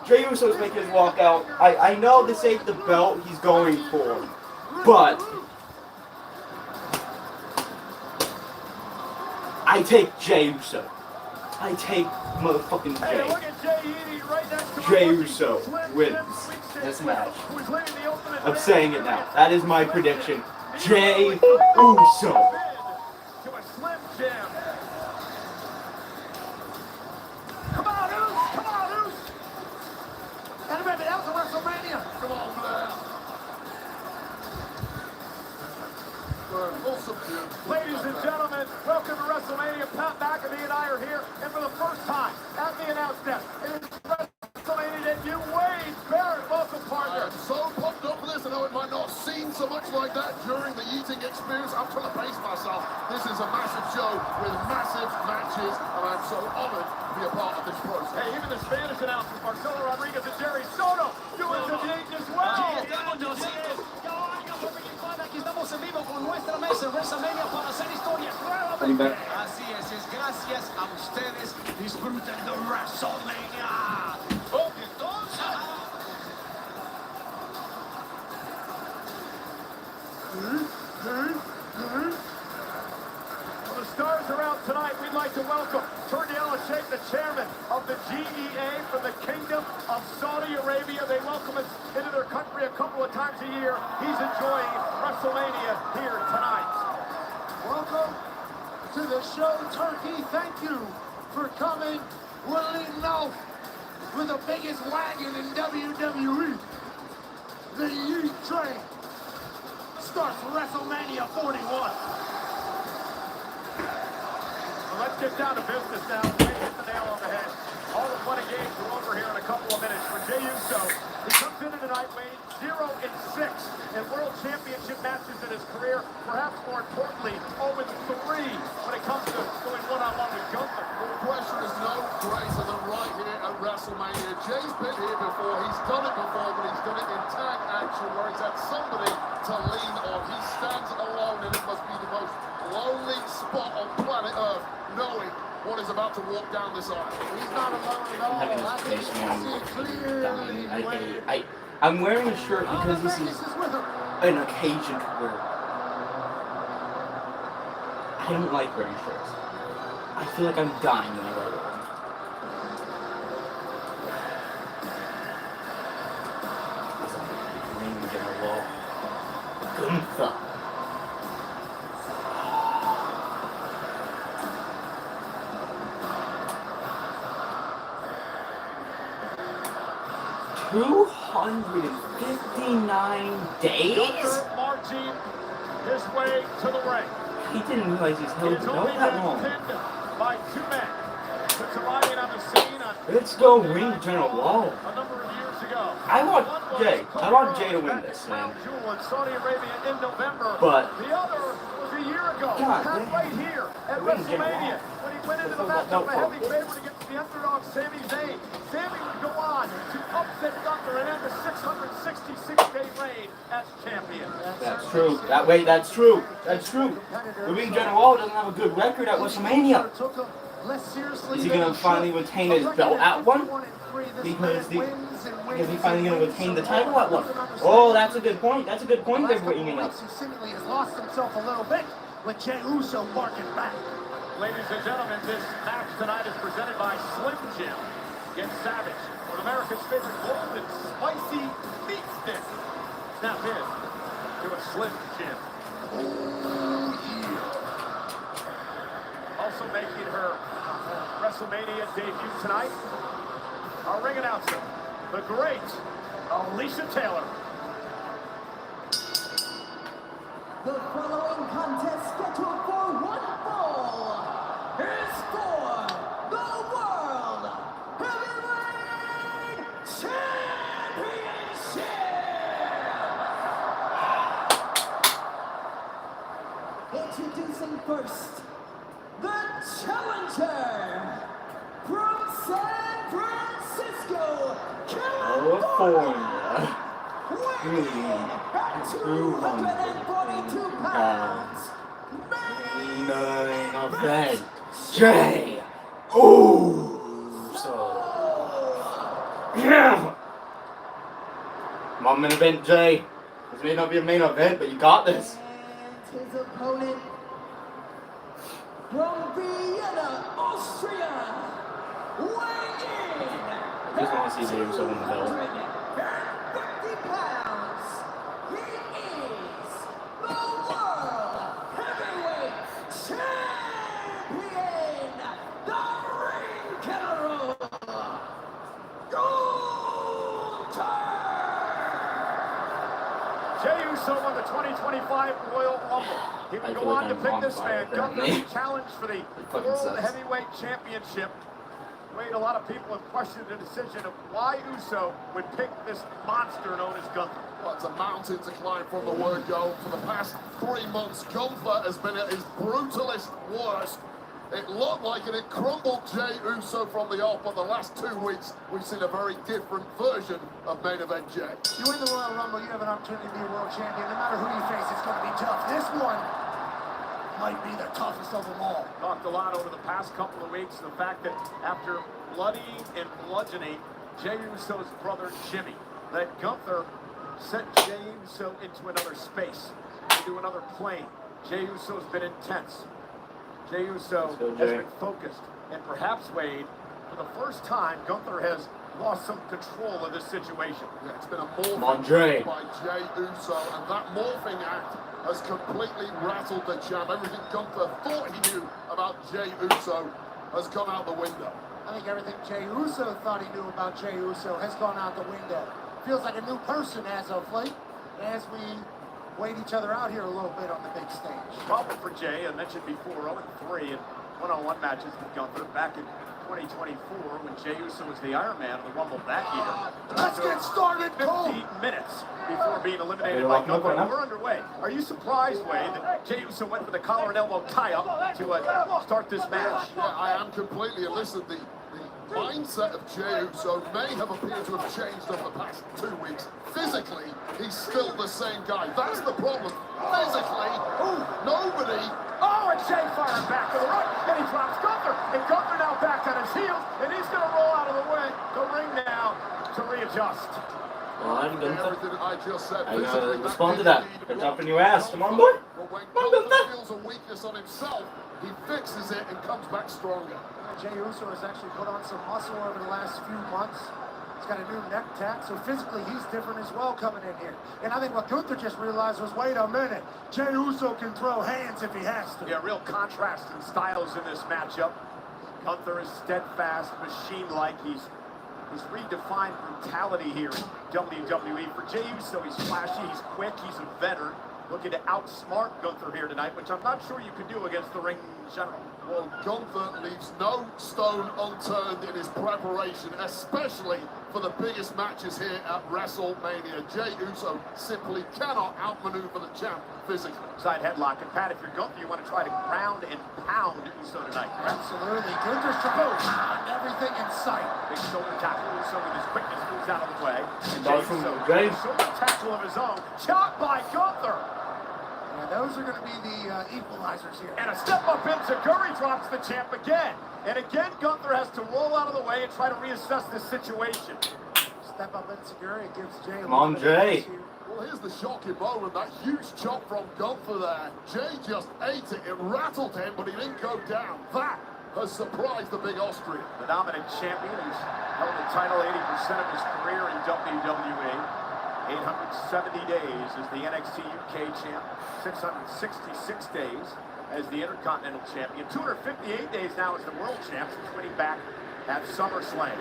Jey Uso's making his walkout. I know this ain't the belt he's going for, but I take Jey Uso. I take motherfucking Jey. Jey Uso wins this match. I'm saying it now. That is my prediction. Jey Uso. Come on, Uso! Come on, Uso! And remember, that was a WrestleMania. Come on, man. Ladies and gentlemen, welcome to WrestleMania. Pat McAfee and I are here, and for the first time at the announce desk, it is WrestleMania debut. Wade Barrett, welcome, partner. I'm so pumped up for this. I know it might not seem so much like that during the eating experience. I'm trying to pace myself. This is a massive show with massive matches, and I'm so honored to be a part of this process. Hey, even the Spanish announcers, Marcelo Rodriguez and Jerry Soto, doing the gate as well. Aquí estamos en vivo con nuestra mesa WrestleMania para hacer historia nuevamente. Así es gracias a ustedes. Disfruten de WrestleMania. Oh, entonces. Well, the stars are out tonight. We'd like to welcome Turdi Al-Sheikh, the chairman of the GEA from the Kingdom of Saudi Arabia. They welcome us into their country a couple of times a year. He's enjoying WrestleMania here tonight. Welcome to the show, Turkey. Thank you for coming. We're leading off with the biggest wagon in WWE. The Yeet Train starts WrestleMania 41. Well, let's get down to business now. Wade hit the nail on the head. All the fun and games are over here in a couple of minutes. For Jey Uso, he comes into tonight, Wade, 0-6 in World Championship matches in his career. Perhaps more importantly, 0-3 when it comes to going one-on-one with Gunther. The pressure is no greater than right here at WrestleMania. Jay's been here before. He's done it before, but he's done it in tag action where he's had somebody to lean on. He stands alone, and it must be the most lonely spot on planet Earth, knowing what is about to walk down this aisle. He's not alone at all. I can see it clearly. I'm wearing a shirt because this is an occasion to wear. I don't like wearing shirts. I feel like I'm dying when I wear one. Gunther. $259 days? Gunther marching his way to the ring. He didn't realize he's held the belt that long. By two men. Puts arriving on the scene on Let's go ring General Wall. a number of years ago. I want Jey to win this, man. In Saudi Arabia in November. But the other was a year ago. God, right here at WrestleMania when he went into the match of a heavy favorite against the underdog Sami Zayn. Sami would go on to upset Gunther and end the 666-day reign as champion. that's true. That's true. That's true. The ring General Wall doesn't have a good record at WrestleMania. Is he going to finally retain his belt at one? Because is he finally going to retain the title at one? Oh, that's a good point. That's a good point they're bringing up. He seemingly has lost himself a little bit with Jey Uso barking back. Ladies and gentlemen, this match tonight is presented by Slim Jim. Get savage with America's favorite golden spicy meat stick. Snap in to a Slim Jim. Also making her WrestleMania debut tonight, our ring announcer, the great Alicia Taylor. The following contest scheduled for one fall is for the World Heavyweight Championship! Introducing first, the challenger from San Francisco, California. weighing at 242 pounds, None of that. Jey Uso. Yeah. Come on, main event, Jay. This may not be a main event, but you got this. And his opponent from Vienna, Austria, weighing in I just want to see Jey Uso win the belt. 150 pounds. He is the World Heavyweight Champion, the Ring General, Gunther. Jey Uso won the 2025 Royal Rumble. He would go on to pick this man. Gunther challenged for the World Heavyweight Championship. Wade, a lot of people have questioned the decision of why Uso would pick this monster known as Gunther. Well, it's a mountain to climb from the word go. For the past 3 months, Gunther has been at his brutalist worst. It looked like it crumbled Jey Uso from the off, but the last 2 weeks, we've seen a very different version of main event Jey. You win the Royal Rumble, you have an opportunity to be a world champion. No matter who you face, it's going to be tough. This one might be the toughest of them all. Talked a lot over the past couple of weeks, the fact that after bloodying and bludgeoning Jey Uso's brother Jimmy, that Gunther sent Jey Uso into another space, into another plane. Jey Uso's been intense. Jey Uso has been focused, and perhaps, Wade, for the first time, Gunther has lost some control of this situation. Yeah, it's been a morphing by Jey Uso, and that morphing act has completely rattled the champ. Everything Gunther thought he knew about Jey Uso has gone out the window. I think everything Jey Uso thought he knew about Jey Uso has gone out the window. Feels like a new person as of late, as we wait each other out here a little bit on the big stage. Problem for Jey, I mentioned before, 0-3 in one-on-one matches with Gunther back in 2024 when Jey Uso was the Iron Man of the Rumble that year. Let's get started, 15 minutes before being eliminated by Gunther. We're underway. Are you surprised, Wade, that Jey Uso went for the collar and elbow tie-up to start this match? Yeah, I am completely. Listen, the mindset of Jey Uso may have appeared to have changed over the past 2 weeks. Physically, he's still the same guy. That's the problem. Physically, nobody. Oh, and Jey firing back to the right, and he drops Gunther. And Gunther now back on his heels, and he's going to roll out of the way. The ring now to readjust. Well, I'm Gunther. Everything I just said. I gotta respond to that. Good job in your ass. Come on, boy. But when Come on, Gunther Gunther. feels a weakness on himself, he fixes it and comes back stronger. Jey Uso has actually put on some muscle over the last few months. He's got a new neck tack, so physically he's different as well coming in here. And I think what Gunther just realized was, wait a minute, Jey Uso can throw hands if he has to. Yeah, real contrast in styles in this matchup. Gunther is steadfast, machine-like. He's redefined brutality here in WWE. For Jey Uso, he's flashy, he's quick, he's a veteran. Looking to outsmart Gunther here tonight, which I'm not sure you can do against the Ring General. Well, Gunther leaves no stone unturned in his preparation, especially for the biggest matches here at WrestleMania. Jey Uso simply cannot outmaneuver the champ physically. Side headlock, and Pat, if you're Gunther, you want to try to ground and pound Uso tonight, right? Absolutely. Gunther's trying to pound everything in sight. Big shoulder tackle, Uso with his quickness moves out of the way. And Dodge from Jey. Shoulder tackle of his own, shot by Gunther. And those are going to be the equalizers here. And a step up in, Zaguri drops the champ again. And again, Gunther has to roll out of the way and try to reassess this situation. Step up in Zaguri gives Jey a Come on, Jey. Well, here's the shocking moment, that huge chop from Gunther there. Jey just ate it, it rattled him, but he didn't go down. That has surprised the big Austrian. The dominant champion who's held the title 80% of his career in WWE. 870 days as the NXT UK champ, 666 days as the Intercontinental champion, 258 days now as the world champ since winning back at SummerSlam.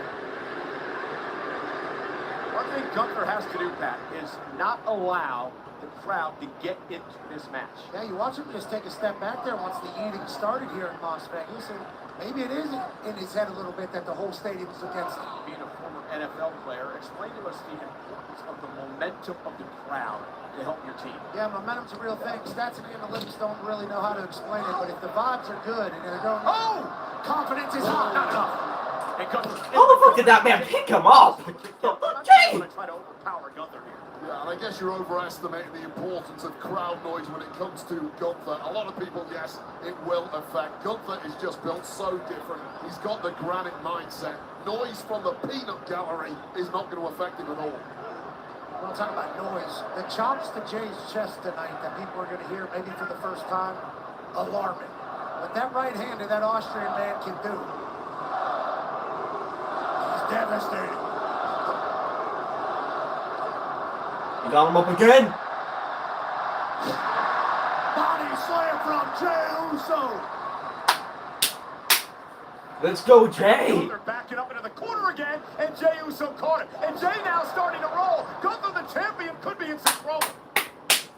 One thing Gunther has to do, Pat, is not allow the crowd to get into this match. Yeah, you watch him just take a step back there once the eating started here in Las Vegas, and maybe it is in his head a little bit that the whole stadium is against him. Being a former NFL player, explain to us the importance of the momentum of the crowd to help your team. Yeah, momentum's a real thing. Stats and analytics don't really know how to explain it, but if the vibes are good and they're going, oh, confidence is high. Not enough. And Gunther, How the fuck did that man pick him up? Jey! Try to overpower Gunther here. Yeah, and I guess you're overestimating the importance of crowd noise when it comes to Gunther. A lot of people, yes, it will affect. Gunther is just built so different. He's got the granite mindset. noise from the peanut gallery is not going to affect him at all. Well, talk about noise. The chops to Jay's chest tonight that people are going to hear maybe for the first time, alarming. What that right hand of that Austrian man can do, he's devastating. You got him up again. Body slam from Jey Uso. Let's go, Jay. They're backing up into the corner again, and Jey Uso caught it. And Jey now starting to roll. Gunther, the champion, could be in some trouble.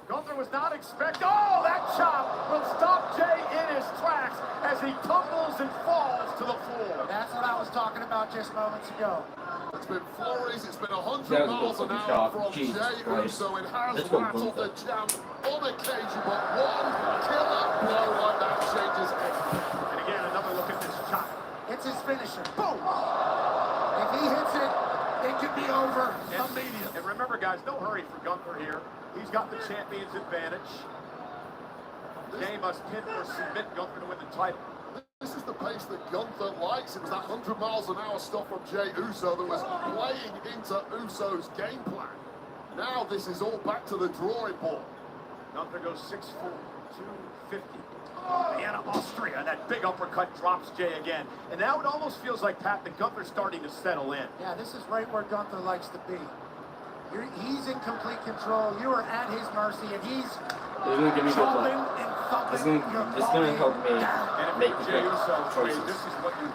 Gunther was not expecting. Oh, that chop will stop Jey in his tracks as he tumbles and falls to the floor. That's what I was talking about just moments ago. It's been flurries, it's been 100 That was a miles an good hour shot. from Jesus Jey Christ. Uso. It has Let's go, rattled the Gunther. champ on occasion, but one killer blow like that changes everything. And again, another look at this chop. It's his finisher. Boom! If he hits it, it could be over immediately. And remember, guys, no hurry for Gunther here. He's got the champion's advantage. Jey must pin or submit Gunther to win the title. This is the pace that Gunther likes. It was that 100 miles an hour stuff from Jey Uso that was playing into Uso's game plan. Now this is all back to the drawing board. Gunther goes 6'4", 250. Vienna, Austria, and that big uppercut drops Jey again. And now it almost feels like, Pat, that Gunther's starting to settle in. Yeah, this is right where Gunther likes to be. He's in complete control. You are at his mercy, and he's chopping and thumping It's gonna help me And make if the Jey good Uso, choices. this is what you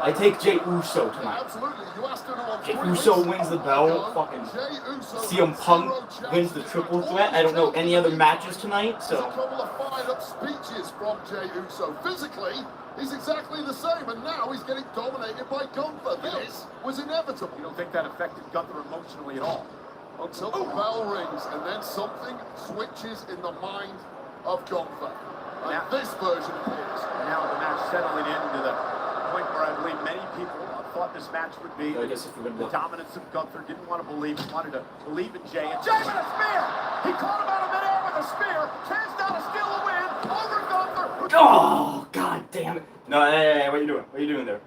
I take Jey Uso tonight. Absolutely. You asked him on Jey 3 Uso weeks wins the ago, belt. Fucking Jey Uso CM had Punk zero chance wins the to triple get threat. I don't know all any his other chances. matches tonight, There's a so couple of fired-up speeches from Jey Uso. Physically, he's exactly the same, and now he's getting dominated by Gunther. This was inevitable. You don't think that affected Gunther emotionally at all? Until the bell rings, and then something switches in the mind of Gunther. And this version appears. Now the match settling into the point where I believe many people thought this match would be. I guess if we're gonna The look. dominance of Gunther, didn't want to believe, wanted to believe in Jey. And Jey with a spear! He caught him out of midair with a spear. Chance now to steal a win over Gunther. Oh, god damn it. No, hey, what are you doing? What are you doing there?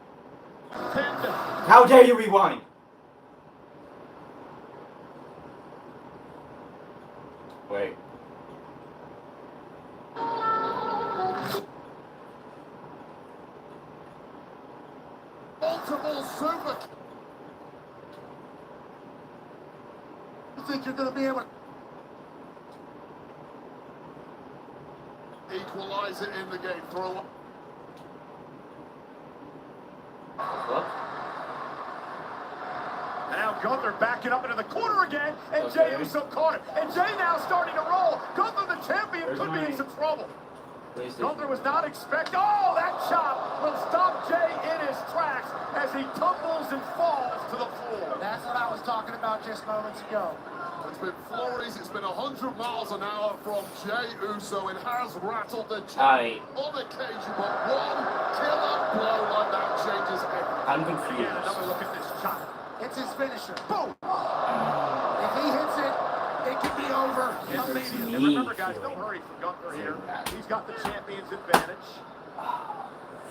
Pinned. How dare you rewind? Wait. Multiple super. You think you're going to be able to... Equalize it in the game. Throw up. What? And now Gunther backing up into the corner again, and Okay. Jey Uso caught it. And Jey now starting to roll. Gunther, the champion, There's could be in my some trouble. PlayStation. Gunther was not expecting. Oh, that chop will stop Jey in his tracks as he tumbles and falls to the floor. That's what I was talking about just moments ago. It's been flurries. It's been 100 miles an hour from Jey Uso. It has rattled the champ on occasion, but one killer blow like that changes everything. I'm Again, confused. another look at this chop. It's his finisher. Boom! If he hits it, it could be over immediately. And remember, guys, no hurry for Gunther here. He's got the champion's advantage.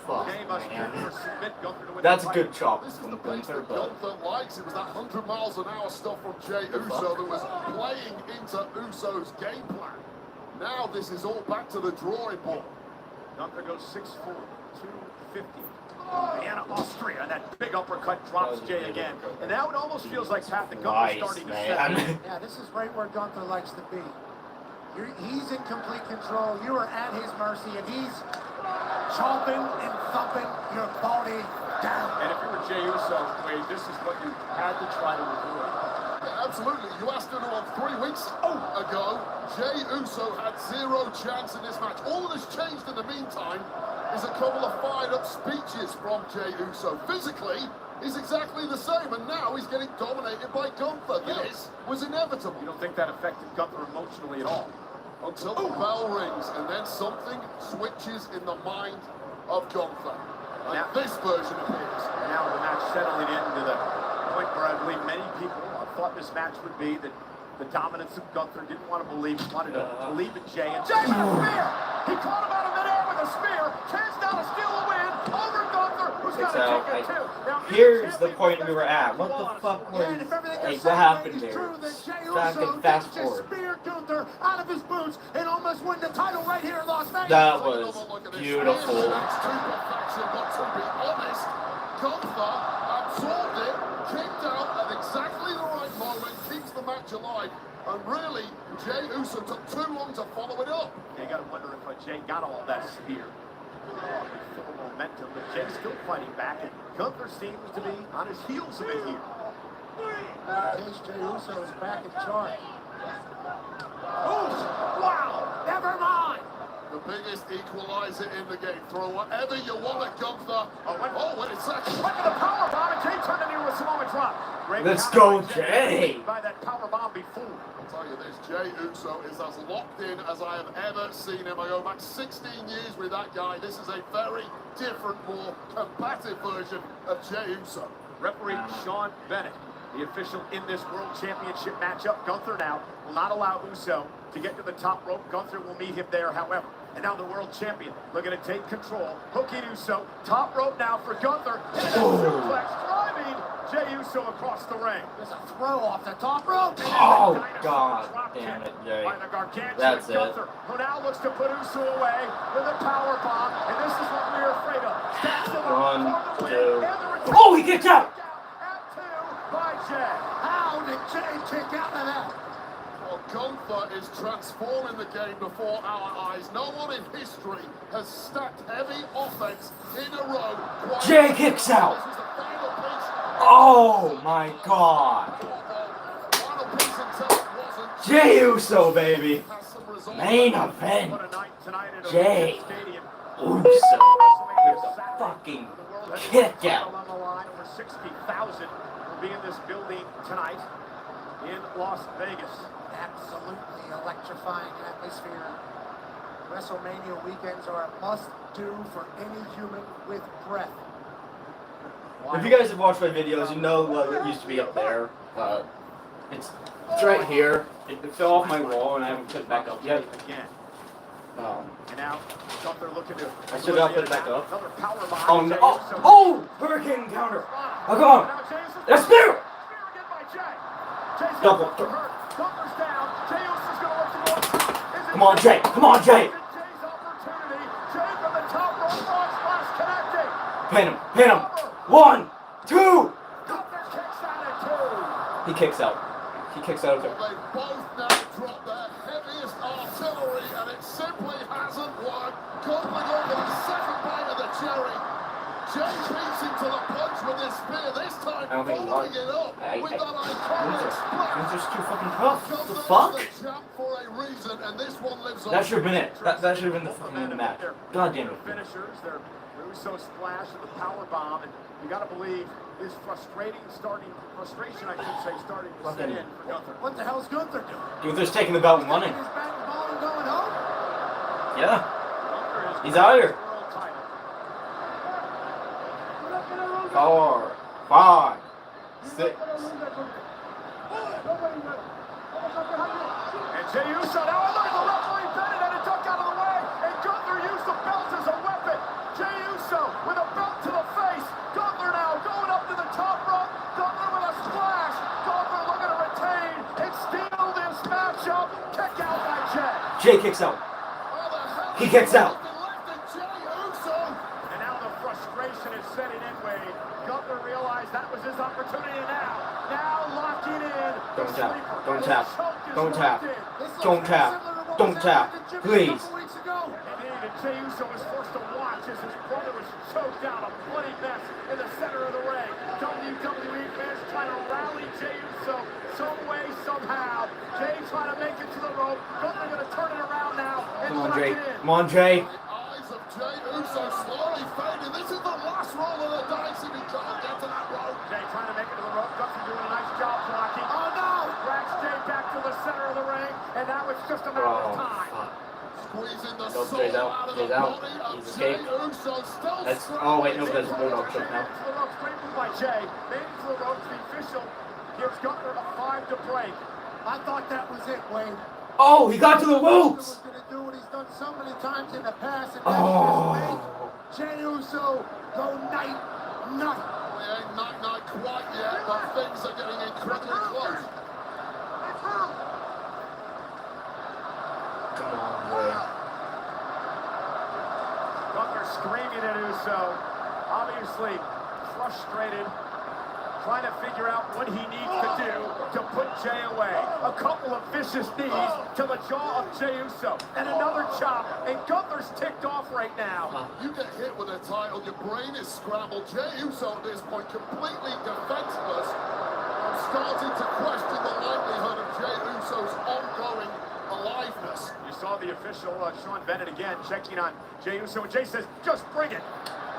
Fuck, Jey must man. pin or submit Gunther to win That's the a title. good chop This is from the pace Gunther, that but Gunther likes. It was that 100 miles an hour stuff from Jey Uso that was playing into Uso's game plan. Now this is all back to the drawing board. Gunther goes 6'4", 250. Vienna, Austria, and that big uppercut drops Jey again. And now it almost feels like, Pat, that Gunther's nice, starting to settle in. man. Yeah, this is right where Gunther likes to be. He's in complete control. You are at his mercy, and he's chopping and thumping your body down. And if you were Jey Uso, Wade, this is what you had to try to avoid. Yeah, absolutely. You asked him on 3 weeks ago. Jey Uso had zero chance in this match. All that has changed in the meantime is a couple of fired-up speeches from Jey Uso. Physically, he's exactly the same, and now he's getting dominated by Gunther. This was inevitable. You don't think that affected Gunther emotionally at all? Until the bell rings, and then something switches in the mind of Gunther. And this version appears. Now the match settling into the point where I believe many people thought this match would be. That the dominance of Gunther, didn't want to believe, wanted to believe in Jey. And Jey with a spear! He caught him out of midair with a spear. Chance now to steal a win over Gunther. Kicks out. Here's the point we were at. What the fuck was... And if everything Like, you're what saying happened is there? true, then Jey Back Uso and fast just forward. speared Gunther out of his boots and almost win the title right here in Las Vegas. That was beautiful. Next to perfection, but to be honest, Gunther absorbed it, kicked out at exactly the right moment, keeps the match alive, and really, Jey Uso took too long to follow it up. You got to wonder if Jey got all that spear. Full momentum, but Jey's still fighting back, and Gunther seems to be on his heels a bit here. In case Jey Uso is back in charge. Wow! Never mind! The biggest equalizer in the game. Throw whatever you want at Gunther. Wait a second. Look at the power bomb, and Jey turned it into a Samoan drop. Great Let's counter go, by Jey. By that power bomb before. I'll tell you this, Jey Uso is as locked in as I have ever seen him. I go back 16 years with that guy. This is a very different, more combative version of Jey Uso. Referee Sean Bennett, the official in this World Championship matchup. Gunther now will not allow Uso to get to the top rope. Gunther will meet him there, however. And now the world champion looking to take control. Hooking Uso. Top rope now for Gunther. Suplex driving Jey Uso across the ring. There's a throw off the top rope. Oh, God damn it, Jey. By the gargantuan That's it. Gunther, who now looks to put Uso away with a power bomb. And this is what we're afraid of. Stacks him up One, for the win, two. and the return. Oh, he kicked out! At two by Jey. How did Jey kick out of that? Well, Gunther is transforming the game before our eyes. No one in history has stacked heavy offense in a row. Jey kicks out. This is the final piece. Oh, my God. Final piece until it wasn't. Jey Uso, baby. Has some resolve. Main event. What a night tonight at Jey Allegiant Stadium. Uso. With a fucking kick out. On the line, over 60,000 will be in this building tonight in Las Vegas. Absolutely electrifying atmosphere. WrestleMania weekends are a must-do for any human with breath. If you guys have watched my videos, you know what used to be up there. It's right here. It fell off my wall and I haven't put it back up yet. Again. And now, Gunther looking to... I should have put it back up. Another power bomb. Oh, no. Oh! Hurricane counter! Oh, come on! That's spear! Spear again by Jey. Jey's Double. got hurt. Gunther's down. Jey Uso's going to look to go up. Come on, Jey! Come on, Jey! Jey's opportunity. Jey from the top rope. Frog splash connecting. Pin him! Pin him! 1, 2! Gunther kicks out at two. He kicks out. He kicks out of They there. both now dropped their heaviest artillery, and it simply hasn't worked. Gobbling over the second bite of the cherry. Jey beats him to the punch with this spear. This time, I don't think he following won. it up with that iconic splash. He's just too fucking tough. What the Gunther fuck? is the champ for a reason, and this one lives on. That should have been it. That should have been the fucking end of the match. God damn it. Finishers, their Uso splash and the power bomb, and you got to believe his frustration, I should say, starting to set in for Gunther. What the hell's Gunther doing? Gunther's taking the belt and running. He's back the ball and going home? Yeah. Gunther is He's out of here. world title. 4, 5, 6. And Jey Uso now look at the referee Bennett and a duck out of the way, and Gunther used the belt as a weapon. Jey Uso with a belt to the face. Gunther now going up to the top rope. Gunther with a splash. Gunther looking to retain and steal this matchup. Kick out by Jey. Jey kicks out. He kicks out. And now the frustration is setting in, Wade. Gunther realized that was his opportunity now locking in. Don't The tap. sleeper. Don't The tap. choke is Don't tap. locked in. This looks Don't very tap. similar to what Don't was tap. happening to Jimmy Please. a couple weeks ago. Indeed, and Jey Uso was forced to watch as his brother was choked out, a bloody mess in the center of the ring. WWE fans trying to rally Jey Uso some way, somehow. Jey trying to make it to the rope. Gunther going to turn it around now and Come on, lock Jey. it in. Come on, Jey. Eyes of Jey Uso slowly fading. This is the last roll of the dice if he can't get to that rope. Jey trying to make it to the rope. Gunther doing a nice job blocking. Oh, no! Drags Jey back to the center of the ring, and now it's just a matter of time. Squeezing the Go, soul Jey's out. out of Jey's the out. body of He's Jey escaped. Uso. Still That's. struggling. Oh, wait, no, there's a bulldog choke now. To the ropes, great move by Jey. Made it to the ropes. The official gives Gunther a 5 to break. I thought that was it, Wayne. Oh, he got to the Gunther ropes. was going to do what he's done so many times in the past, and Oh. that is just make Jey Uso go night night. We ain't night-night quite yet, but things are getting incredibly close. Come on, Ray. Gunther screaming at Uso, obviously frustrated, trying to figure out what he needs to do to put Jay away. A couple of vicious knees to the jaw of Jey Uso, and another chop, and Gunther's ticked off right now. You get hit with a title, your brain is scrambled. Jey Uso at this point completely defenseless. I'm starting to question the likelihood of Jey Uso's ongoing aliveness. You saw the official, Sean Bennett, again, checking on Jey Uso, and Jay says, just bring it.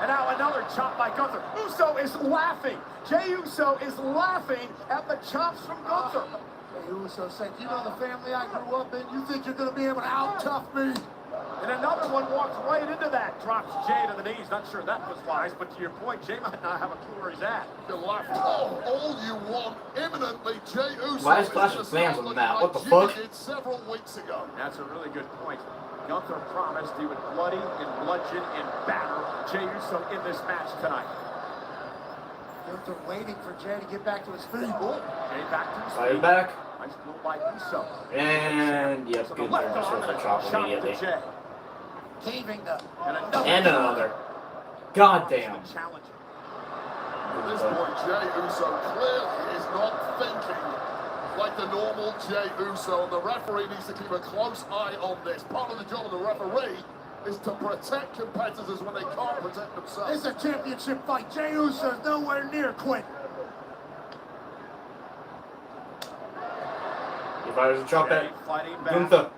And now another chop by Gunther. Uso is laughing. Jey Uso is laughing at the chops from Gunther. Jey Uso said, you know the family I grew up in? You think you're going to be able to out-tough me? And another one walks right into that. Drops Jay to the knees. Not sure that was wise, but to your point, Jay might not have a clue where he's at. You can laugh all you want. Imminently, Jey Uso Why is Clash of Clans on the map? What the fuck? Did several weeks ago. That's a really good point. Gunther promised he would bloody and bludgeon and batter Jey Uso in this match tonight. Gunther waiting for Jay to get back to his feet. Jay back to his Fight feet. back. Nice move by Uso. And, yep, So the good left there. arm So and the a chop shot immediately. to Jay. Caving the... And And another. God damn. Challenge. At this point, Jey Uso clearly is not thinking like the normal Jey Uso, and the referee needs to keep a close eye on this. Part of the job of the referee is to protect competitors when they can't protect themselves. It's a championship fight. Jey Uso's nowhere near quitting. If I was a chop Jay at fighting back. Gunther.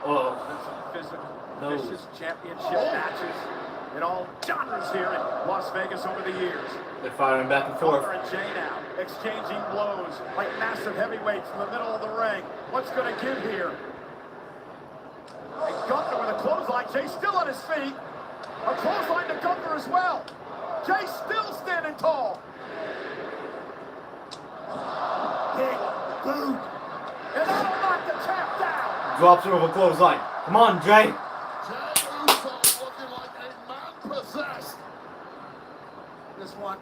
Oh. Some physical, No. vicious championship matches in all genres here in Las Vegas over the years. They're firing back and forth. Gunther and Jay now exchanging blows like massive heavyweights in the middle of the ring. What's going to give here? And Gunther with a clothesline. Jay still on his feet. A clothesline to Gunther as well. Jay still standing tall. Big boot. And that'll knock the champ down. Drops her over clothesline. Come on, Jay. Jey Uso looking like a man possessed. This one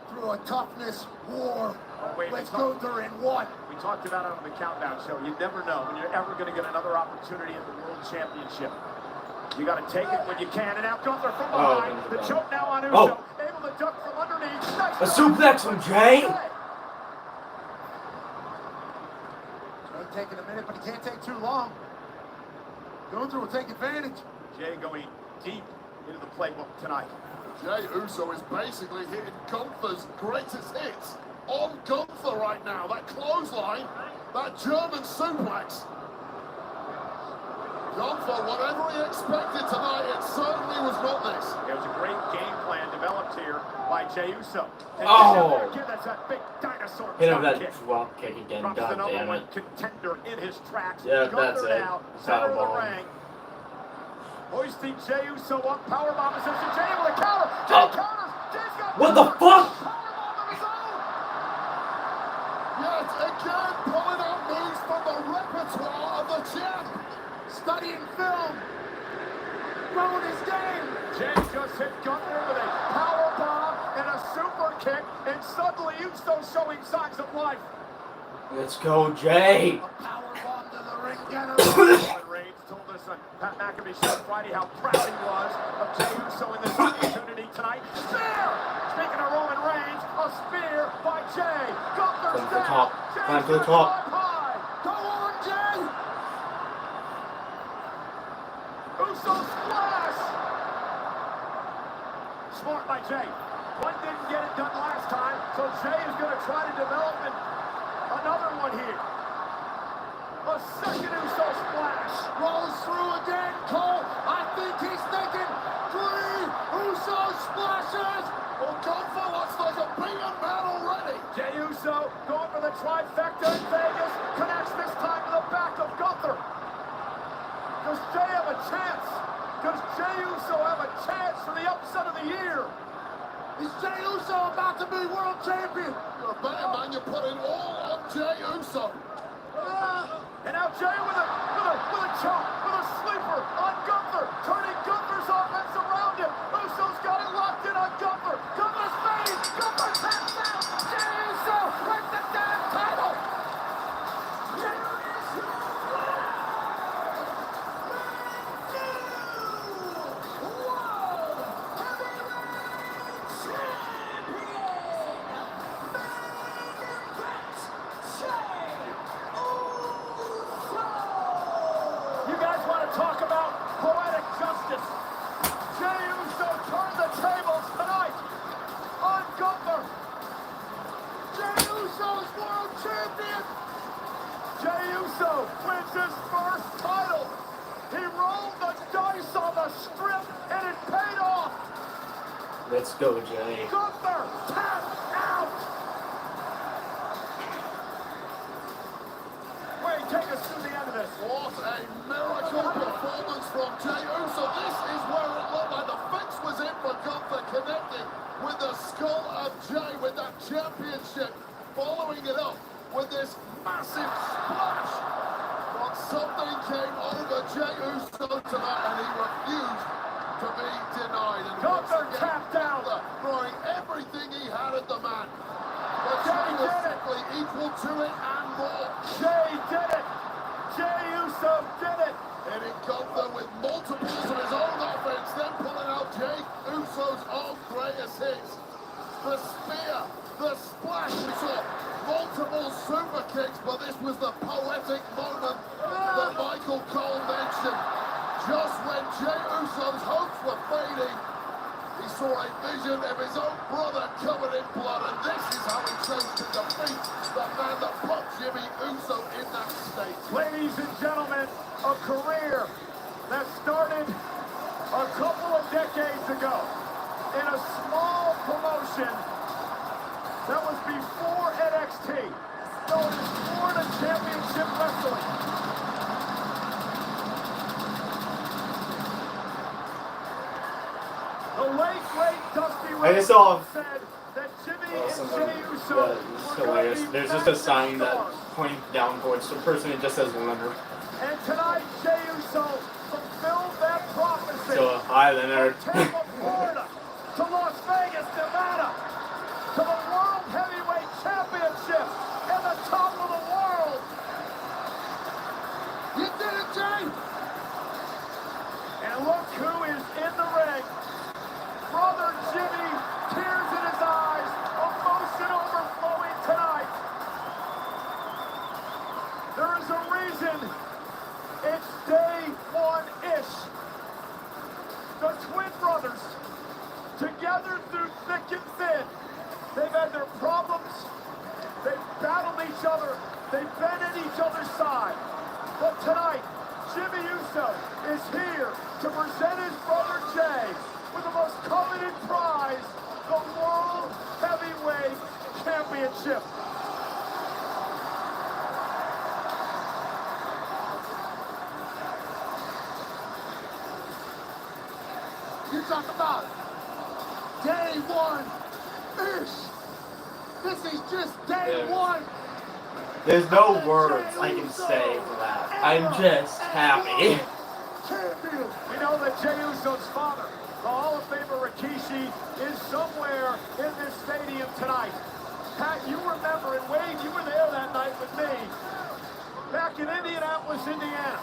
through a toughness war. Oh, wait, Let's it's go not- there in one. We talked about it on the Countdown Show. You never know when you're ever going to get another opportunity at the World Championship. You got to take it when you can. And now Gunther from behind. The choke now on Uso. Able to duck from underneath. Nice A suplex from Jay. Jay taking a minute, but he can't take too long. Gunther will take advantage. Jay going deep into the playbook tonight. Jey Uso is basically hitting Gunther's greatest hits on Gunther right now. That clothesline, that German suplex. Gunther, whatever he expected tonight, it certainly was not this. It was a great game plan developed here by Jey Uso. And Oh. again, that's that big dinosaur Hit him drop with kick. that drop kick again. Drops the God number damn one it. contender in his tracks. Yeah, Gunther that's it. now, center of the Powerbomb. ring. Hoisting Jey Uso up, powerbomb position. Jey able to counter. Jey Oh. counters. Jey's got What the fuck? Powerbomb of his own. Yet again, pulling out moves from the repertoire of the champ. Studying film. Growing his game. Jey just hit Gunther with a powerbomb and a super kick, and suddenly Uso showing signs of life. Let's go, Jay. A power bomb to the ring general. Roman Reigns told us on Pat McAfee show Friday how proud he was of Jey Uso in this opportunity tonight. Spear! Speaking of Roman Reigns, a spear by Jey. Gunther's Climb to the down. top. Jey's Climb to the gonna top. climb high. Go on, Jay. Uso splash! Smart by Jey. One didn't get it done last time, so Jey is going to try to develop another one here. A second Uso splash. Rolls through again. Cole, I think he's thinking 3 Uso splashes. Well, Gunther looks like a beaten man already. Jey Uso going for the trifecta in Vegas. Connects this time to the back of Gunther. Does Jey have a chance? Does Jey Uso have a chance for the upset of the year? Is Jey Uso about to be world champion? You're a better man, you're putting all on Jey Uso. And now Jey with a chop, with a sleeper on Gunther, turning Gunther's offense around him. Uso's got it locked in on Gunther. Uso's world champion. Jey Uso wins his first title. He rolled the dice on the strip and it paid off. Let's go, Jey. Gunther tapped out. Wait, take us to the end of this. What a miracle performance from Jey Uso. This is where it looked like the fix was in for Gunther, connecting with the skull of Jey with that championship, following it up with this massive splash. But something came over Jey Uso tonight and he refused to be denied. And Gunther tapped out. throwing everything he had at the man. But Jey Jey was did it. simply equal to it and more. Jey did it. Jey Uso did it. Hitting Gunther with multiples of his own offense, then pulling out Jey Uso's own greatest hits. The spear, the splash, we saw multiple super kicks, but this was the poetic moment that Michael Cole mentioned. Just when Jey Uso's hopes were fading, he saw a vision of his own brother covered in blood, and this is how he chose to defeat the man that put Jimmy Uso in that state. Ladies and gentlemen, a career that started a couple of decades ago in a small promotion that was before NXT, known as Florida Championship Wrestling. The late, great Dusty I just saw said that Jimmy and something. Jey Uso Yeah, it's were hilarious. gonna be There's just a massive sign that stars. pointing down towards the person. It just says Leonard. And tonight, Jey Uso fulfilled that prophecy. So hi, Leonard. From Tampa, Florida, to Las Vegas, Nevada, to the World Heavyweight Championship and the top of the world. You did it, Jey! And look who is in the ring. Brother Jimmy, tears in his eyes, emotion overflowing tonight. There is a reason it's day one-ish. The twin brothers, together through thick and thin, they've had their problems, they've battled each other, they've been at each other's side. But tonight, Jimmy Uso is here to present his brother Jey with the most coveted prize, the World Heavyweight Championship. You talk about day one-ish. This is just day Yeah. one. There's no words I can say for that. I'm just happy. Champion. We know that Jey Uso's father, the Hall of Famer Rikishi, is somewhere in this stadium tonight. Pat, you remember, and Wade, you were there that night with me, back in Indianapolis, Indiana.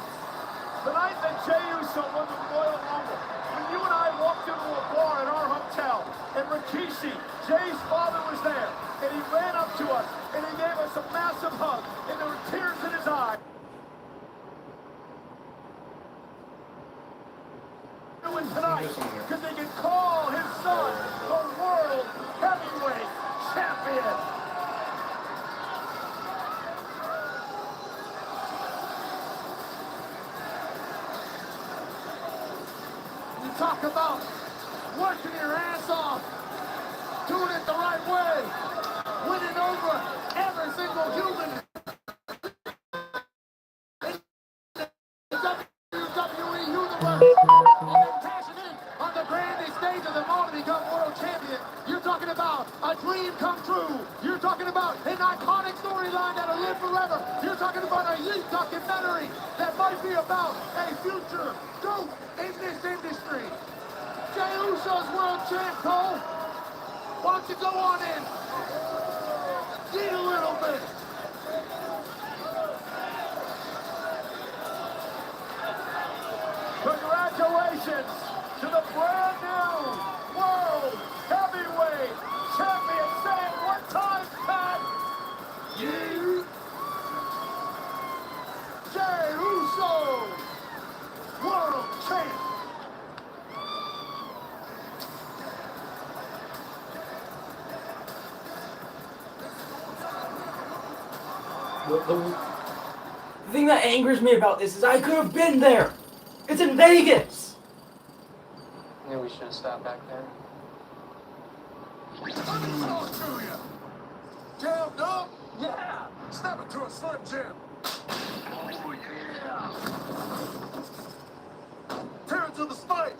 The night that Jey Uso won the Royal Rumble, when you and I walked into a bar at our hotel, and Rikishi, Jey's father, was there, and he ran up to us, and he gave us a massive hug, and there were tears in his eyes. Doing tonight, because he can call his son the World Heavyweight Champion. You talk about working your ass off, doing it the right way, winning over every single human in WWE Universe, and then cashing in on the grandest stage of the moment to become world champion. You're talking about a dream come true. You're talking about an iconic storyline that'll live forever. You're talking about a youth documentary that might be about a future GOAT in this industry. Jey Uso's world champ, Cole. Why don't you go on in? Eat a little bit. Congratulations to the brand new World Heavyweight Champion. Say it one time, Pat. Jey Uso, world champ. The thing that angers me about this is I could have been there. It's in Vegas. Maybe we should have stopped back there. Let me talk to you. Jammed up? Yeah! Snap it to a Slim Jim. Oh, yeah. Tear it to the spike.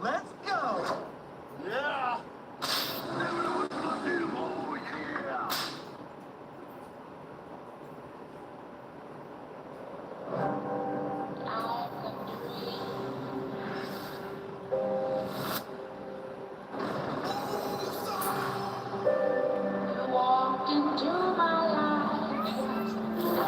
Let's go. Yeah. You walked into my life.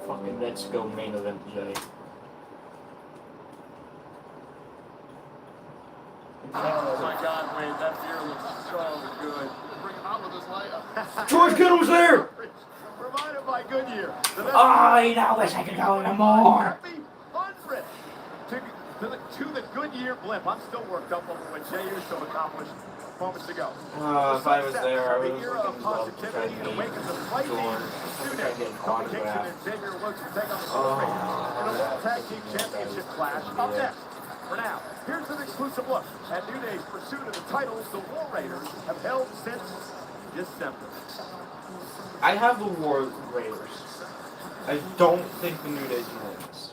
Fucking let's go main event, Jay. Oh my God, Wade, that beer looks so good. Bring him out with his layup. George Kittle's there! Reminded by Goodyear. I wish I could go no more. Happy 100 to the Goodyear blimp. I'm still worked up over what Jey Uso accomplished moments ago. If I was there, I would The have era of fucking loved to try positivity to and meet awaken the fight George. team. I think I'd get an Kofi Kingston autograph. and Xavier Woods will take on the Soul Raiders in a World Tag Team Championship clash up next. For now, here's an exclusive look at New Day's pursuit of the titles the War Raiders have held since December. I have the War Raiders. I don't think the New Day's gonna win this.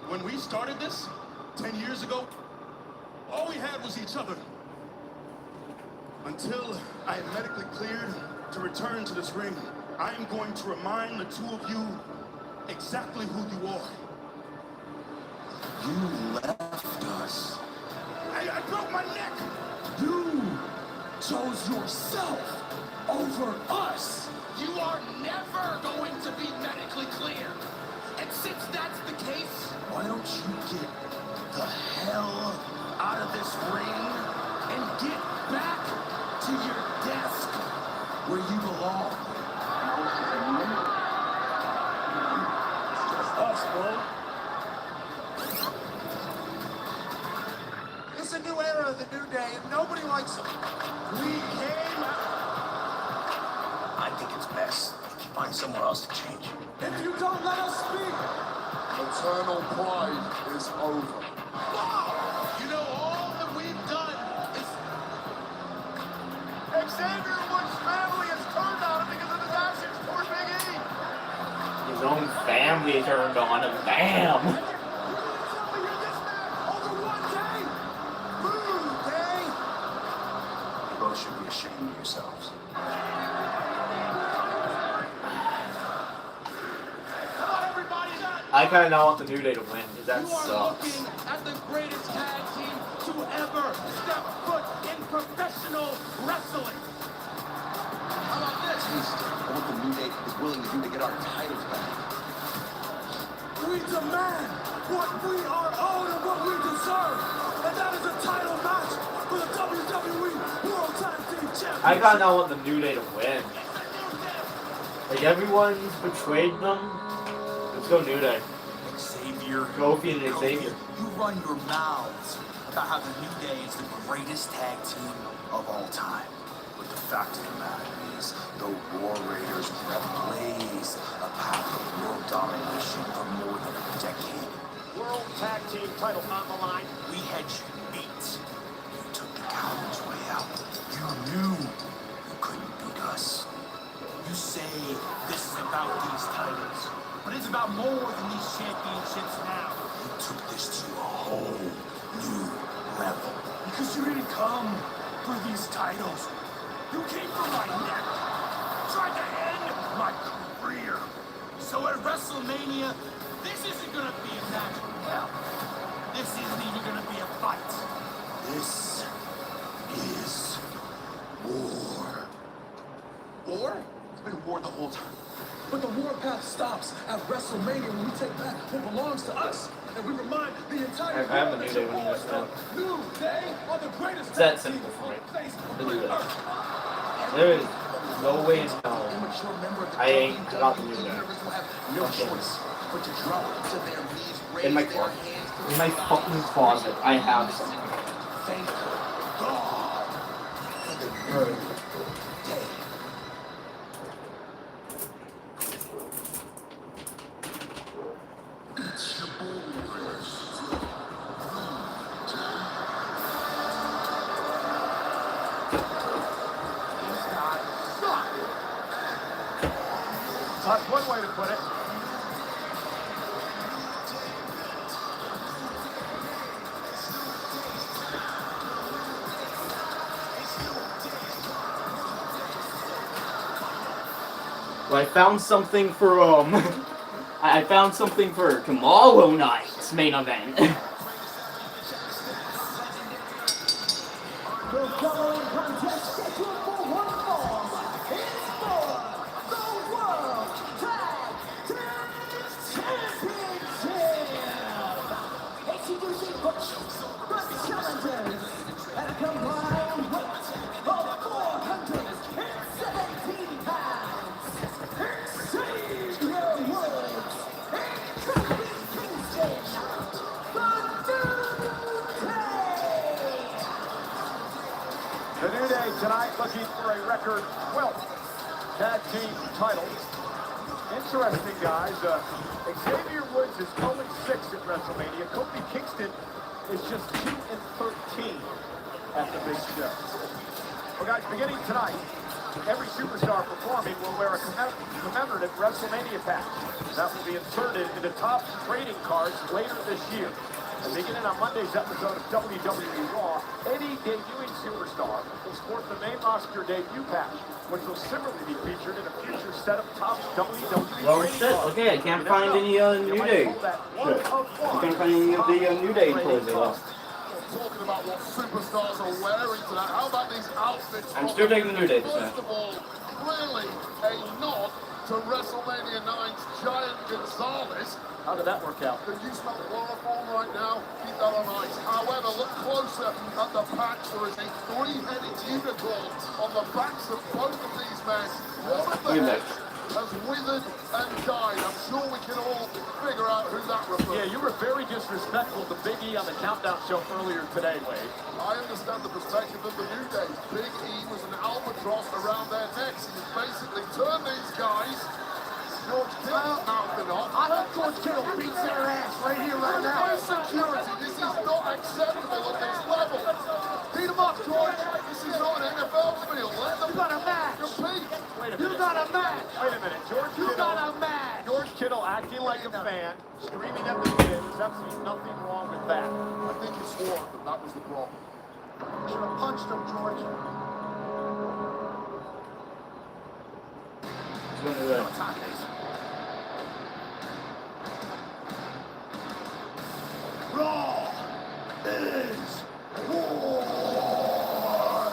When we started this 10 years ago, all we had was each other. Until I am medically cleared to return to this ring, I am going to remind the two of you exactly who you are. You left us. I broke my neck. You chose yourself over us. You are never going to be medically clear. And since that's the case, Why don't you get the hell out of this ring and get back to your desk where you belong? us, bro. It's a new era of the New Day, and nobody likes it. We came out. I think it's best you find somewhere else to change. If you don't let us speak, Eternal pride is over. You know, all that we've done is Xavier Woods' family has turned on him because of his actions toward Big E. His own family turned on him. Damn! you tell me you're this mad over one day? Move, Day! You both should be ashamed of yourselves. I kind of want the New Day to win because that You are sucks. looking at the greatest tag team to ever step foot in professional wrestling. How about this? What the New Day is willing to do to get our titles back. We demand what we are owed and what we deserve, and that is a title match for the WWE World Tag Team Championship. I kind of want the New Day to win. Like everyone's betrayed them. Let's go New Day. Xavier, Kofi and Xavier. you run your mouths about how the New Day is the greatest tag team of all time. But the fact of the matter is, the War Raiders have blazed a path of world domination for more than a decade. World Tag Team title on the line. We had you beat. You took the coward's way out. You knew you couldn't beat us. You say this is about these titles, but it's about more than these championships now. You took this to a whole new level. Because you didn't come for these titles. You came for my neck. Tried to end my career. So at WrestleMania, this isn't gonna be a match. Hell, this isn't even gonna be a fight. This is war. War? It's been war the whole time. But the war path stops at WrestleMania when we take back what belongs to us. And we remind the entire I have the world New that Day your winning boys this now. New Day are the greatest It's that tag team simple for me. on the face of The New Day. Earth. There is no way in hell Immature member of the I ain't got the New WWE Day. Universe will have no choice but to drop to their knees, raise In my their closet. hands. In my fucking closet, I have something. Thank God for the Right. day. It's your boys. That's one way to put it. Well, I found something for I found something for tomorrow night's main event. The following contest scheduled for one fall is for the World Tag Team Championship. Introducing first, the challengers at a combined weight of 417 pounds. Xavier Woods and Kofi Kingston, the New Day. The New Day tonight looking for a record 12th tag team title. Interesting, guys. Xavier Woods is 0-6 at WrestleMania. Kofi Kingston is just 2-13 at the big show. Well, guys, beginning tonight, every superstar performing will wear a commemorative WrestleMania patch. That will be inserted into top trading cards later this year. And beginning on Monday's episode of WWE Raw, any debuting superstar will sport the main roster debut patch, which will similarly be featured in a future set of top WWE Well, trading shit. cards. Okay, I can't You find never any know. New You might Day. pull that Shit. one of I one can't find any of the New Day trading toys they card. lost. Talking about what superstars are wearing tonight. How about these outfits? I'm from still them? taking the New Day this First time. of all, clearly a nod to WrestleMania 9's Giant Gonzalez. How did that work out? Can you smell chloroform right now? Keep that on ice. However, look closer at the patch. There is a three-headed unicorn on the backs of both of these men. One of the heads has withered and died. I'm sure we can all figure out who that refers. Yeah, you were very disrespectful to Big E on the Countdown show earlier today, Wade. I understand the perspective of the New Day. Big E was an albatross around their necks. He was basically turned these guys. George Kittle's mouthing off. I hope George Kittle beats their ass right here, right now. Where's security? This is not acceptable at this level. Beat him up, George. This is not an NFL field. Let them You got a match. compete. Wait a You minute. got a match. Wait a minute. You got a match. George Kittle acting like a fan, screaming at the kid. There's absolutely nothing wrong with that. I think he swore at them. That was the problem. Should have punched him, George. It's gonna do that. Raw is war.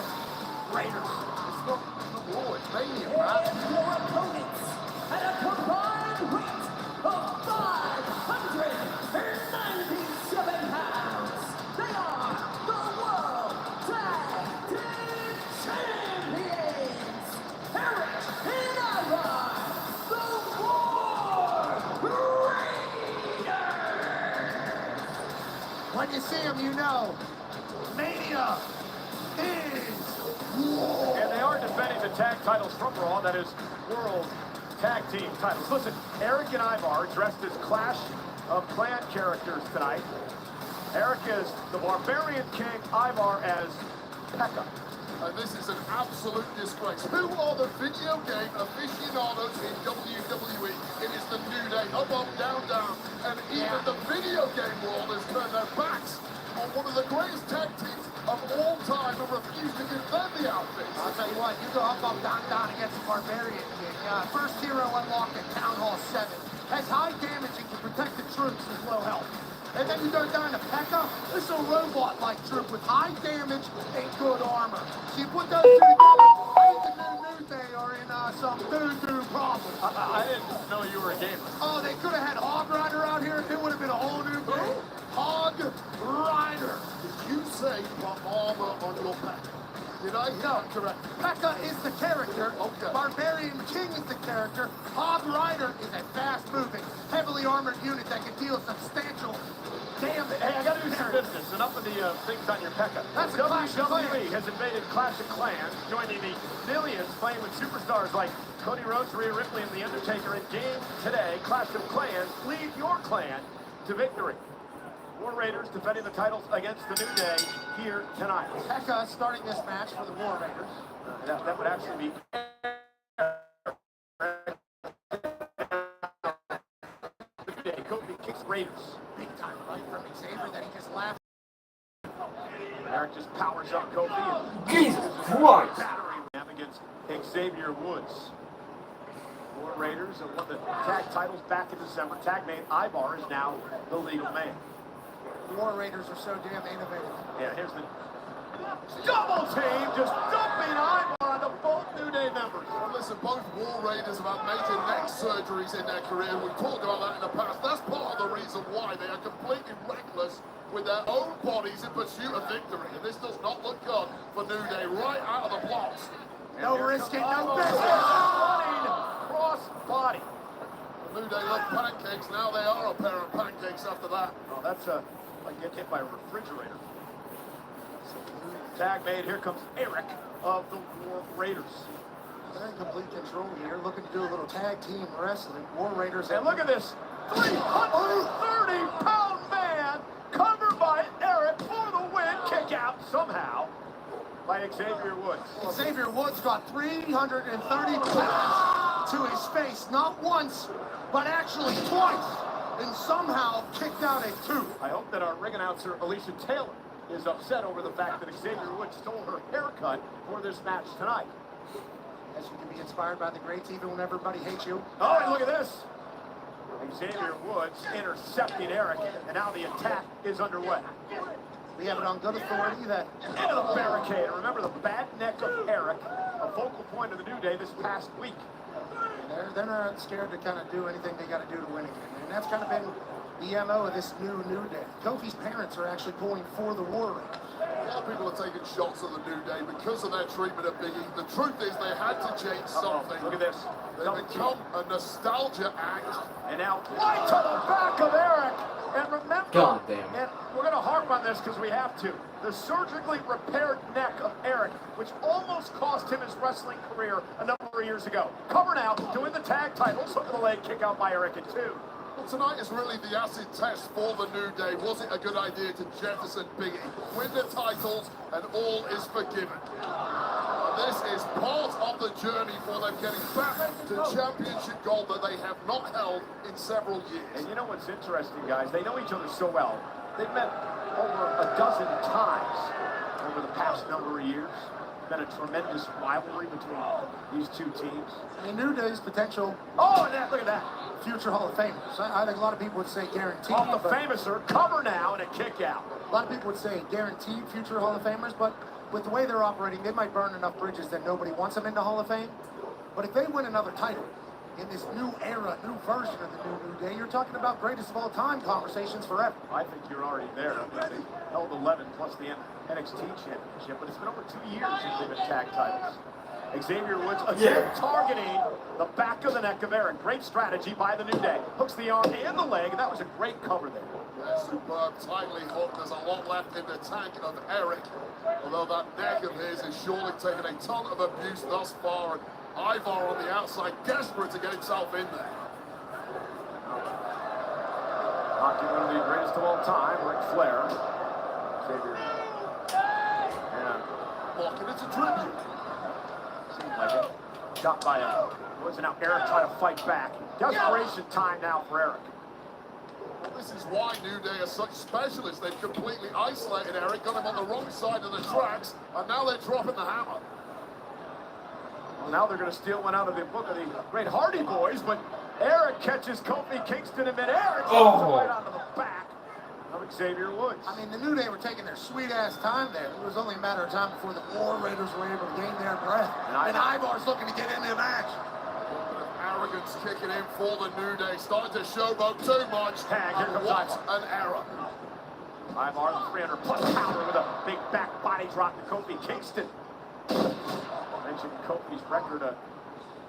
Raiders. It's not the war. It's Mania, And man. your opponents at a combined weight of 597 pounds. They are the World Tag Team Champions. Eric and Ivar, the War Raiders. When you see him, you know. Mania is war. And they are defending the tag titles from Raw, that is World Tag Team titles. Listen, Eric and Ivar dressed as Clash of Clan characters tonight. Eric is the Barbarian King, Ivar as Pekka. And this is an absolute disgrace. Who are the video game aficionados in WWE? It is the New Day. Up, up, down, down. And even the video game world has turned their backs on one of the greatest tag teams of all time and refused to give them the outfits. I'll tell you what, you go up, down, down against the Barbarian King. First hero unlocked at Town Hall 7. Has high damage and can protect the troops with low health. And then you go down to Pekka. This is a robot-like troop with high damage and good armor. So you put those two together, I think the New Day are in some doo-doo problems. I didn't know you were a gamer. Oh, they could have had Hog Rider out here. It would have been a whole new game. Ryder. Did you say put armor on your back? Did I hear that correct? Pekka is the character. Okay. Barbarian King is the character. Hog Rider is a fast-moving, heavily armored unit that can deal substantial damage. Hey, I gotta do some business. Enough of the things on your Pekka. That's a Clash of WWE Clans. has invaded Clash of Clans, joining the millions playing with superstars like Cody Rhodes, Rhea Ripley, and The Undertaker in game today. Clash of Clans, lead your clan to victory. War Raiders defending the titles against the New Day here tonight. Pekka starting this match for the War Raiders. That would actually be Kofi kicks Raiders. Big time right from Xavier that he just laughed. Eric just powers up Kofi. Jesus Christ! Battery ram against Xavier Woods. War Raiders have won the tag titles back in December. Tag mate Ivar is now the legal man. The War Raiders are so damn innovative. Yeah, here's the double team, just dumping Ivar onto both New Day members. Well, listen, both War Raiders have had major neck surgeries in their career. We've talked about that in the past. That's part of the reason why they are completely reckless with their own bodies in pursuit of victory. And this does not look good for New Day right out of the blocks. No risking, no business. Running cross body. The New Day love pancakes. Now they are a pair of pancakes after that. Oh, that's like getting hit by a refrigerator. Tag made. Here comes Eric of the War Raiders. They're in complete control here, looking to do a little tag team wrestling. War Raiders. And look at this 330-pound man covered by Eric for the win. Kick out somehow by Xavier Woods. Xavier Woods got 330 pounds to his face, not once, but actually twice, and somehow kicked out a 2. I hope that our ring announcer, Alicia Taylor, is upset over the fact that Xavier Woods stole her haircut for this match tonight. As you can be inspired by the greats even when everybody hates you. Oh, and look at this. Xavier Woods intercepting Eric, and now the attack is underway. We have it on good authority that Into the barricade. Remember the bad neck of Eric, a focal point of the New Day this past week. they're not scared to kind of do anything they got to do to win again. And that's kind of been the MO of this New Day. Kofi's parents are actually pulling for the War Raiders. A lot of people are taking shots at the New Day because of their treatment of Big E. The truth is they had to change something. Look at this. They become a nostalgia act. And now right to the back of Eric. And remember, God damn. and we're going to harp on this because we have to. The surgically repaired neck of Eric, which almost cost him his wrestling career a number of years ago. Cover now, doing the tag titles. Look at the leg kick out by Eric in 2. Well, tonight is really the acid test for the New Day. Was it a good idea to jettison Big E, win the titles, and all is forgiven? This is part of the journey for them getting back to championship gold that they have not held in several years. And you know what's interesting, guys? They know each other so well. They've met over a dozen times over the past number of years. Been a tremendous rivalry between these two teams. I mean, New Day's potential Oh, and that, look at that. future Hall of Famers. I think a lot of people would say guaranteed. Off the but famouser, cover now and a kick out. a lot of people would say guaranteed future Hall of Famers, but with the way they're operating, they might burn enough bridges that nobody wants them into Hall of Fame. But if they win another title in this new era, new version of the New Day, you're talking about greatest of all time conversations forever. I think you're already there. They held 11 plus the NXT championship, but it's been over 2 years since they've been tag titles. Xavier Woods again targeting the back of the neck of Eric. Great strategy by the New Day. Hooks the arm and the leg, and that was a great cover there. Yeah, superb, tightly hooked. There's a lot left in the tank of Eric. Although that neck of his is surely taken a ton of abuse thus far. And Ivar on the outside, desperate to get himself in there. Knocking one of the greatest of all time, Ric Flair. Xavier. And Walking into tribute. seems like it. Shot by Woods, and now Eric trying to fight back. Desperation time now for Eric. Well, this is why New Day are such specialists. They've completely isolated Eric, got him on the wrong side of the tracks, and now they're dropping the hammer. Well, now they're going to steal one out of the book of the great Hardy Boys, but Eric catches Kofi Kingston in midair. Oh. Right onto the back of Xavier Woods. I mean, the New Day were taking their sweet-ass time there. It was only a matter of time before the War Raiders were able to gain their breath. And Ivar's looking to get into the match. Arrogance kicking in for the New Day, starting to showboat too much. Tag, here And comes what Ivar. an error. Ivar, 300-plus pounder with a big back body drop to Kofi Kingston. I mentioned Kofi's record,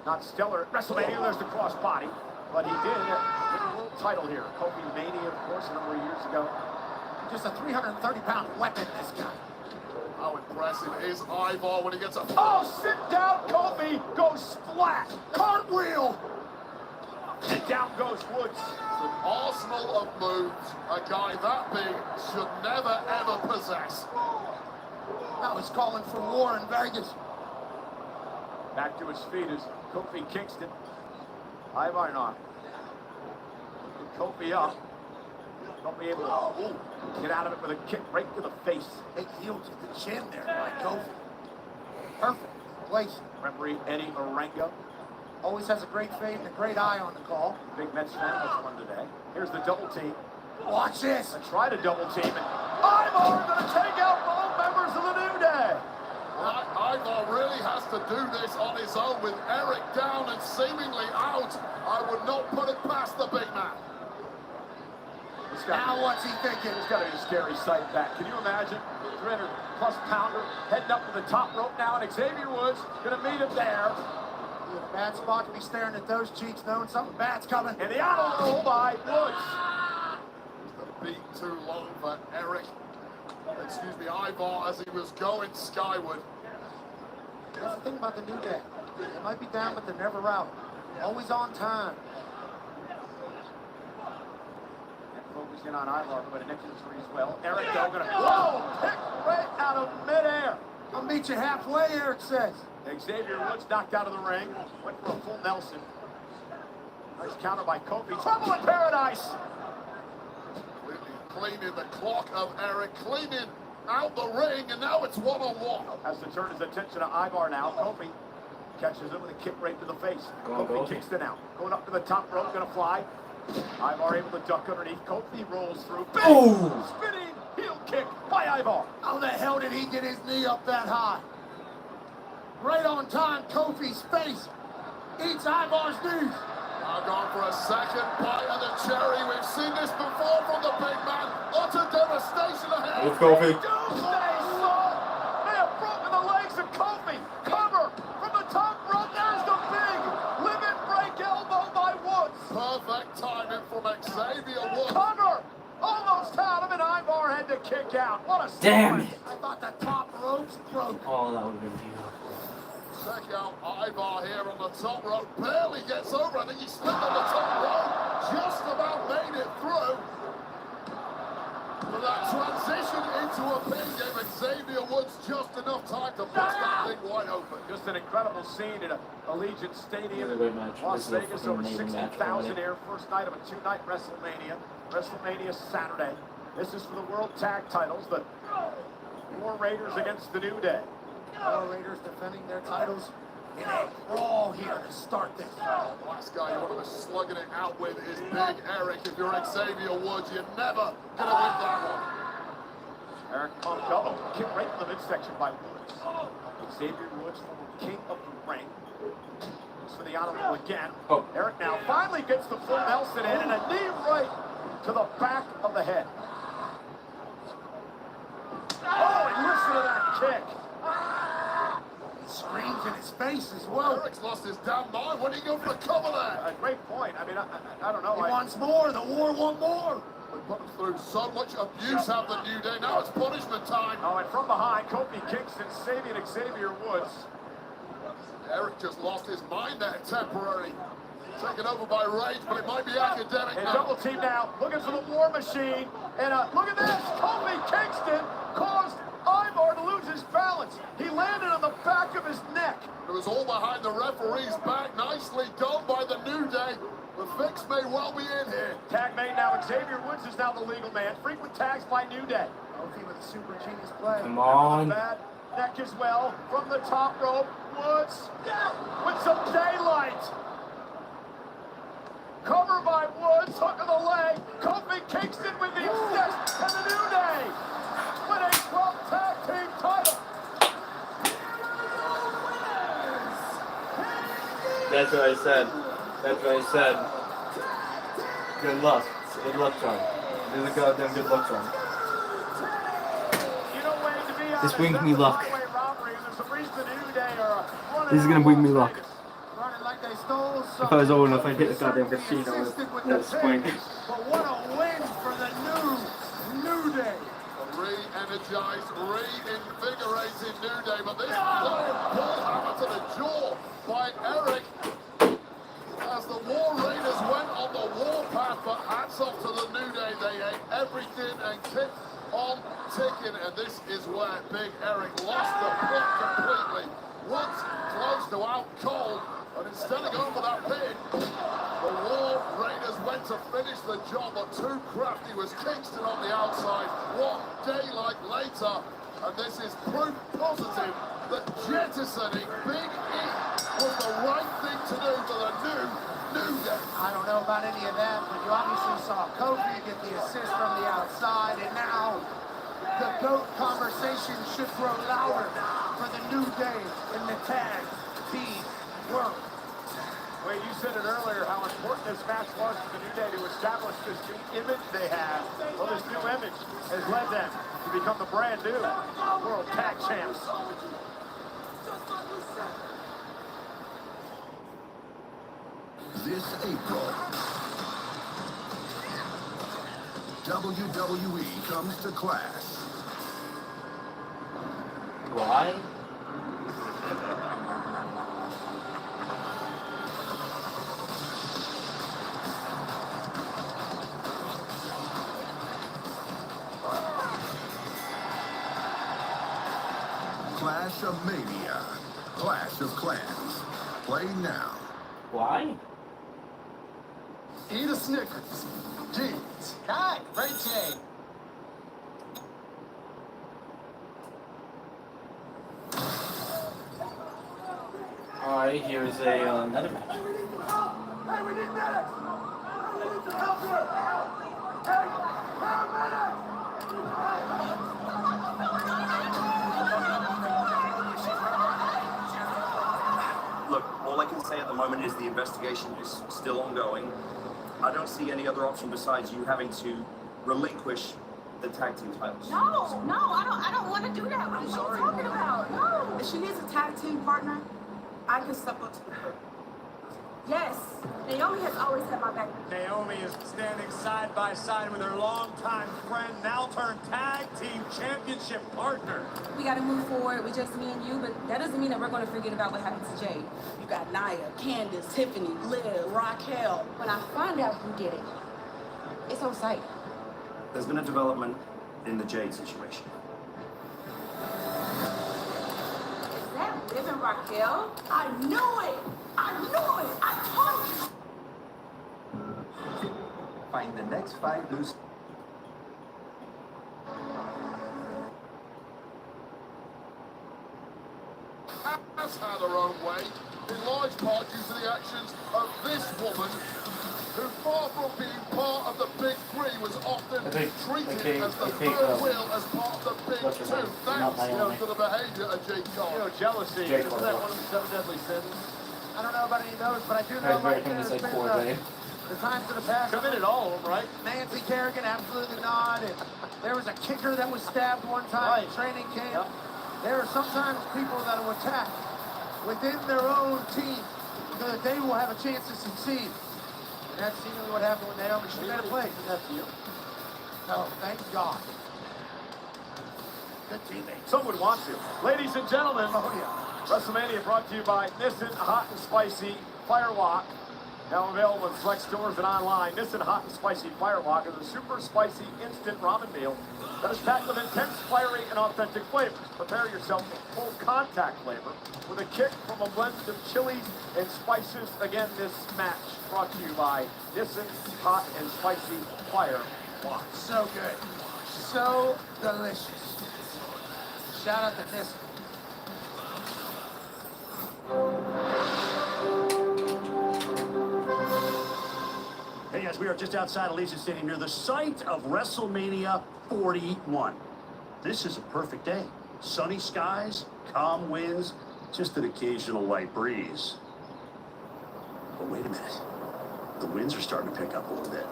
not stellar at WrestleMania. There's the cross body, but he did get a world title here. Kofi Mania, of course, a number of years ago. Just a 330-pound weapon, this guy. How impressive is Ivar when he gets a... Oh, sit down, Kofi goes splat. Cartwheel! And down goes Woods. An arsenal of moves a guy that big should never, ever possess. Now he's calling for war in Vegas. Back to his feet is Kofi Kingston. Ivar not. Kofi up. Don't be able to get out of it with a kick right to the face. Big heel to the chin there by Kofi. Perfect place. Referee Eddie Marengo. Always has a great fade and a great eye on the call. Big Mets fan, that's one today. Here's the double team. Watch this. I try to double team, and Ivar going to take out both members of the New Day. Well, Ivar really has to do this on his own with Eric down and seemingly out. I would not put it past the big man. Now what's he thinking? It's got to be a scary sight back. Can you imagine? 300-plus pounder heading up to the top rope now, and Xavier Woods going to meet him there. In a bad spot to be staring at those cheeks, knowing something bad's coming. And the auto roll by Woods. The beat too long for Eric. Excuse me, Ivar, as he was going skyward. That's the thing about the New Day. They might be down, but they're never out. Always on time. Focusing on Ivar, but an injury as well. Eric though gonna pick right out of midair. I'll meet you halfway, Eric says. Xavier Woods knocked out of the ring. Went for a full Nelson. Nice counter by Kofi. Trouble in paradise. Completely cleaning the clock of Eric, cleaning out the ring, and now it's one-on-one. Has to turn his attention to Ivar now. Kofi catches him with a kick right to the face. Kofi kicks it out. Going up to the top rope, gonna fly. Ivar able to duck underneath. Kofi rolls through. Big spinning heel kick by Ivar. How the hell did he get his knee up that high? Right on time, Kofi's face eats Ivar's knees. Now gone for a second bite of the cherry. We've seen this before from the big man. Utter devastation ahead. Let's go, Kofi. Doomsday, son! They have broken the legs of Kofi. Cover from the top rope. There's the big limit break elbow by Woods. Perfect timing from Xavier Woods. Cover! Almost had him, and Ivar had to kick out. What a Damn sequence. it. I thought the top ropes broke. Oh, that would have been beautiful. Check out Ivar here on the top rope. Barely gets over. I think he slipped on the top rope. Just about made it through. But that transition into a pin gave Xavier Woods just enough time to bust that thing wide open. Just an incredible scene at Allegiant Stadium Really great match. Las This is a Vegas. fucking Over amazing match 60,000 already. here. First night of a two-night WrestleMania. WrestleMania Saturday. This is for the World Tag Titles. The War Raiders against the New Day. War Raiders defending their titles in a brawl here to start this. The last guy you want to be slugging it out with is Big Eric. If you're Xavier Woods, you're never going to win that one. Eric pumped up. Kick right in the midsection by Woods. Xavier Woods, former king of the ring. Goes for the auto again. Oh. Eric now finally gets the full Nelson in and a knee right to the back of the head. Oh, and listen to that kick. He screams in his face as well. Eric's lost his damn mind. When do you go for a cover there? A great point. I mean, I don't know. He wants more. The war want more. We put him through so much abuse have the New Day. Now it's punishment time. Oh, and from behind, Kofi Kingston saving Xavier Woods. Eric just lost his mind there temporarily. Taken over by rage, but it might be academic And now. double team now, looking for the War Machine. And look at this, Kofi Kingston caused Ivar to lose his balance. He landed on the back of his neck. It was all behind the referee's back. Nicely done by the New Day. The fix may well be in here. Tag made now. Xavier Woods is now the legal man. Frequent tags by New Day. Kofi with a super genius play. Come on. Bad neck as well from the top rope. Woods with some daylight. Cover by Woods, hook of the leg. Kofi Kingston with the assist, and the New Day with a 12 tag team title. That's what I said. That's what I said. Good luck. Good luck, John. This is a goddamn good luck, John. This brings me luck. Highway robberies. There's some reason the New Day are running This is gonna out bring of me Las luck. Vegas. Running like they stole If I was old enough, I'd hit the Kofi goddamn certainly casino assisted with at the this point. pick, but what a win for the New Day. Re-energized, reinvigorated New Day, but this ball hammer to the jaw by Eric as the War Raiders went on the warpath, but hats off to the New Day. They ate everything and kept on ticking, and this is where Big Eric lost the plot completely. Once close to out cold, and instead of going for that pin, the War Raiders went to finish the job, but too crafty was Kingston on the outside. One daylight later, and this is proof positive that jettisoning Big E was the right thing to do for the New Day. I don't know about any of that, but you obviously saw Kofi get the assist from the outside, and now the GOAT conversation should grow louder for the New Day in the tag team world. Wait, you said it earlier how important this match was for the New Day to establish this new image they have. Well, this new image has led them to become the brand new World Tag Champs. This April, WWE comes to Clash. Why? Clash of Mania. Clash of Clans. Play now. Why? Eat a Snickers. Jeez. Hi, great Jay. Alright, here's another match. Hey, we need medics! We need some help here! Hey, Look, all I can say at the moment is the investigation is still ongoing. I don't see any other option besides you having to relinquish the tag team titles. No, I don't want to do that. What are you talking about? No. If she needs a tag team partner, I can step up to her. Yes, Naomi has always had my back. Naomi is standing side by side with her longtime friend, now turned tag team championship partner. We got to move forward with just me and you, but that doesn't mean that we're going to forget about what happened to Jade. You got Nia, Candace, Tiffany, Liv, Raquel. When I find out who did it, it's on site. There's been a development in the Jade situation. Is that Liv and Raquel? I knew it! I knew it! I told you! Find the next 5 loose. Has had her own way, in large part due to the actions of this woman, who far from being part of the Big Three was often treated as the third wheel as part of the Big Two. Thanks to the behavior of Jake Cole. You know, jealousy, isn't that one of the 7 deadly sins? I don't know about any of those, but I do know like there's been the times in the past. Committed all of them, right? Nancy Kerrigan, absolutely not. And there was a kicker that was stabbed one time in training camp. Yep. There are sometimes people that will attack within their own team so that they will have a chance to succeed. And that's seemingly what happened with Naomi. She made a play. No, thank God. Good teammate. Some would want to. Ladies and gentlemen, Oh, yeah. WrestleMania brought to you by Nissan Hot and Spicy Firewalk. Now available in select stores and online. Nissan Hot and Spicy Firewalk is a super spicy instant ramen meal that is packed with intense, fiery, and authentic flavors. Prepare yourself for full contact flavor with a kick from a blend of chilies and spices. Again, this match brought to you by Nissan Hot and Spicy Firewalk. So good. So delicious. Shout out to Nissan. Hey guys, we are just outside Allegiant Stadium near the site of WrestleMania 41. This is a perfect day. Sunny skies, calm winds, just an occasional light breeze. But wait a minute. The winds are starting to pick up a little bit.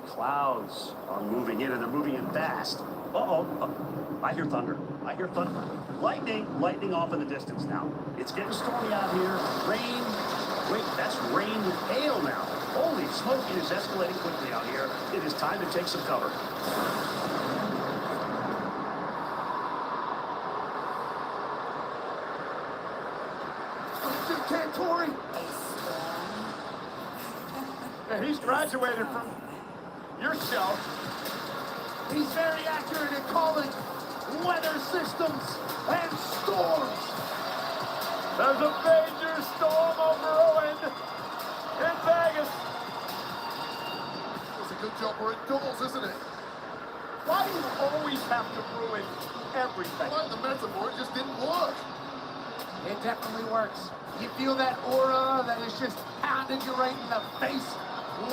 Clouds are moving in, and they're moving in fast. Uh-oh. I hear thunder. I hear thunder. Lightning off in the distance now. It's getting stormy out here. Rain. Wait, that's rain with hail now. Holy smoke, it is escalating quickly out here. It is time to take some cover. Tori. And he's graduated from your show. He's very accurate at calling weather systems and storms. There's a major storm over Owen in Vegas. It's a good job we're indoors, isn't it? Why do you always have to ruin everything? Like the metaphor, it just didn't work. It definitely works. You feel that aura that is just pounding you right in the face.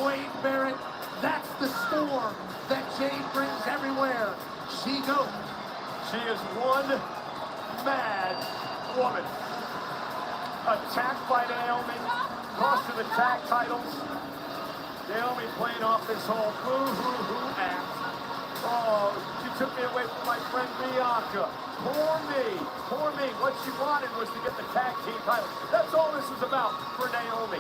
Wade Barrett, that's the storm that Jade brings everywhere she goes. She is one mad woman. Attacked by Naomi, cost her the tag titles. Naomi playing off this whole boo-hoo-hoo act. Oh, she took me away from my friend Bianca. Poor me. What she wanted was to get the tag team titles. That's all this is about for Naomi.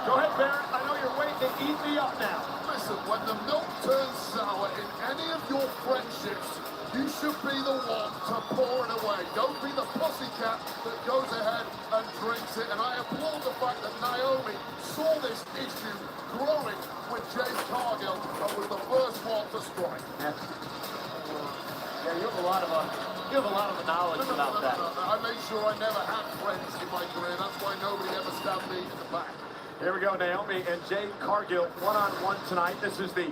Go ahead, Barrett. I know you're waiting to eat me up now. Listen, when the milk turns sour in any of your friendships, you should be the one to pour it away. Don't be the pussycat that goes ahead and drinks it. And I applaud the fact that Naomi saw this issue growing with Jade Cargill and was the first one to strike. Yeah, you have a lot of knowledge about that. I made sure I never had friends in my career. That's why nobody ever stabbed me in the back. Here we go, Naomi and Jade Cargill one-on-one tonight. This is the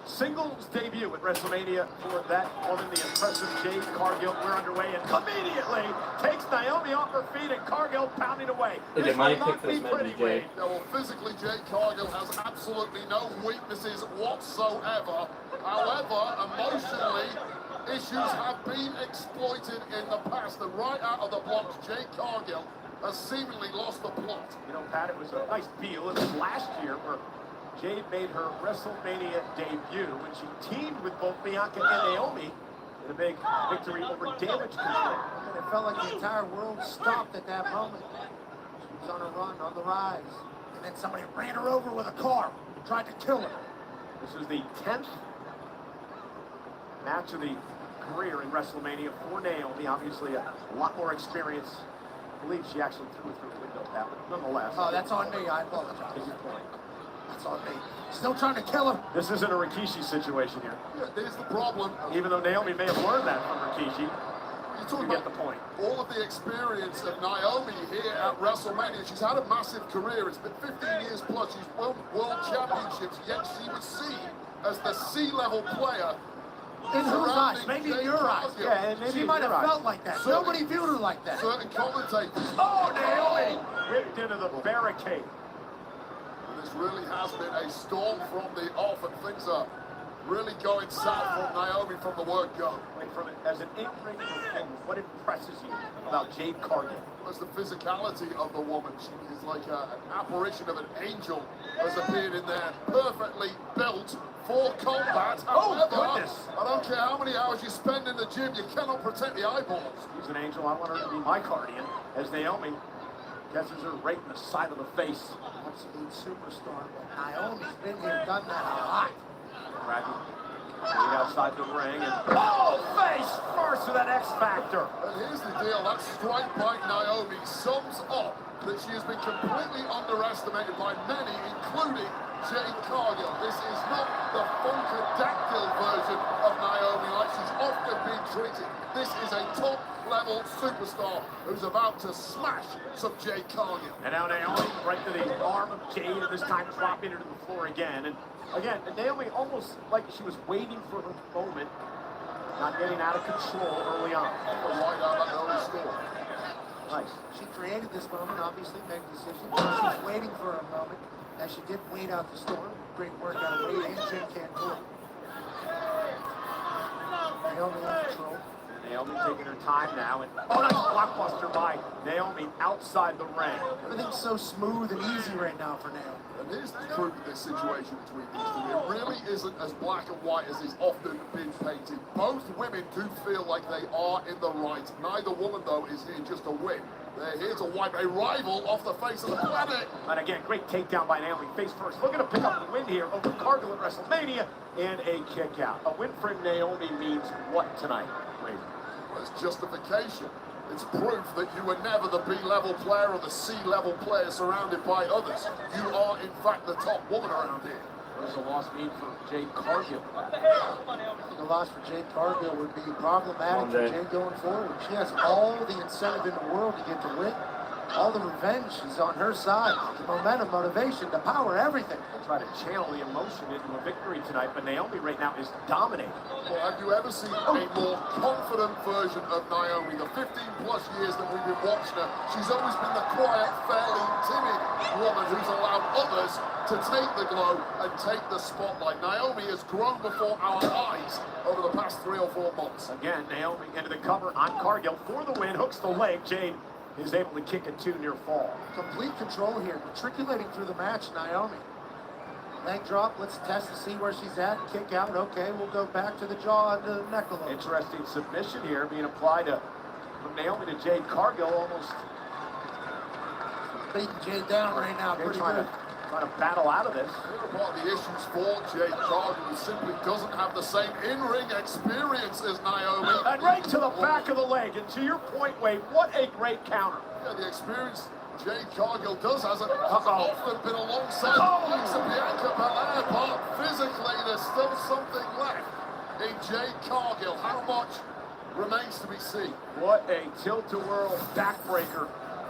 singles debut at WrestleMania for that woman, the impressive Jade Cargill. We're underway and immediately takes Naomi off her feet and Cargill pounding away. This will not be pretty, Wade. Yeah, well, physically, Jade Cargill has absolutely no weaknesses whatsoever. However, emotionally, issues have been exploited in the past. And right out of the blocks, Jade Cargill has seemingly lost the plot. You know, Pat, it was a nice deal. It was last year where Jade made her WrestleMania debut when she teamed with both Bianca and Naomi in a big victory over Damage Control. And it felt like the entire world stopped at that moment. She was on a run, on the rise. And then somebody ran her over with a car, tried to kill her. This is the 10th match of the career in WrestleMania for Naomi. Obviously, a lot more experience. I believe she actually threw it through the window, Pat, but nonetheless. Oh, that's on me. I apologize. Good point. That's on me. Still trying to kill her. This isn't a Rikishi situation here. Yeah, there's the problem. Even though Naomi may have learned that from Rikishi, you get the point. All of the experience of Naomi here at WrestleMania. She's had a massive career. It's been 15 years plus. She's won world championships, yet she was seen as the C-level player. In whose eyes? Maybe in your eyes. Yeah, and maybe she might have felt like that. Nobody viewed her like that. Certain commentators. Oh, Naomi! Whipped into the barricade. This really has been a storm from the off, and things are really going south from Naomi from the word go. Wait, from it as an in-ring performer, what impresses you about Jade Cargill? It's the physicality of the woman. She is like an apparition of an angel has appeared in there, perfectly built for combat. However, goodness. I don't care how many hours you spend in the gym, you cannot protect the eyeballs. She's an angel. I want her to be my guardian, as Naomi catches her right in the side of the face. Absolute superstar. Naomi's been here, done that a lot. Dragging outside the ring and face first with that X Factor. And here's the deal, that strike by Naomi sums up that she has been completely underestimated by many, including Jade Cargill. This is not the Funkadactyl version of Naomi like she's often been treated. This is a top-level superstar who's about to smash some Jade Cargill. And now Naomi right to the arm of Jade, and this time dropping her to the floor again. And again, Naomi almost like she was waiting for her moment, not getting out of control early on. Right out that early score. Nice. She created this moment, obviously made a decision. She's waiting for a moment, as she did wait out the storm. Great work out of Wade and Jim Cantor. Naomi in control. Naomi taking her time now, and nice blockbuster by Naomi outside the ring. Everything's so smooth and easy right now for Naomi. And here's the truth of this situation between these two. It really isn't as black and white as it's often been painted. Both women do feel like they are in the right. Neither woman, though, is here just to win. They're here to wipe a rival off the face of the planet. And again, great takedown by Naomi, face first. Looking to pick up the win here over Cargill at WrestleMania, and a kick out. A win for Naomi means what tonight, Wade? Well, it's justification. It's proof that you were never the B-level player or the C-level player surrounded by others. You are, in fact, the top woman around here. What does a loss mean for Jade Cargill? I think a loss for Jade Cargill would be problematic for Jade going forward. She has all the incentive in the world to get the win. All the revenge is on her side. The momentum, motivation, the power, everything. We'll try to channel the emotion into a victory tonight, but Naomi right now is dominating. Well, have you ever seen a more confident version of Naomi? The 15-plus years that we've been watching her, she's always been the quiet, fairly timid woman who's allowed others to take the glow and take the spotlight. Naomi has grown before our eyes over the past 3 or 4 months. Again, Naomi into the cover on Cargill for the win, hooks the leg. Jade is able to kick a 2-near fall. Complete control here, matriculating through the match, Naomi. Leg drop, let's test to see where she's at. Kick out, okay, we'll go back to the jaw and the neck a little. Interesting submission here being applied from Naomi to Jade Cargill, almost beating Jade down right now, pretty good. Trying to battle out of this. Part of the issues for Jade Cargill who simply doesn't have the same in-ring experience as Naomi. And right to the back of the leg. And to your point, Wade, what a great counter. Yeah, the experience Jade Cargill does has often been alongside Bianca Belair, but physically there's still something left in Jade Cargill. How much remains to be seen? What a tilt-a-whirl backbreaker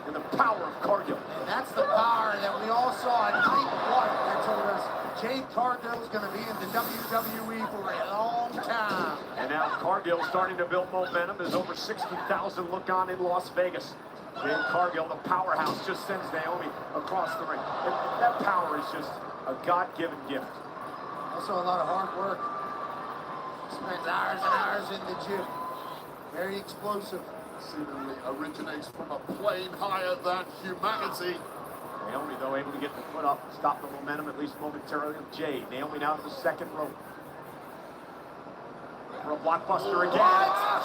in the power of Cargill. And that's the power that we all saw in night 1 that told us Jade Cargill is going to be in the WWE for a long time. And now Cargill starting to build momentum. There's over 60,000 look on in Las Vegas. Jade Cargill, the powerhouse, just sends Naomi across the ring. And that power is just a God-given gift. Also a lot of hard work. Spends hours and hours in the gym. Very explosive. Seemingly originates from a plane higher than humanity. Naomi, though, able to get the foot up, stop the momentum, at least momentarily, of Jade. Naomi now to the second rope. For a blockbuster again.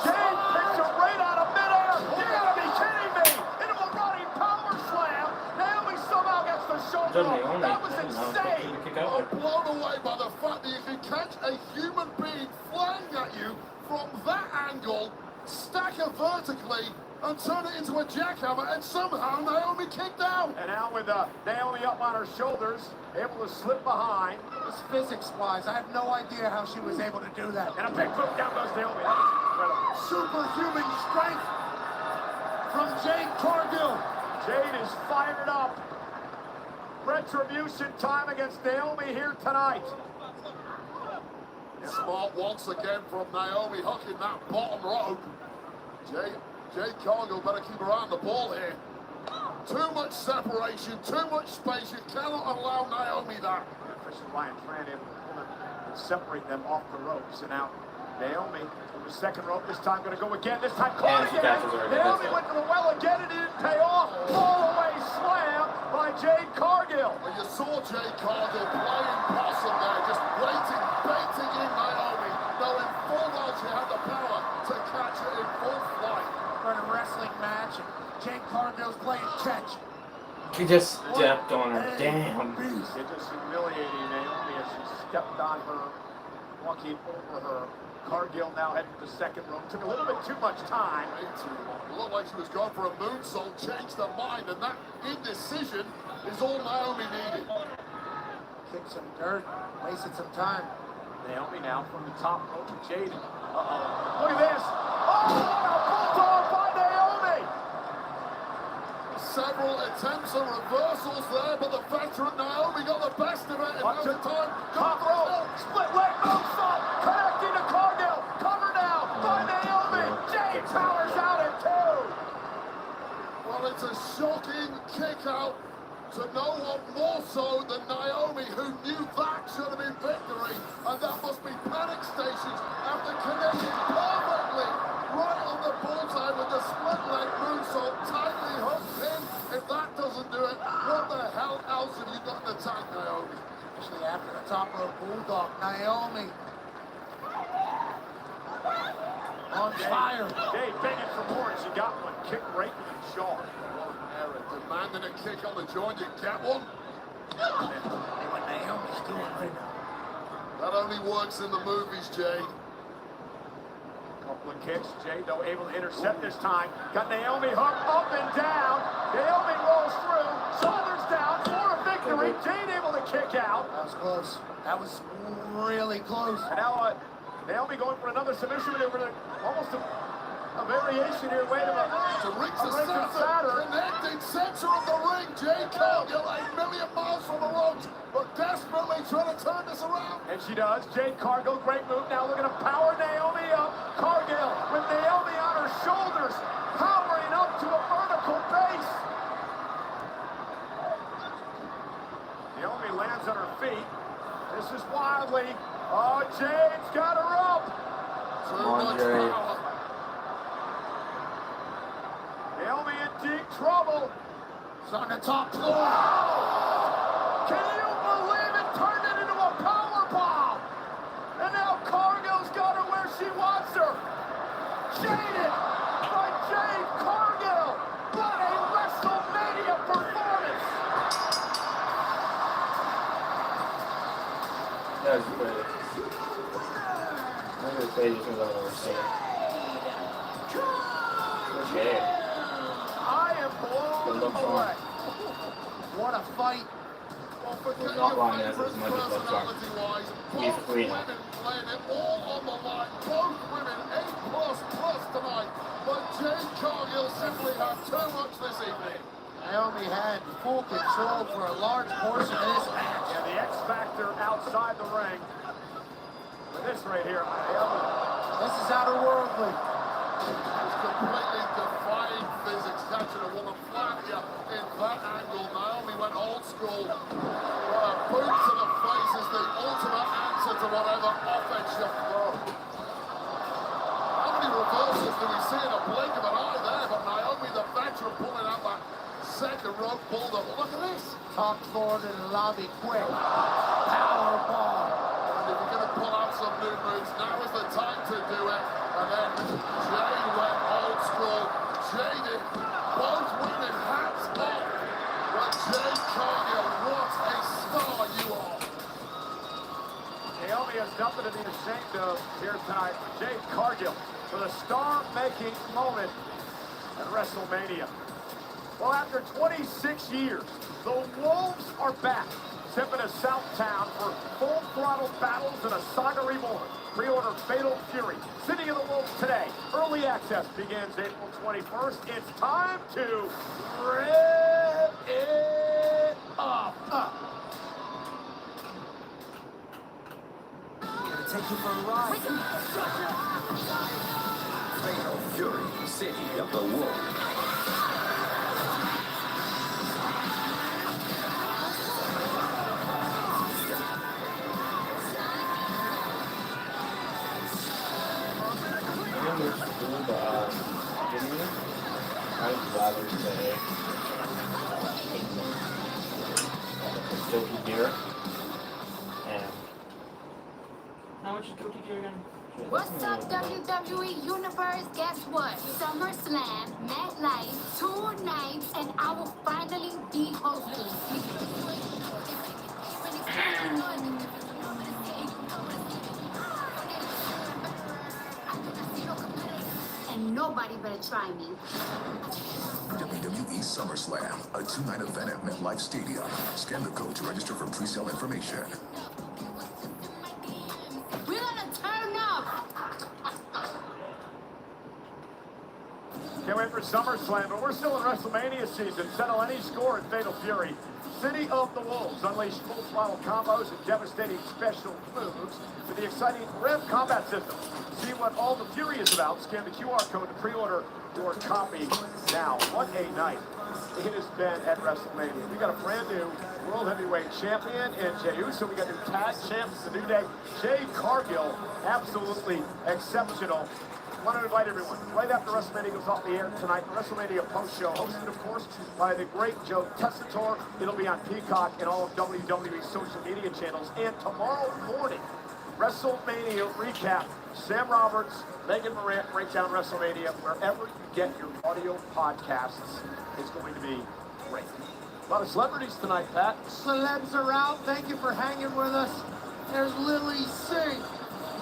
Jade picks her right out of midair. You gotta be kidding me! Into a running power slam. Naomi somehow gets the shoulder up. That was insane. I'm blown away by the fact that you can catch a human being flying at you from that angle, stack her vertically, and turn it into a jackhammer, and somehow Naomi kicked out. And now with Naomi up on her shoulders, able to slip behind. Just physics-wise, I have no idea how she was able to do that. And a big boot down goes Naomi. That was incredible. Superhuman strength from Jade Cargill. Jade is fired up. Retribution time against Naomi here tonight. Smart once again from Naomi, hooking that bottom rope. Jade Cargill better keep her eye on the ball here. Too much separation, too much space. You cannot allow Naomi that. Christian Ryan trying to pull them and separate them off the ropes. And now Naomi from the second rope. This time going to go again. This time caught again. Naomi went to the well again and it didn't pay off. Fall away slam by Jade Cargill. Well, you saw Jade Cargill playing possum there, just waiting, baiting in Naomi, knowing full well she had the power to catch her in full flight. We're in a wrestling match, and Jade Cargill's playing catch. He just stepped on her. Damn. It just humiliating Naomi as she stepped on her, walking over her. Cargill now heading to the second rope. Took a little bit too much time. It looked like she was going for a moonsault, changed her mind, and that indecision is all Naomi needed. Kicked some dirt, wasted some time. Naomi now from the top rope to Jade. Uh-oh. Look at this. Oh, a bulldog by Naomi. Several attempts at reversals there, but the veteran Naomi got the best of it in no time. Top rope, split leg moonsault, connecting to Cargill. Cover now by Naomi. Jade powers out at 2. Well, it's a shocking kick out to no one more so than Naomi, who knew that should have been victory, and that must be panic stations after connecting perfectly right on the bullseye with the split leg moonsault, tightly hooked in. If that doesn't do it, what the hell else have you got in the tank, Naomi? Especially after the top rope bulldog. Naomi. On fire. Jay begging for more, and she got one. Kick right in the jaw. Aaron demanding a kick on the joint. You get one? And what Naomi's doing right now. That only works in the movies, Jay. Couple of kicks. Jay, though, able to intercept this time. Got Naomi hooked up and down. Naomi rolls through. Shoulders down for a victory. Jade able to kick out. That was close. That was really close. And now Naomi going for another submission maneuver. Almost a variation here. Wait a minute. To reach the center, connecting center of the ring. Jay Cargill, 8 million miles from the ropes, but desperately trying to turn this around. And she does. Jade Cargill, great move. Now looking to power Naomi up. Cargill with Naomi on her shoulders, powering up to a vertical base. Naomi lands on her feet. This is wildly. Oh, Jade's got her up. Too much power. Naomi in deep trouble. It's on the top floor. Can you believe it? Turned it into a power bomb. And now Cargill's got her where she wants her. Jaded by Jade Cargill. What a WrestleMania performance. That was great. That was crazy things I've ever seen. Okay. I am blown away. What a fight. Well, forget Not your long as favourite much as Love Song. personality-wise. He's Both free now. women playing it all on the line. Both women 8++ tonight. But Jade Cargill simply had too much this evening. Naomi had full control for a large portion of this match. And the X Factor outside the ring. But this right here, Naomi. This is outerworldly. It's completely defying physics, catching a woman flat here in that angle. Naomi went old school. Well, a boot to the face is the ultimate answer to whatever offense you throw. How many reversals do we see in a blink of an eye there? But Naomi, the veteran, pulling out that second rope bulldog. Look at this. Top forward in the lobby quick. Power bomb. And if you're going to pull out some new moves, now is the time to do it. And then Jade went old school. Jaded. Both women hats off. But Jade Cargill, what a star you are. Naomi has nothing to be ashamed of here tonight. Jade Cargill for the star-making moment at WrestleMania. Well, after 26 years, the Wolves are back, stepping to Southtown for full-throttle battles in a saga reborn. Pre-order Fatal Fury, City of the Wolves today. Early access begins April 21st. It's time to rev it up. Gonna take you for a ride. Fatal Fury, City of the Wolves. I would rather say Silky Gear. And how much is Silky Gear again? What's up, WWE Universe? Guess what? SummerSlam, MetLife, 2 nights, and I will finally be hosting. And nobody better try me. WWE SummerSlam, a 2-night event at MetLife Stadium. Scan the code to register for pre-sale information. We're gonna turn up. Can't wait for SummerSlam, but we're still in WrestleMania season. Settle any score in Fatal Fury. City of the Wolves unleash full throttle combos and devastating special moves with the exciting Rev combat system. See what all the Fury is about. Scan the QR code to pre-order your copy now. What a night it has been at WrestleMania. We got a brand new World Heavyweight Champion in Jey Uso. We got new tag champs, the New Day. Jade Cargill, absolutely exceptional. I want to invite everyone. Right after WrestleMania goes off the air tonight, the WrestleMania post show, hosted, of course, by the great Joe Tessitore. It'll be on Peacock and all of WWE's social media channels. And tomorrow morning, WrestleMania recap. Sam Roberts, Megan Morant break down WrestleMania wherever you get your audio podcasts. It's going to be great. A lot of celebrities tonight, Pat. Celebs are out. Thank you for hanging with us. There's Lily Singh,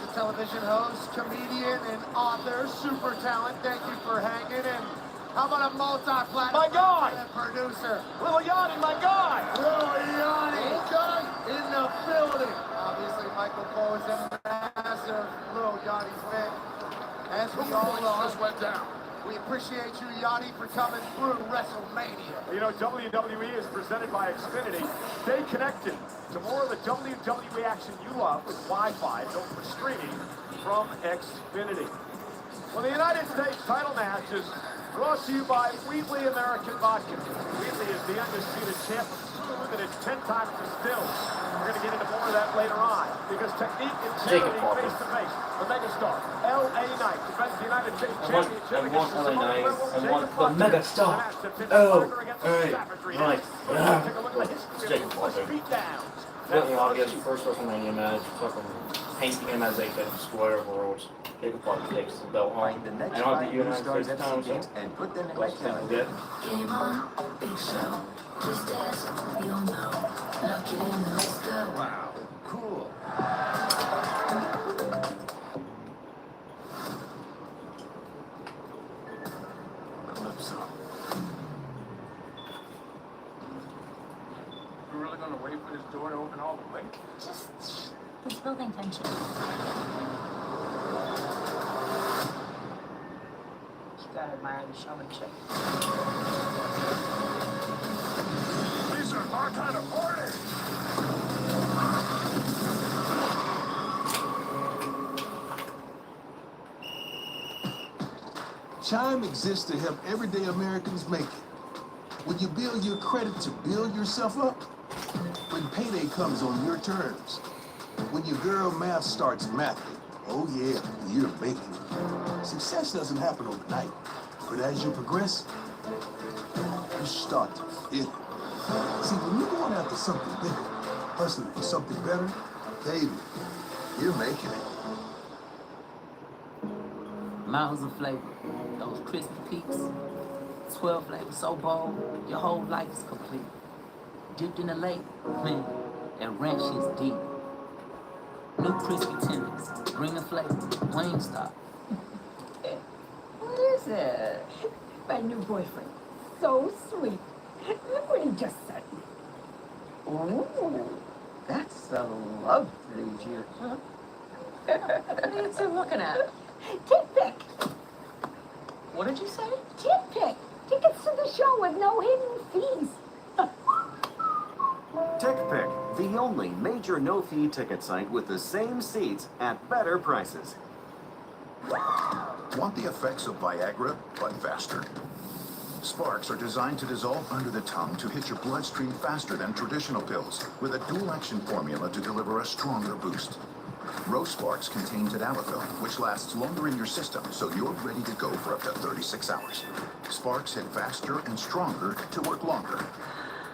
the television host, comedian, and author, super talent. Thank you for hanging. And how about a multi-platinum My guy! producer? Lil Yachty, my guy! Lil Yachty, okay, in the building. Obviously, Michael Cole is a massive Lil Yachty fan, as we all are. Just went down. We appreciate you, Yachty, for coming through WrestleMania. You know, WWE is presented by Xfinity. Stay connected to more of the WWE action you love with Wi-Fi built for streaming from Xfinity. Well, the United States title match is brought to you by Wheatley American Vodka. Wheatley is the undisputed champ of smooth and it's 10 times distilled. We're going to get into more of that later on because technique and charity face-to-face. The megastar, L.A. Knight, defends the United States Championship against LA Knight. I want the Jacob megastar. Oh, alright. Take a look at the history Jacob of Walker. beatdowns. Really obvious first WrestleMania match. Fucking painting him as a destroyer of worlds. Jacob Walker takes the belt home. I don't think the United States title, so and put them in let's not forget. Game on, big show. Just dance, we don't know. Lock it in, let's go. Wow, cool. Calypso. We're really gonna wait for this door to open all the way? Just, it's building tension. You gotta admire the showmanship. These are our kind of parties. Chime exists to help everyday Americans make it. When you build your credit to build yourself up, when payday comes on your terms, when your girl math starts mathing, oh yeah, you're making it. Success doesn't happen overnight, but as you progress, you start to feel it. See, when you're going after something bigger, hustling for something better, baby, you're making it. Mountains of flavor, those crispy peaks, 12 flavors so bold, your whole life is complete. Dipped in the lake, man, that ranch is deep. New crispy tenders, bring the flavor, Wingstop. What is it? My new boyfriend. So sweet. Look what he just said. Oh, that's a lovely view. Huh? What are you two looking at? Tick pick. What did you say? Tick pick. Tickets to the show with no hidden fees. TickPick, the only major no-fee ticket site with the same seats at better prices. Want the effects of Viagra, but faster? Sparks are designed to dissolve under the tongue to hit your bloodstream faster than traditional pills, with a dual-action formula to deliver a stronger boost. Rose Sparks contain tadalafil, which lasts longer in your system, so you're ready to go for up to 36 hours. Sparks hit faster and stronger to work longer.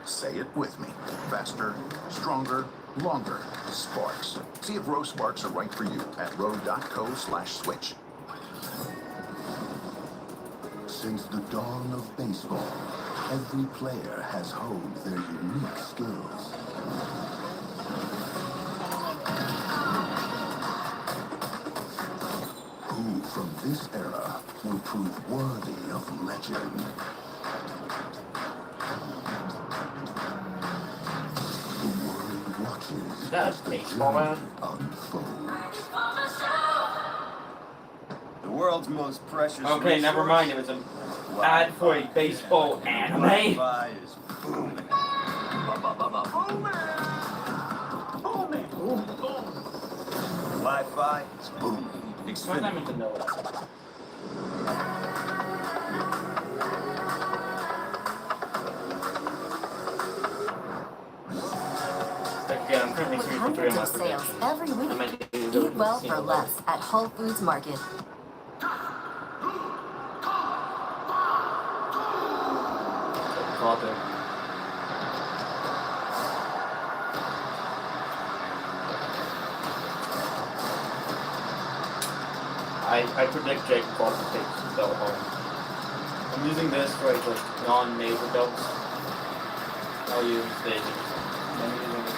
Say it with me. Faster, stronger, longer. Sparks. See if Rose Sparks are right for you at ro.co/switch. Since the dawn of baseball, every player has honed their unique skills. Who from this era will prove worthy of legend? The world watches That's baseball, man. unfold. The world's most precious Okay, never mind. It was an ad for a baseball anime. Wi-Fi is booming. Wi-Fi is booming. Explain that to know. Yeah, I'm currently With 3 for 3 on hundreds my of sales prediction. every I might week. do Eat well for less at Whole Foods Market. thought there. I predict Jake Paul takes the belt home. I'm using this for like non-major belts. I'll use Davies. I'm using this.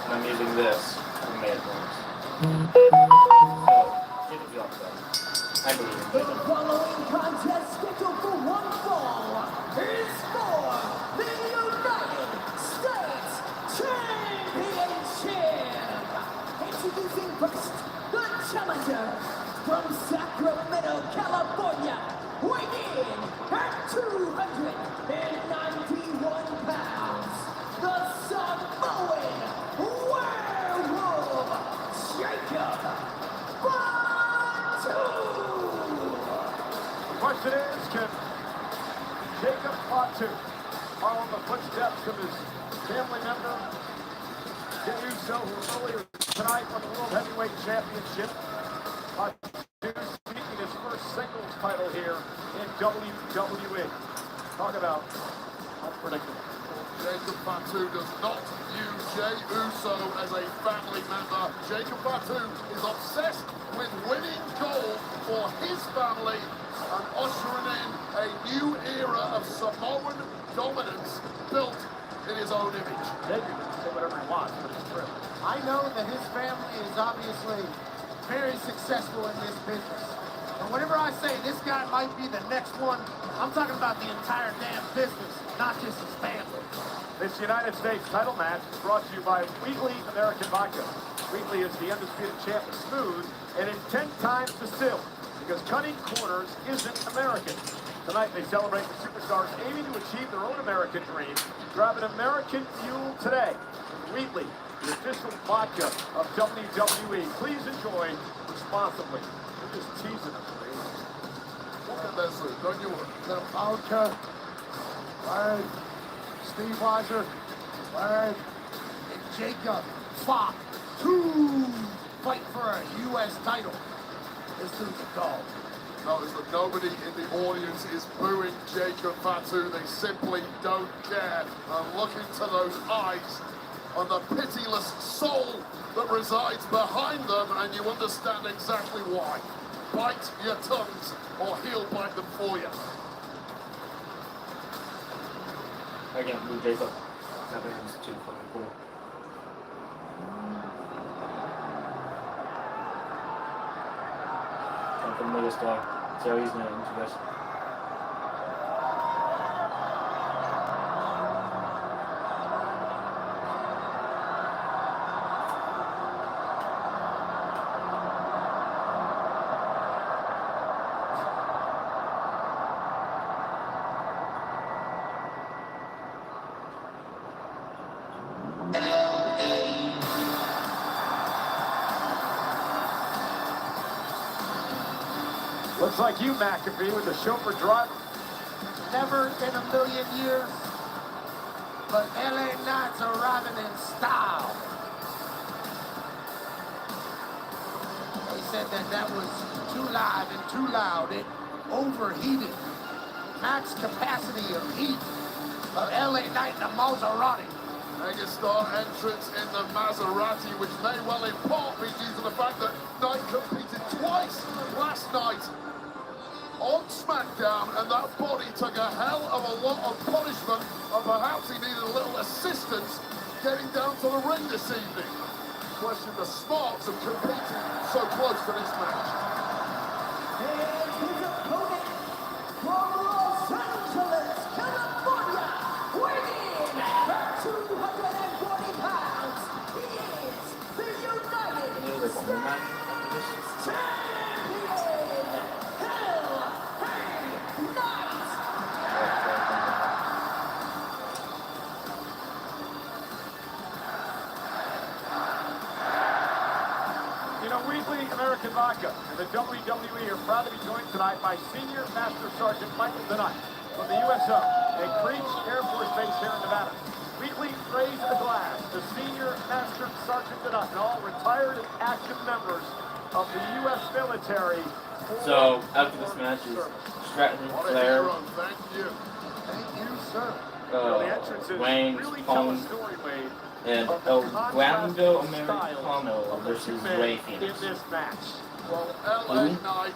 And I'm using this for major ones. So, get the job done. I believe in The it. following contest scheduled for one fall is for the United States Championship. Introducing first, the challenger from Sacramento, California, weighing in at 291 pounds, the Samoan werewolf, Jacob Fatu. The question is, can Jacob Fatu follow in the footsteps of his family member, Jey Uso, who earlier tonight won the World Heavyweight Championship? Fatu seeking his first singles title here in WWE. Talk about unpredictable. Jacob Fatu does not view Jey Uso as a family member. Jacob Fatu is obsessed with winning gold for his family and ushering in a new era of Samoan dominance built in his own image. Jake can say whatever he wants, but it's true. I know that his family is obviously very successful in this business. And whenever I say this guy might be the next one, I'm talking about the entire damn business, not just his family. This United States title match is brought to you by Wheatley American Vodka. Wheatley is the undisputed champ of smooth, and it's 10 times distilled, because cutting corners isn't American. Tonight they celebrate the superstars aiming to achieve their own American dream. Grab an American fuel today. Wheatley, the official vodka of WWE. Please enjoy responsibly. We're just teasing them. Look at this, don't you worry. The vodka, word, Steve Weiser, word, and Jacob Fatu fight for a U.S. title. This dude's a dog. Notice that nobody in the audience is booing Jacob Fatu. They simply don't care. And look into those eyes and the pitiless soul that resides behind them, and you understand exactly why. Bite your tongues, or he'll bite them for you. Again, Blue Jacob. That is too fucking cool. Time for the middle star. See how he's gonna introduce. Looks like you, McAfee, with the chauffeur driver. Never in a million years, but LA Knights arriving in style. They said that was too live and too loud. It overheated. Max capacity of heat of LA Knight in a Maserati. Megastar entrance in the Maserati, which may well in part be due to the fact that Knight competed twice last night on SmackDown, and that body took a hell of a lot of punishment, and perhaps he needed a little assistance getting down to the ring this evening. Question the smarts of competing so close to this match. And his opponent from Los Angeles, California, weighing in at 240 pounds, he is the United States Champion, Wheatley American Vodka and the WWE are proud to be joined tonight by Senior Master Sergeant Michael Denight from the USO at Creech Air Force Base here in Nevada. Weekly raise the glass to Senior Master Sergeant Cadet and all retired and active members of the U.S. military. So, after this match is Stratton, Flair, Thank you. Thank you, sir. Wayne, really Pong, story, Wade, and El Guando Americano versus Ray Phoenix. in this match. Well, LA Knight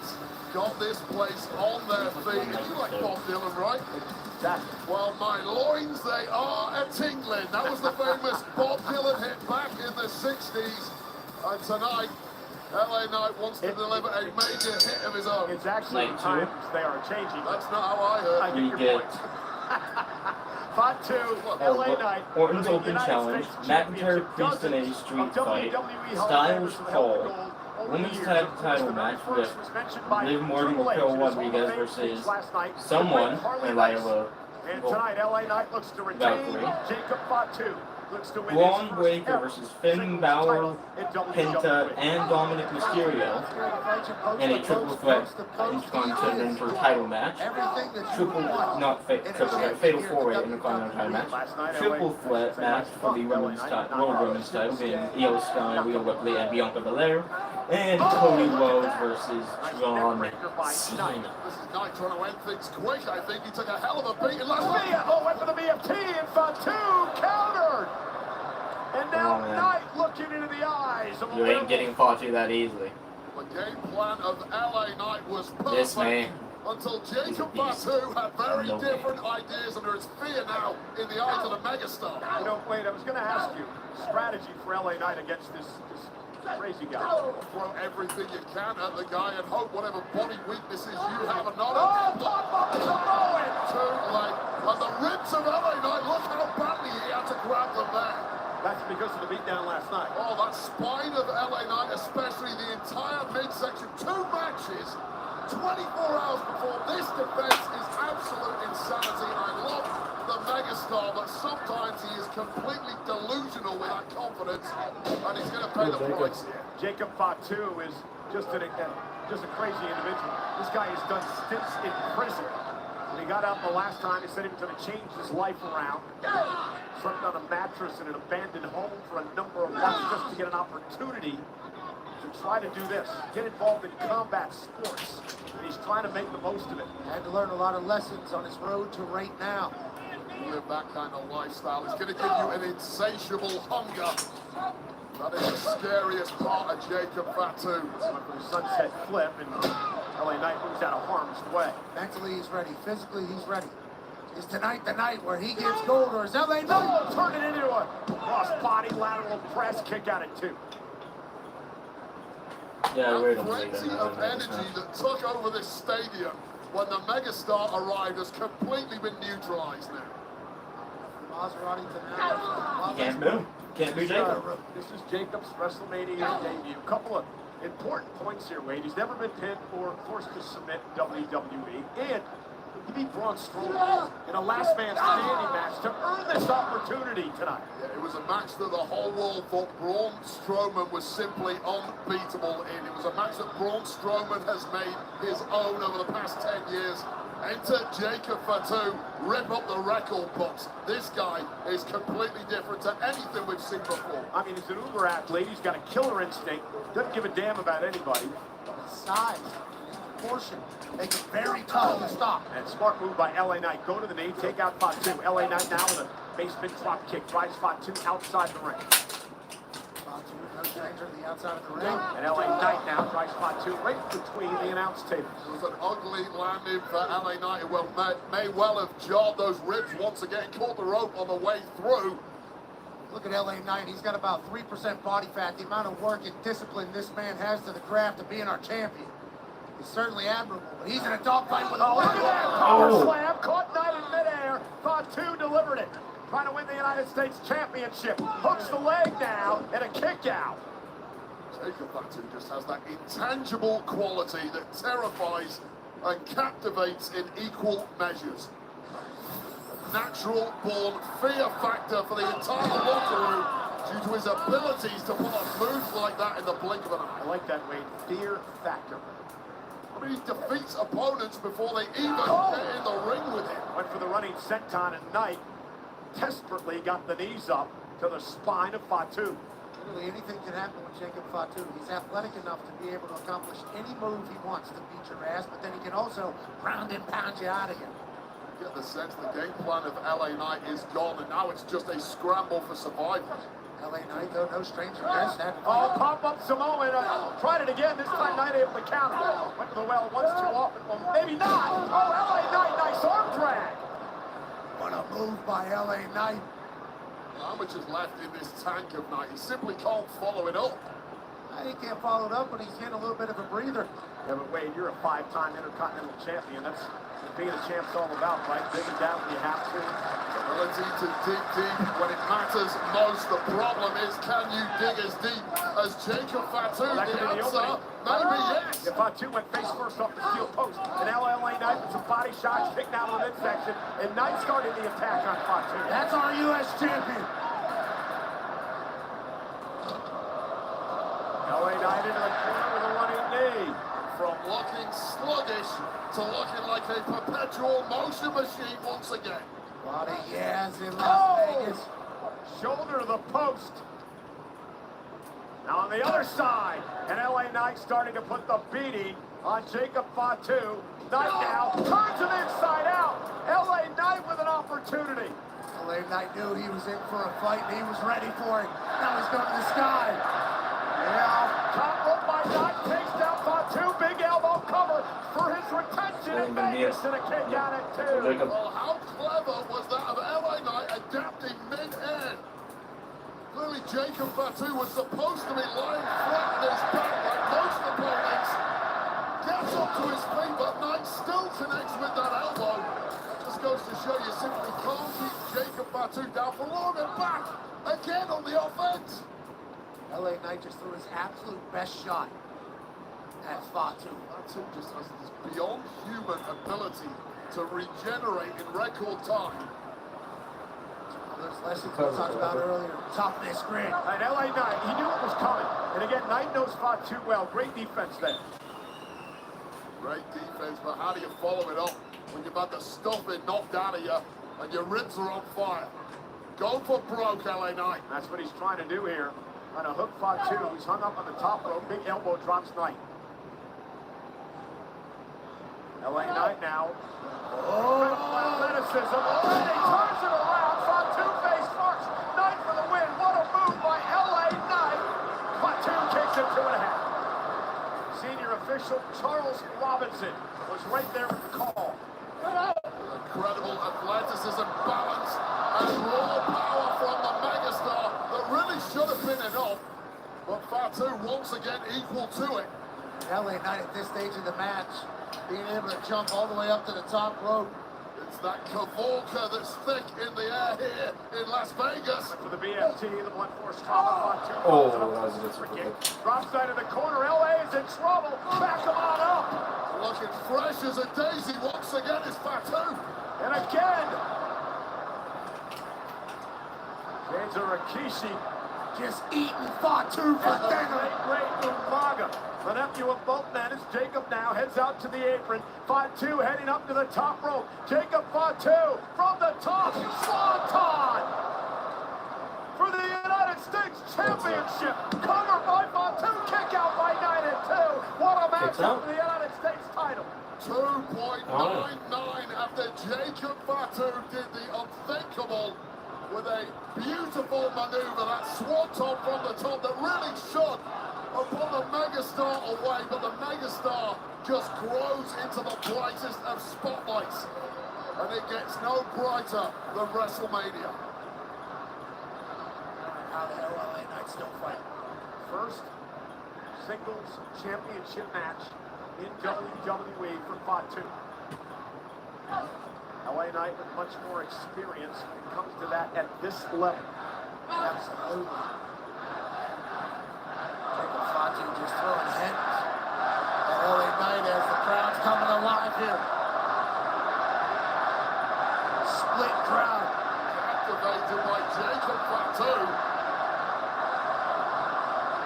got this place on their feet. You like Bob Dylan, right? Exactly. Well, my loins, they are a-tingling. That was the famous Bob Dylan hit back in the 60s. And tonight, LA Knight wants to deliver a major hit of his own. It's actually times they are changing. That's not how I heard. I get your point. Part 2, LA Knight. Orton's Open Challenge, McIntyre Priest in a street fight, Styles Cole, women's tag title match with Liv Morgan and Raquel Rodriguez versus someone, and Lyla And tonight, LA Knight looks to retain. Jacob Fatu looks to win. Braun Breaker versus Finn Balor, Penta, and Dominic Mysterio in a triple threat Intercontinental title match. Fatal four-way Intercontinental title match. Triple threat match for the World Women's title being Io Sky, Rhea Ripley, and Bianca Belair. And Cody Rhodes versus John Cena. This is Knight trying to end things quick. I think he took a hell of a beating last week. Went for the BFT and Fatu countered. And now Knight looking into the eyes of You ain't getting Fatu that easily. The game plan of LA Knight was perfect. This man. Until Jacob Fatu had very different ideas, and there's fear now in the eyes of the megastar. You know, Wade, I was going to ask you strategy for LA Knight against this crazy guy. Throw everything you can at the guy and hope whatever body weaknesses you have are not too late. And the ribs of LA Knight, look how badly he had to grab them there. That's because of the beatdown last night. Oh, that spine of LA Knight, especially the entire midsection. 2 matches, 24 hours before this defense is absolute insanity. I love the megastar, but sometimes he is completely delusional with that confidence, and he's going to pay the price. Jacob Fatu is just a crazy individual. This guy has done stints in prison. When he got out the last time, he said he was going to change his life around. Slept on a mattress in an abandoned home for a number of months just to get an opportunity to try to do this, get involved in combat sports. And he's trying to make the most of it. Had to learn a lot of lessons on his road to right now. Live that kind of lifestyle. It's going to give you an insatiable hunger. That is the scariest part of Jacob Fatu. Sunset flip, and LA Knight moves out of harm's way. Mentally he's ready, physically he's ready. Is tonight the night where he gives gold, or is LA Knight? Turn it into a cross-body lateral press kick out at 2. Yeah, the frenzy of energy that took over this stadium when the megastar arrived has completely been neutralized now. Maserati to now. Can't move. Can't be Jacob. This is Jacob's WrestleMania debut. A couple of important points here, Wade. He's never been pinned or forced to submit WWE, and he beat Braun Strowman in a last man standing match to earn this opportunity tonight. Yeah, it was a match that the whole world thought Braun Strowman was simply unbeatable in. It was a match that Braun Strowman has made his own over the past 10 years. Enter Jacob Fatu, rip up the record books. This guy is completely different to anything we've seen before. I mean, he's an uber athlete. He's got a killer instinct. Doesn't give a damn about anybody. Size, proportion, make it very tough to stop. And smart move by LA Knight. Go to the knee, take out Fatu. LA Knight now with a basement drop kick. Drives Fatu outside the ring. The outside of the ring. And LA Knight now tries Fatu right between the announce tables. It was an ugly landing for LA Knight, who may well have jarred those ribs once again, caught the rope on the way through. Look at LA Knight. He's got about 3% body fat. The amount of work and discipline this man has to the craft of being our champion is certainly admirable. But he's in a dogfight with a look at that power slam. Caught Knight in midair. Fatu delivered it. Trying to win the United States Championship. Hooks the leg now and a kick out. Jacob Fatu just has that intangible quality that terrifies and captivates in equal measures. Natural born fear factor for the entire locker room due to his abilities to pull off moves like that in the blink of an eye. I like that, Wade. Fear factor. I mean, he defeats opponents before they even get in the ring with him. Went for the running senton, and Knight desperately got the knees up to the spine of Fatu. Really, anything can happen with Jacob Fatu. He's athletic enough to be able to accomplish any move he wants to beat your ass, but then he can also ground and pound you out of here. You get the sense the game plan of LA Knight is gone, and now it's just a scramble for survival. LA Knight, though, no stranger to this. Oh, pop-up Samoan. Tried it again. This time Knight able to counter. Went to the well once too often. Well, maybe not. Oh, LA Knight, nice arm drag. What a move by LA Knight. How much is left in this tank of Knight? He simply can't follow it up. He can't follow it up, but he's getting a little bit of a breather. Yeah, but Wade, you're a 5-time Intercontinental Champion. That's what being a champ's all about, right? Digging down when you have to. Ability to dig deep when it matters most. The problem is, can you dig as deep as Jacob Fatu? Well, that could be the answer, maybe yes. If Fatu went face first off the steel post, and LA Knight with some body shots taken out of the midsection, and Knight started the attack on Fatu. That's our U.S. champion. LA Knight into the corner with a running knee. From looking sluggish to looking like a perpetual motion machine once again. A lot of yes in Las Vegas. Shoulder to the post. Now on the other side, and LA Knight starting to put the beating on Jacob Fatu. Knight now turns it inside out. LA Knight with an opportunity. LA Knight knew he was in for a fight, and he was ready for it. Now he's going to the sky. Yeah, top rope by Knight, takes down Fatu, big elbow cover for his retention in Vegas, and a kick out at 2. Well, how clever was that of LA Knight adapting mid-air? Clearly Jacob Fatu was supposed to be lying flat on his back like most opponents. Gets up to his feet, but Knight still connects with that elbow. Just goes to show you simply can't keep Jacob Fatu down for long, and back again on the offense. LA Knight just threw his absolute best shot at Fatu. Fatu just has this beyond human ability to regenerate in record time. Those lessons we talked about earlier, toughness, grit. And LA Knight, he knew it was coming. And again, Knight knows Fatu well. Great defense there. Great defense, but how do you follow it up when you've had the stuffing knocked out of you and your ribs are on fire? Go for broke, LA Knight. That's what he's trying to do here. On a hook Fatu, he's hung up on the top rope. Big elbow drops Knight. LA Knight now. Oh, athleticism. Oh, and he turns it around. Fatu face first. Knight for the win. What a move by LA Knight. Fatu kicks it 2.5. Senior official Charles Robinson was right there with the call. Incredible athleticism, balance, and raw power from the megastar that really should have been enough. But Fatu once again equal to it. LA Knight at this stage of the match, being able to jump all the way up to the top rope. It's that cavalca that's thick in the air here in Las Vegas. For the BFT, the blunt force trauma. Fatu. Oh, that was a super kick. Drop side of the corner. LA is in trouble. Back him on up. Looking fresh as a daisy once again is Fatu. And again. Keizo Rikishi just eating Fatu for dinner. Great Umaga. The nephew of both men is Jacob now. Heads out to the apron. Fatu heading up to the top rope. Jacob Fatu from the top. Swanton for the United States Championship. Covered by Fatu. Kick out by Knight at 2. What a matchup for the United States title. 2.99 after Jacob Fatu did the unthinkable with a beautiful maneuver, that swanton from the top that really shot upon the megastar away, but the megastar just grows into the brightest of spotlights, and it gets no brighter than WrestleMania. How the hell LA Knight still fighting? First singles championship match in WWE for Fatu. LA Knight with much more experience when it comes to that at this level. Absolutely. Jacob Fatu just throwing heads at LA Knight as the crowd's coming alive here. Split crowd. Activated by Jacob Fatu.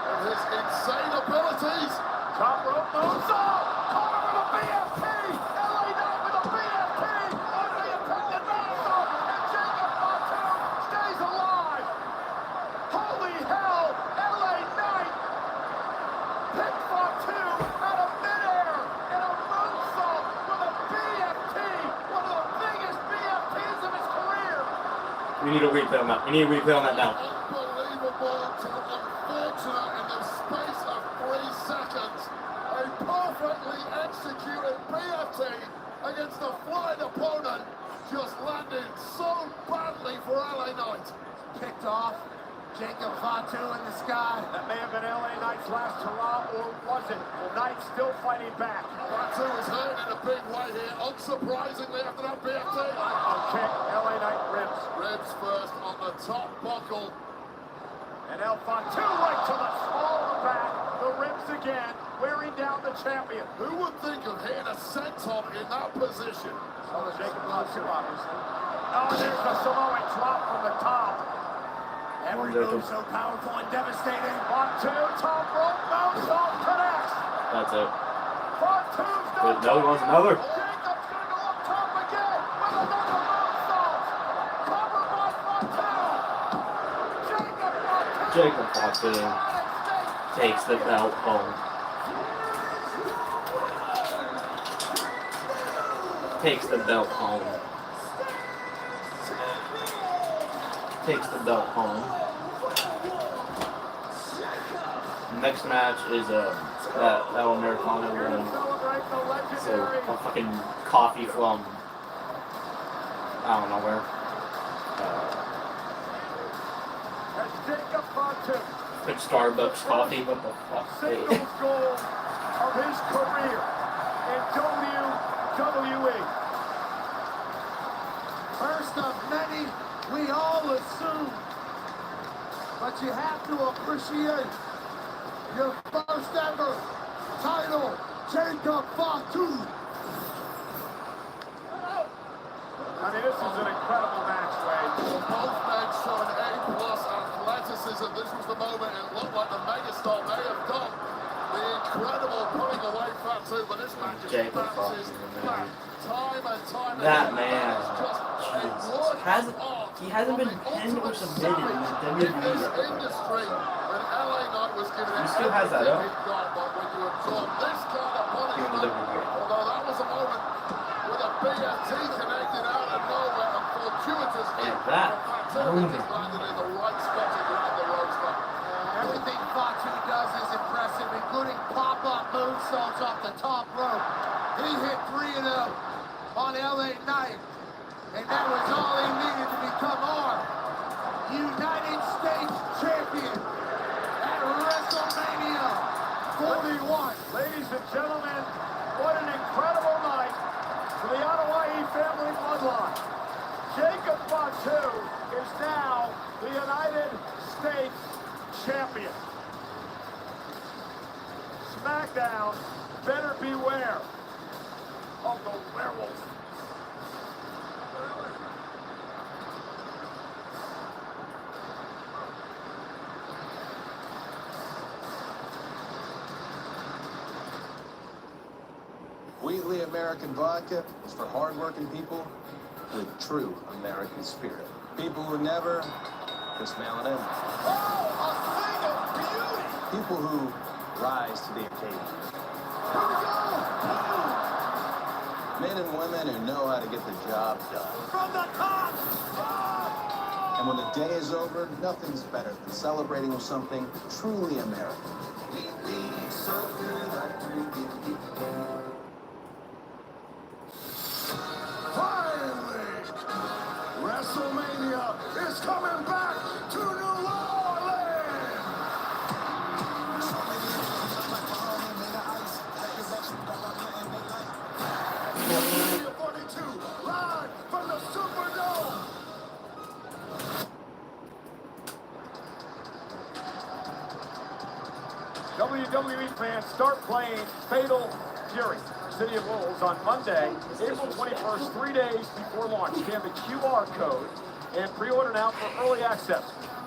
And his insane abilities. Top rope moves up. Corner with a BFT. LA Knight with a BFT. Under the attempted mouse. And Jacob Fatu We need to replay on that. We need to replay on that now. Unbelievable to unfortunate in the space of 3 seconds. A perfectly executed BFT against a flying opponent just landed so badly for LA Knight. Kicked off. Jacob Fatu in the sky. That may have been LA Knight's last hurrah, or was it? Well, Knight still fighting back. Fatu is hurt in a big way here, unsurprisingly after that BFT. Okay, LA Knight ribs. Ribs first on the top buckle. And El Fatu right to the small of the back. The ribs again, wearing down the champion. Who would think of hitting a senton in that position? Oh, Jacob Fatu, obviously. Oh, there's the Samoan drop from the top. Every move so powerful and devastating. Fatu, top rope, moonsault connects. That's it. Fatu's Wait, no, he wants another. Jacob's going to go up top again with another moonsault. Covered by Fatu. Jacob Fatu takes the belt home. Takes the belt home. Takes the belt home. Next match is that Americano run. So a fucking coffee from I don't know where. Like Starbucks coffee. What the fuck? Singles goal of his career in WWE. First of many, we all assume. But you have to appreciate your first ever title, Jacob Fatu. I mean, this is an incredible match, Wade. Both men showing A+ athleticism. This was the moment it looked like the megastar may have done the incredible putting away Fatu, but this match just bounces back time and time again. That man, he hasn't been pinned or submitted in the WWE industry. When LA Knight was given he still has that up. But when you absorb this kind of punishment, although that was a moment with a BFT connected out of nowhere and fortuitous hit, that landed in the right spot to grab the ropes back. Everything Fatu does is impressive, including pop-up moonsaults off the top rope. He hit 3-0 on LA Knight, and that was all he needed to become our United States champion at WrestleMania 41. Ladies and gentlemen, what an incredible night for the Anoa'i family bloodline. Jacob Fatu is now the United States champion. SmackDown better beware of the werewolf. Wheatley American Vodka is for hard-working people with true American spirit. People who never just mail it in. Oh, a thing of beauty! People who rise to the occasion. Here we go! Men and women who know how to get the job done. From the top! And when the day is over, nothing's better than celebrating with something truly American. Finally, WrestleMania is coming back to New Orleans! 42, live from the Superdome! WWE fans start playing Fatal Fury, City of Wolves, on Monday, April 21st, 3 days before launch. Scan the QR code and pre-order now for early access.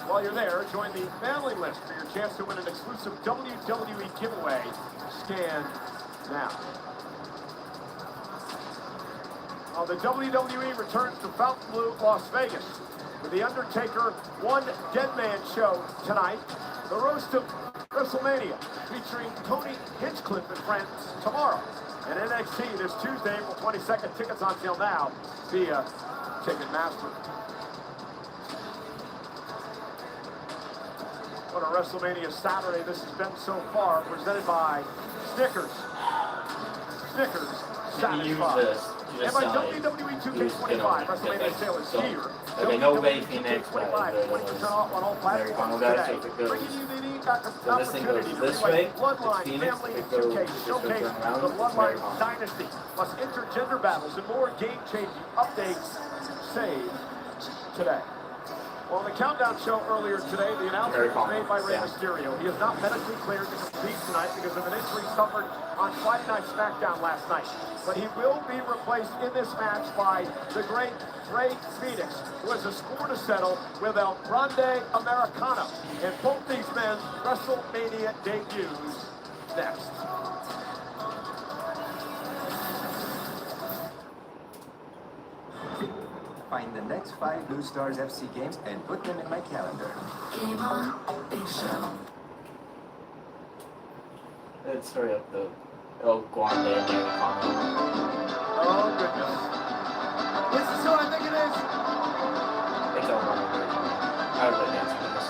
While you're there, join the family list for your chance to win an exclusive WWE giveaway. Scan now. The WWE returns to Fontainebleau, Las Vegas, with The Undertaker One Dead Man show tonight. The roast of WrestleMania, featuring Tony Hinchcliffe and friends tomorrow. And NXT this Tuesday, April 22nd. Tickets on sale now via Ticketmaster. on a WrestleMania Saturday. This has been so far presented by Snickers. Snickers satisfied. And by WWE 2K25, WrestleMania sale is here. Okay, no baking next 20% off on all platforms today. Bringing you the unique opportunity to relate Bloodline Family 2K showcase the Bloodline Dynasty, plus intergender battles and more game-changing updates. Save today. Well, on the Countdown show earlier today, the announcement was made by Rey Mysterio. He is not medically cleared to compete tonight because of an injury suffered on Friday Night SmackDown last night. But he will be replaced in this match by the great Rey Phoenix, who has a score to settle with El Grande Americano. And both these men's WrestleMania debuts next. Find the next 5 Blue Stars FC games and put them in my calendar. Game on, Big Show. Let's hurry up the El Grande Americano. Oh, goodness. This is who I think it is. It's El Grande Americano. I would like dancing to this.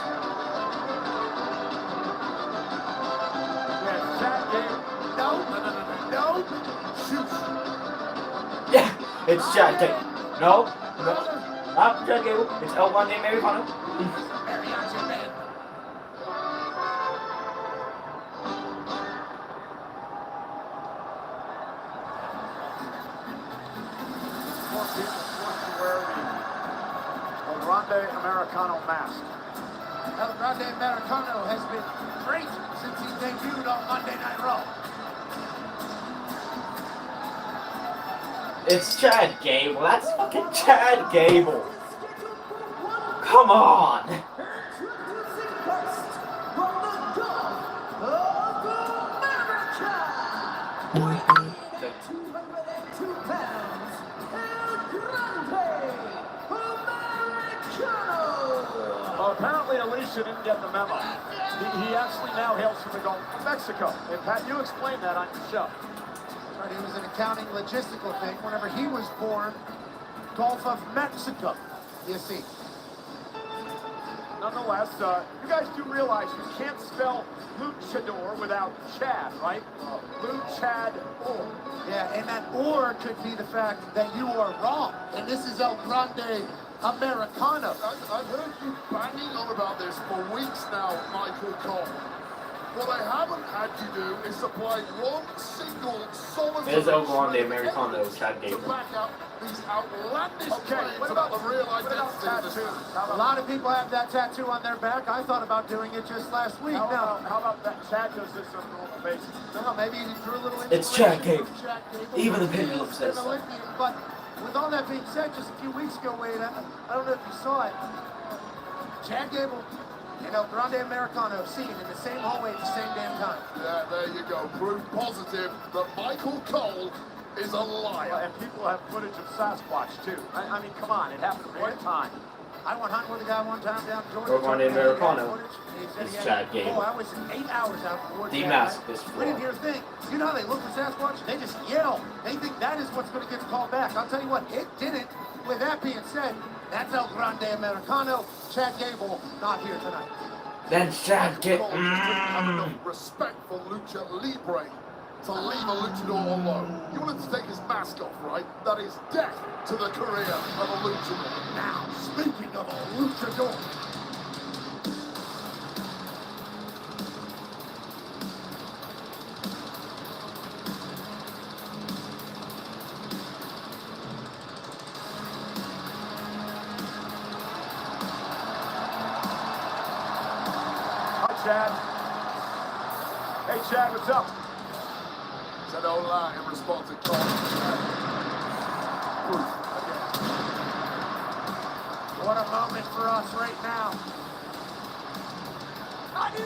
Yes, that game. No. Shoot. Yeah, it's Chad Gable. No. Not Chad Gable. It's El Grande Americano. Grande Americano mask. El Grande Americano has been great since he debuted on Monday Night Raw. It's Chad Gable. That's fucking Chad Gable. Come on. Well, apparently Alicia didn't get the memo. He actually now hails from the Gulf of Mexico. And Pat, you explained that on your show. Right, it was an accounting logistical thing. Whenever he was born, Gulf of Mexico, you see. Nonetheless, you guys do realize you can't spell luchador without Chad, right? Luchador. Yeah, and that or could be the fact that you are wrong. And this is El Grande Americano. I've heard you banging on about this for weeks now, Michael Cole. What I haven't had you do is supply one single solid There's El Grande Americano, Chad Gable. to back up these outlandish claims about the real identity of this man. A lot of people have that tattoo on their back. I thought about doing it just last week. How about that Chad does this on a normal basis? No, maybe he drew a little It's Chad inspiration Gable. from Chad Gable. Even the pendulum says so. But with all that being said, just a few weeks ago, Wade, I don't know if you saw it, Chad Gable and El Grande Americano seen in the same hallway at the same damn time. Yeah, there you go. Proof positive that Michael Cole is a liar. And people have footage of Sasquatch, too. I mean, come on, it happened one time. I went hunting with a guy one time down in Georgia. El Grande Americano is Chad Gable. Oh, I was 8 hours out before Demask this We didn't hear a thing. You know how they look for Sasquatch? They just yell. They think that is what's going to get called back. I'll tell you what, it didn't. With that being said, that's El Grande Americano. Chad Gable, not here tonight. That's Chad Gable. Cole just didn't have enough respect for Lucha Libre to leave a luchador alone. You want him to take his mask off, right? That is death to the career of a luchador. Now, speaking of a luchador, Chad. Hey, Chad, what's up? Said hola in response to Cole. what a moment for us right now. His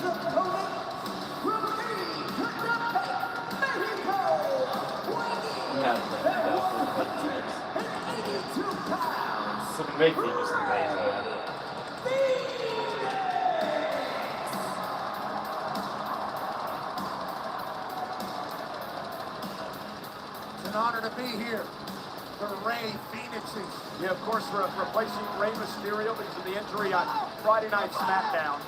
opponent from Mexico, 82 pounds. Some great thing is amazing. An honor to be here for Rey Phoenixes. Yeah, of course, we're replacing Rey Mysterio because of the injury on Friday Night SmackDown.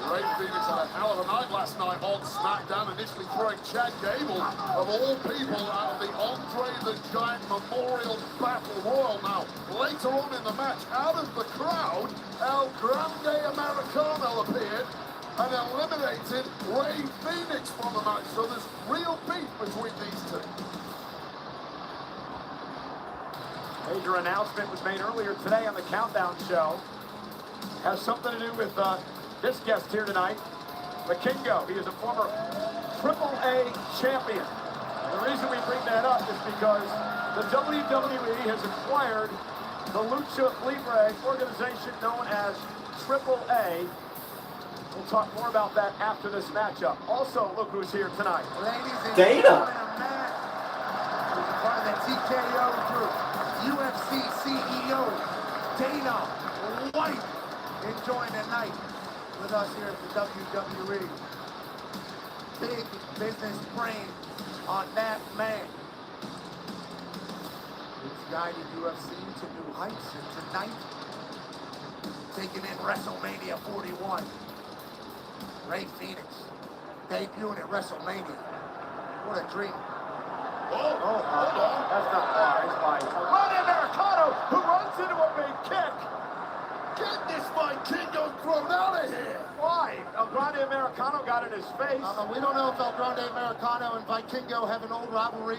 Ray Phoenix had a hell of a night last night on SmackDown, initially throwing Chad Gable, of all people, out of the Andre the Giant Memorial Battle Royal. Now, later on in the match, out of the crowd, El Grande Americano appeared and eliminated Ray Phoenix from the match. So there's real beef between these two. Major announcement was made earlier today on the Countdown Show. Has something to do with this guest here tonight, Vikingo. He is a former AAA champion. The reason we bring that up is because the WWE has acquired the Lucha Libre organization known as AAA. We'll talk more about that after this matchup. Also, look who's here tonight. Ladies and Dana. gentlemen, a man who's a part of the TKO group, UFC CEO, Dana White, enjoying the night with us here at the WWE. Big business brain on that man. He's guided UFC to new heights, and tonight, taking in WrestleMania 41. Ray Phoenix, debuting at WrestleMania. What a dream. That's not wise by Ronnie Americano, who runs into a big kick. Get this Vikingo thrown out of here! Why? El Grande Americano got in his face. We don't know if El Grande Americano and Vikingo have an old rivalry.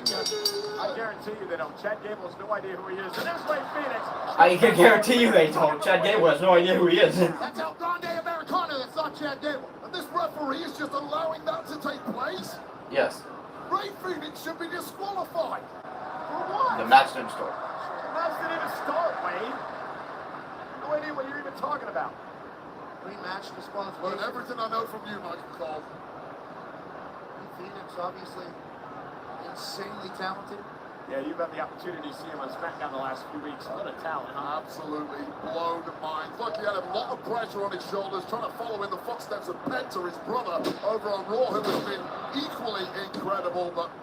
I guarantee you they don't. Chad Gable has no idea who he is. And there's Ray Phoenix. I can guarantee you they don't. Chad Gable has no idea who he is. That's El Grande Americano, that's not Chad Gable. And this referee is just allowing that to take place? Yes. Ray Phoenix should be disqualified. For what? The match didn't start. The match didn't even start, Wade. No idea what you're even talking about. Rematch disqualification. Learn everything I know from you, Michael Cole. Ray Phoenix, obviously, insanely talented. Yeah, you've had the opportunity to see him on SmackDown the last few weeks. What a talent, huh? Absolutely blown mind. Look, he had a lot of pressure on his shoulders, trying to follow in the footsteps of Penta, his brother, over on Raw, who has been equally incredible. But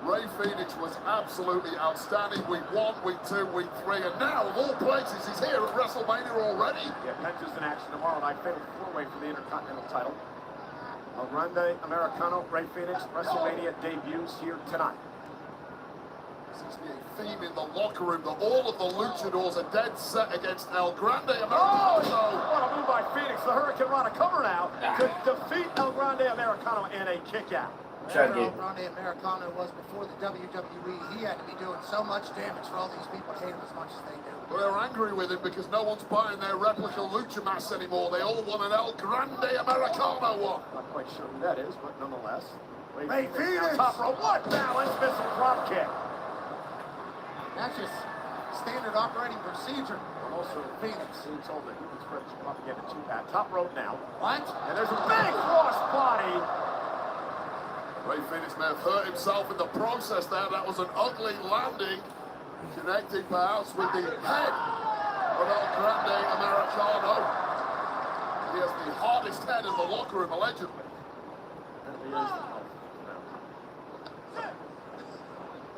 Ray Phoenix was absolutely outstanding. Week 1, week 2, week 3, and now, of all places, he's here at WrestleMania already. Yeah, Penta's in action tomorrow night. Fatal 4-way for the Intercontinental title. El Grande Americano, Ray Phoenix, WrestleMania debuts here tonight. Seems to be a theme in the locker room that all of the luchadors are dead set against El Grande Americano. What a move by Phoenix. The Hurricane Rana cover now to defeat El Grande Americano in a kick out. Whatever El Grande Americano was before the WWE, he had to be doing so much damage for all these people to hate him as much as they do. Well, they're angry with him because no one's buying their replica lucha mask anymore. They all want an El Grande Americano one. Not quite sure who that is, but nonetheless. Ray Phoenix! Top row, what balance, missile drop kick. That's just standard operating procedure. Also, Phoenix, who told that he was French propaganda to that. Top rope now. What? And there's a big cross body. Ray Phoenix may have hurt himself in the process there. That was an ugly landing, connecting perhaps with the head of El Grande Americano. He has the hardest head in the locker room, allegedly.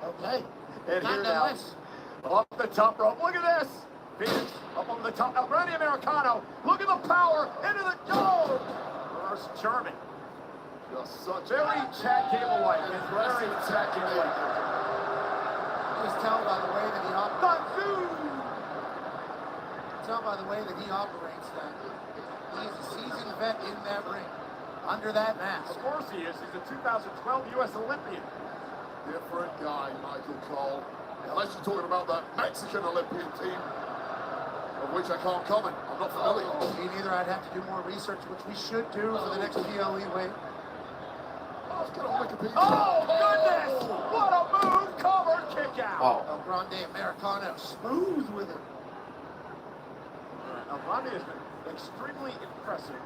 Okay. And here now, off the top rope. Look at this. Phoenix up on the top. El Grande Americano. Look at the power into the goal. Reverse German. Just such very Chad Gable-like. Very Chad Gable-like. You just tell by the way that he operates. Tell by the way that he operates that he's a seasoned vet in that ring, under that mask. Of course he is. He's a 2012 U.S. Olympian. Different guy, Michael Cole. Unless you're talking about the Mexican Olympian team, of which I can't comment. I'm not familiar. Me neither. I'd have to do more research, which we should do for the next PLE wave. Let's get on Wikipedia. Oh, goodness! What a move! Cover, kick out. El Grande Americano, smooth with it. El Grande has been extremely impressive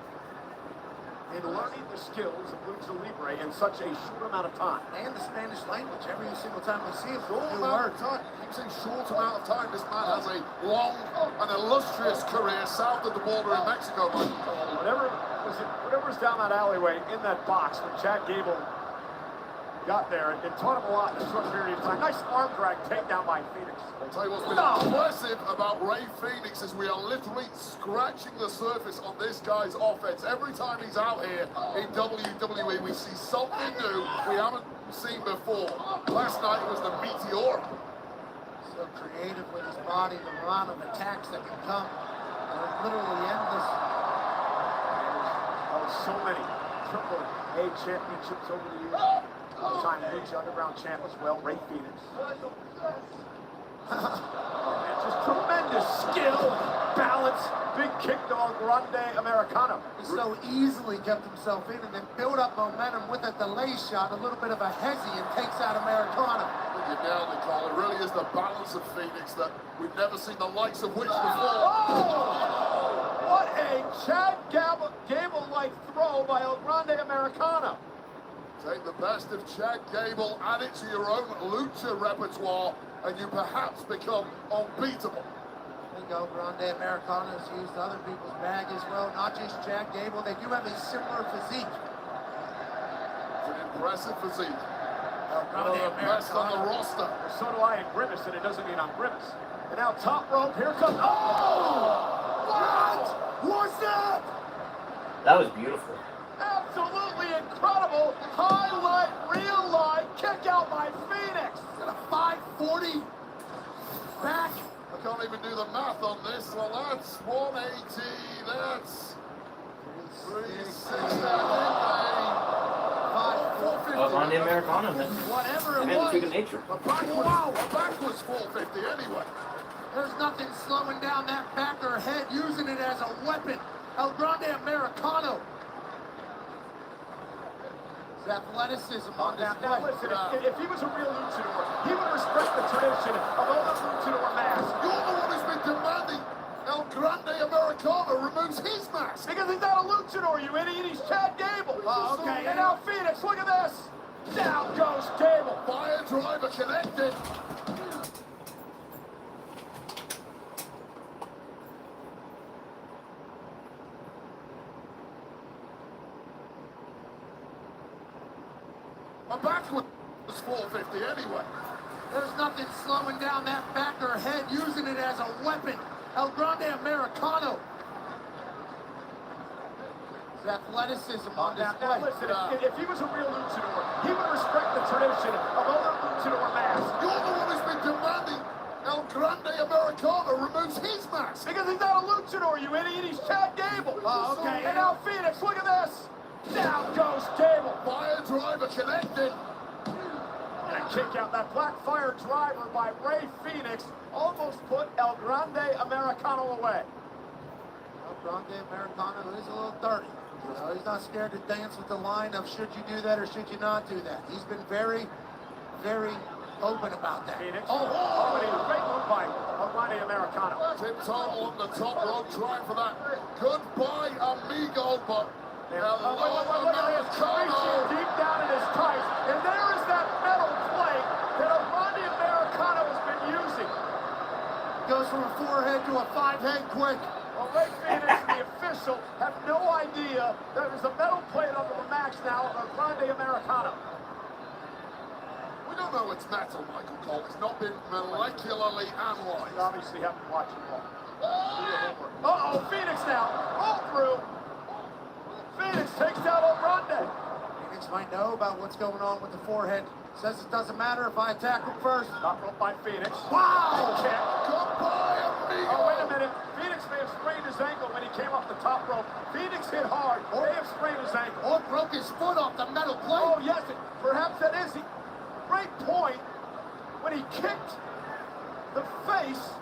in learning the skills of Lucha Libre in such a short amount of time. And the Spanish language. Every single time we see him, short amount of time. Keep saying short amount of time. This man has a long and illustrious career south of the border in Mexico, Michael Cole. Whatever's down that alleyway in that box when Chad Gable got there and taught him a lot in a short period of time. Nice arm drag takedown by Phoenix. I'll tell you what's been impressive about Ray Phoenix is we are literally scratching the surface on this guy's offense. Every time he's out here in WWE, we see something new we haven't seen before. Last night it was the Meteor. So creative with his body, the amount of attacks that can come. Literally endless. Oh, so many Triple A championships over the years. All-time Lucha Underground champ as well, Ray Phoenix. And just tremendous skill, balance, big kick dog, grande Americano. He so easily kept himself in and then built up momentum with a delay shot, a little bit of a hezzy, and takes out Americano. You nailed it, Cole. It really is the balance of Phoenix that we've never seen the likes of which before. Oh! What a Chad Gable-like throw by El Grande Americano. Take the best of Chad Gable, add it to your own lucha repertoire, and you perhaps become unbeatable. I think El Grande Americano has used other people's bag as well, not just Chad Gable. They do have a similar physique. It's an impressive physique. One of the best on the roster. So do I in Grimace, and it doesn't mean I'm Grimace. And now top rope, here comes... Oh! What was that? That was beautiful. Absolutely incredible. Highlight, real life, kick out by Phoenix. Got a 540 back. I can't even do the math on this. Well, that's 180. That's 360. On the Americano, then. Whatever it And was. freak of nature. A back was 450 anyway. There's nothing slowing down that back or head, using it as a weapon. El Grande Americano. His athleticism on Now display. listen, if he was a real luchador, he would respect the tradition of other luchador masks. You're the one who's been demanding El Grande Americano removes his mask. Because he's not a luchador, you idiot. He's Chad Gable. Oh, okay. And now Phoenix, look at this. Down goes Gable. Fire driver connected. A back was 450 anyway. There's nothing slowing down that back or head, using it as a weapon. El Grande Americano. His athleticism on display. Now listen, if he was a real luchador, he would respect the tradition of other luchador masks. You're the one who's been demanding El Grande Americano removes his mask. Because he's not a luchador, you idiot. He's Chad Gable. Oh, okay. And now Phoenix, look at this. Down goes Gable. Fire driver connected. And kick out that black fire driver by Ray Phoenix almost put El Grande Americano away. El Grande Americano is a little dirty. You know, he's not scared to dance with the line of should you do that or should you not do that. He's been very, very open about that. Phoenix. Oh, and a great move by El Grande Americano. Tip total on the top rope, trying for that goodbye amigo, but Look at this. Reaching deep down in his tights. And there is that metal plate that El Grande Americano has been using. Goes from a 4-head to a 5-head quick. Well, Ray Phoenix and the official have no idea that there's a metal plate under the max now of El Grande Americano. We don't know it's metal, Michael Cole. It's not been molecularly analyzed. You obviously haven't watched it all. Uh-oh, Phoenix now. Roll through. Phoenix takes down El Grande. Phoenix might know about what's going on with the forehead. Says it doesn't matter if I attack him first. Top rope by Phoenix. Wow! Kick. Goodbye, amigo. Oh, wait a minute. Phoenix may have sprained his ankle when he came off the top rope. Phoenix hit hard. May have sprained his ankle. Or broke his foot off the metal plate. Oh, yes. Perhaps that is. Great point. When he kicked the face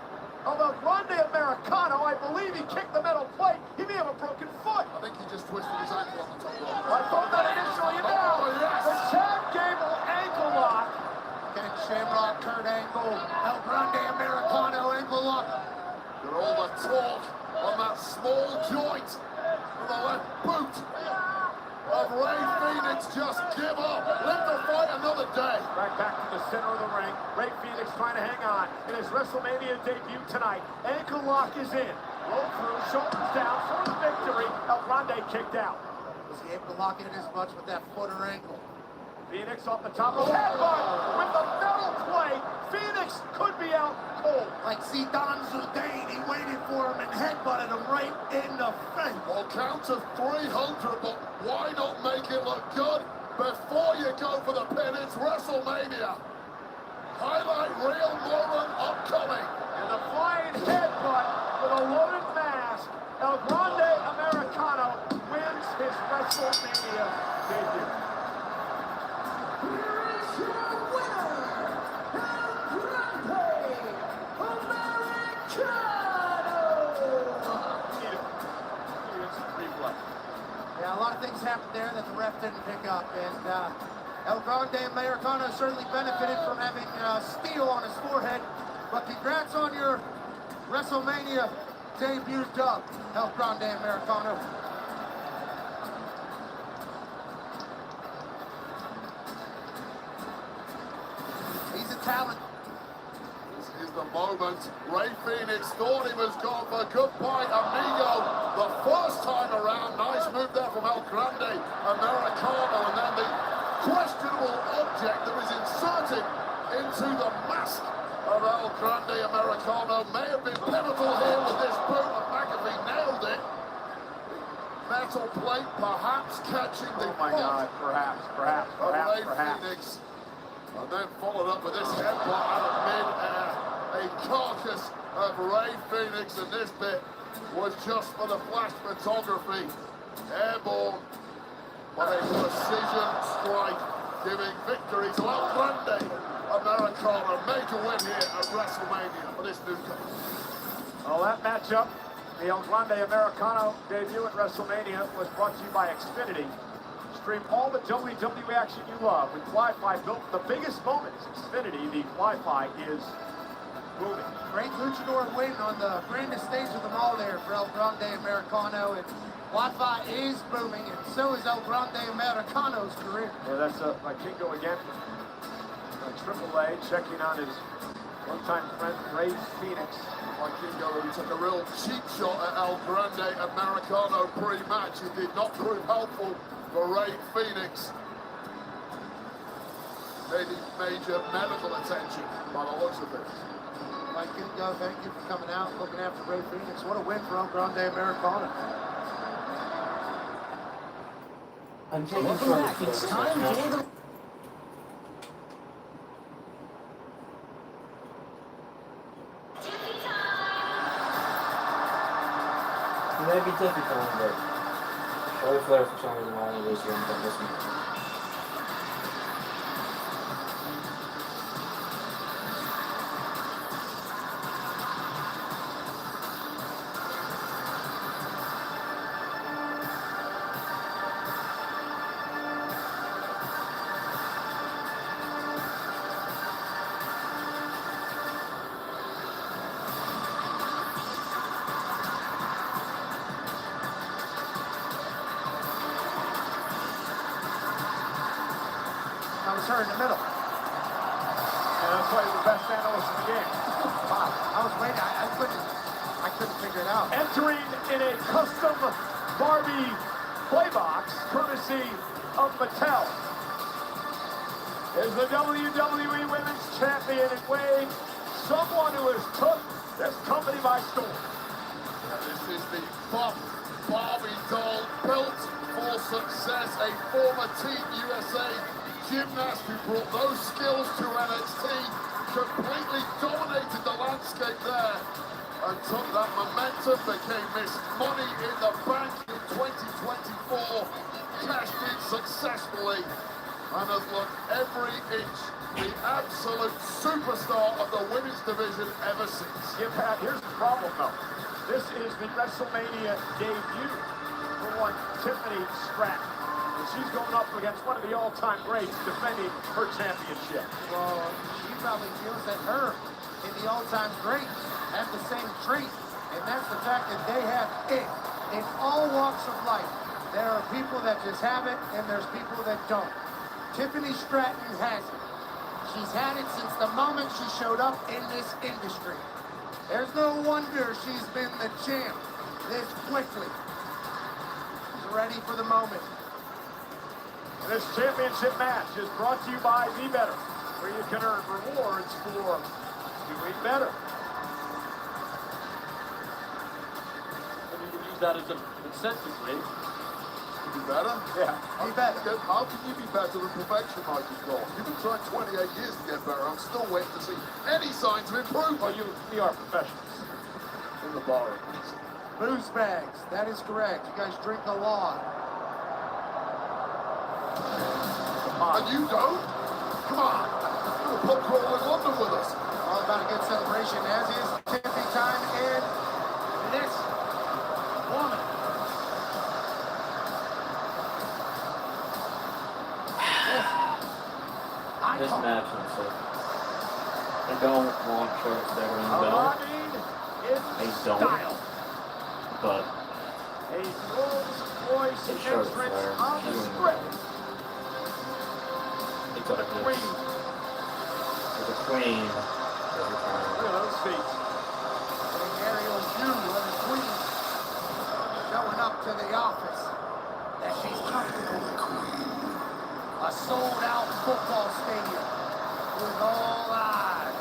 of El Grande Americano, I believe he kicked the metal plate. He may have a broken foot. I think he just twisted his ankle on the top rope. I thought that initially now. Oh, yes. The Chad Gable ankle lock. Ken Shamrock, Kurt Angle, El Grande Americano ankle lock. Got all the torque on that small joint with the left boot of Ray Phoenix. Just give up. Live to fight another day. Right back to the center of the ring. Ray Phoenix trying to hang on in his WrestleMania debut tonight. Ankle lock is in. Roll through, shoulders down for the victory. El Grande kicked out. Was he able to lock in as much with that foot or ankle? Phoenix off the top of headbutt with the metal plate. Phoenix could be out cold. Like Zidane Zidane, he waited for him and headbutted him right in the face. Well, count to 300, but why not make it look good before you go for the pin? It's WrestleMania. Highlight reel moment upcoming. And the flying headbutt with a loaded mask. El Grande Americano wins his WrestleMania debut. Here's your winner, El Grande Americano. Yeah, a lot of things happened there that the ref didn't pick up, and El Grande Americano certainly benefited from having steel on his forehead. But congrats on your WrestleMania debut dub, El Grande Americano. He's a talent. This is the moment. Ray Phoenix thought he was gone for goodbye, amigo. The first time around, nice move there from El Grande Americano, and then the questionable object that was inserted into the mask of El Grande Americano may have been pivotal here with this boot, and McAfee nailed it. Metal plate perhaps catching the Perhaps. Ray Phoenix. And then followed up with this headbutt out of mid-air. A carcass of Ray Phoenix, and this bit was just for the flash photography. Airborne, but a precision strike, giving victory to El Grande Americano. Major win here at WrestleMania for this newcomer. Well, that matchup, the El Grande Americano debut at WrestleMania, was brought to you by Xfinity. Stream all the WWE action you love with Wi-Fi built for the biggest moments. Xfinity, the Wi-Fi is booming. Great luchador win on the grandest stage of them all there for El Grande Americano, and Wi-Fi is booming, and so is El Grande Americano's career. Yeah, that's Kingo again. Triple A checking on his one-time friend Ray Phoenix. Kingo, who took a real cheap shot at El Grande Americano pre-match. It did not prove helpful for Ray Phoenix. They need major medical attention by the looks of this. Mike Kingo, thank you for coming out and looking after Ray Phoenix. What a win for El Grande Americano. I'm taking Welcome back. It's time for the... It might be difficult, but Charlotte Flair for some reason wanted to raise your income this week. I was her in the middle. And that's why he's the best analyst in the game. Wow, I was waiting. I couldn't figure it out. Entering in a custom Barbie playbox, courtesy of Mattel, is the WWE Women's Champion in Wade, someone who has took this company by storm. This is the buff Barbie doll built for success, a former Team USA gymnast who brought those skills to NXT, completely dominated the landscape there, and took that momentum, became Miss Money in the Bank in 2024, cashed in successfully, and has looked every inch the absolute superstar of the women's division ever since. Yeah, Pat, here's the problem though. This is the WrestleMania debut for one Tiffany Stratton. And she's going up against one of the all-time greats defending her championship. Well, she probably feels that her and the all-time greats have the same trait, and that's the fact that they have it in all walks of life. There are people that just have it, and there's people that don't. Tiffany Stratton has it. She's had it since the moment she showed up in this industry. There's no wonder she's been the champ this quickly. She's ready for the moment. This championship match is brought to you by Be Better, where you can earn rewards for doing better. And you can use that as an incentive, Lee. Be better? Yeah. Be better. How can you be better than perfection, Michael Cole? You've been trying 28 years to get better. I'm still waiting to see any signs of improvement. Well, we are professionals. In the bar, at least. Booze bags, that is correct. You guys drink a lot. And you don't? Come on. You're a pub crawl in London with us. All about a good celebration, as is tipping time, and this woman. This match, I'm sick. I don't want shorts that ring the bell. I don't. But a Rolls-Royce it's shorts entrance there. on the script. It's like this. There's a queen every time. Look at those feet. An aerial view of the queen showing up to the office that she's comfortable with. A sold-out football stadium with all eyes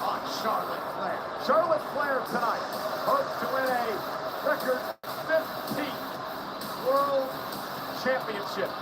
on Charlotte Flair. Charlotte Flair tonight hopes to win a record 15th World Championship.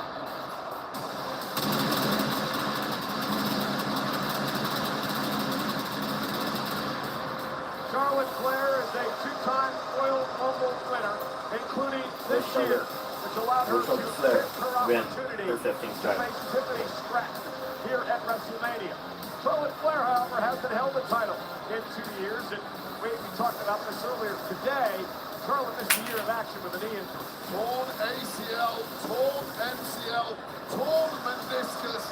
Charlotte Flair is a two-time Royal Rumble winner, including this year, which allowed her to get her opportunity to face Tiffany Stratton here at WrestleMania. Charlotte Flair, however, hasn't held the title in 2 years, and we talked about this earlier today. Charlotte missed a year of action with a knee injury. Torn ACL, torn MCL, torn meniscus.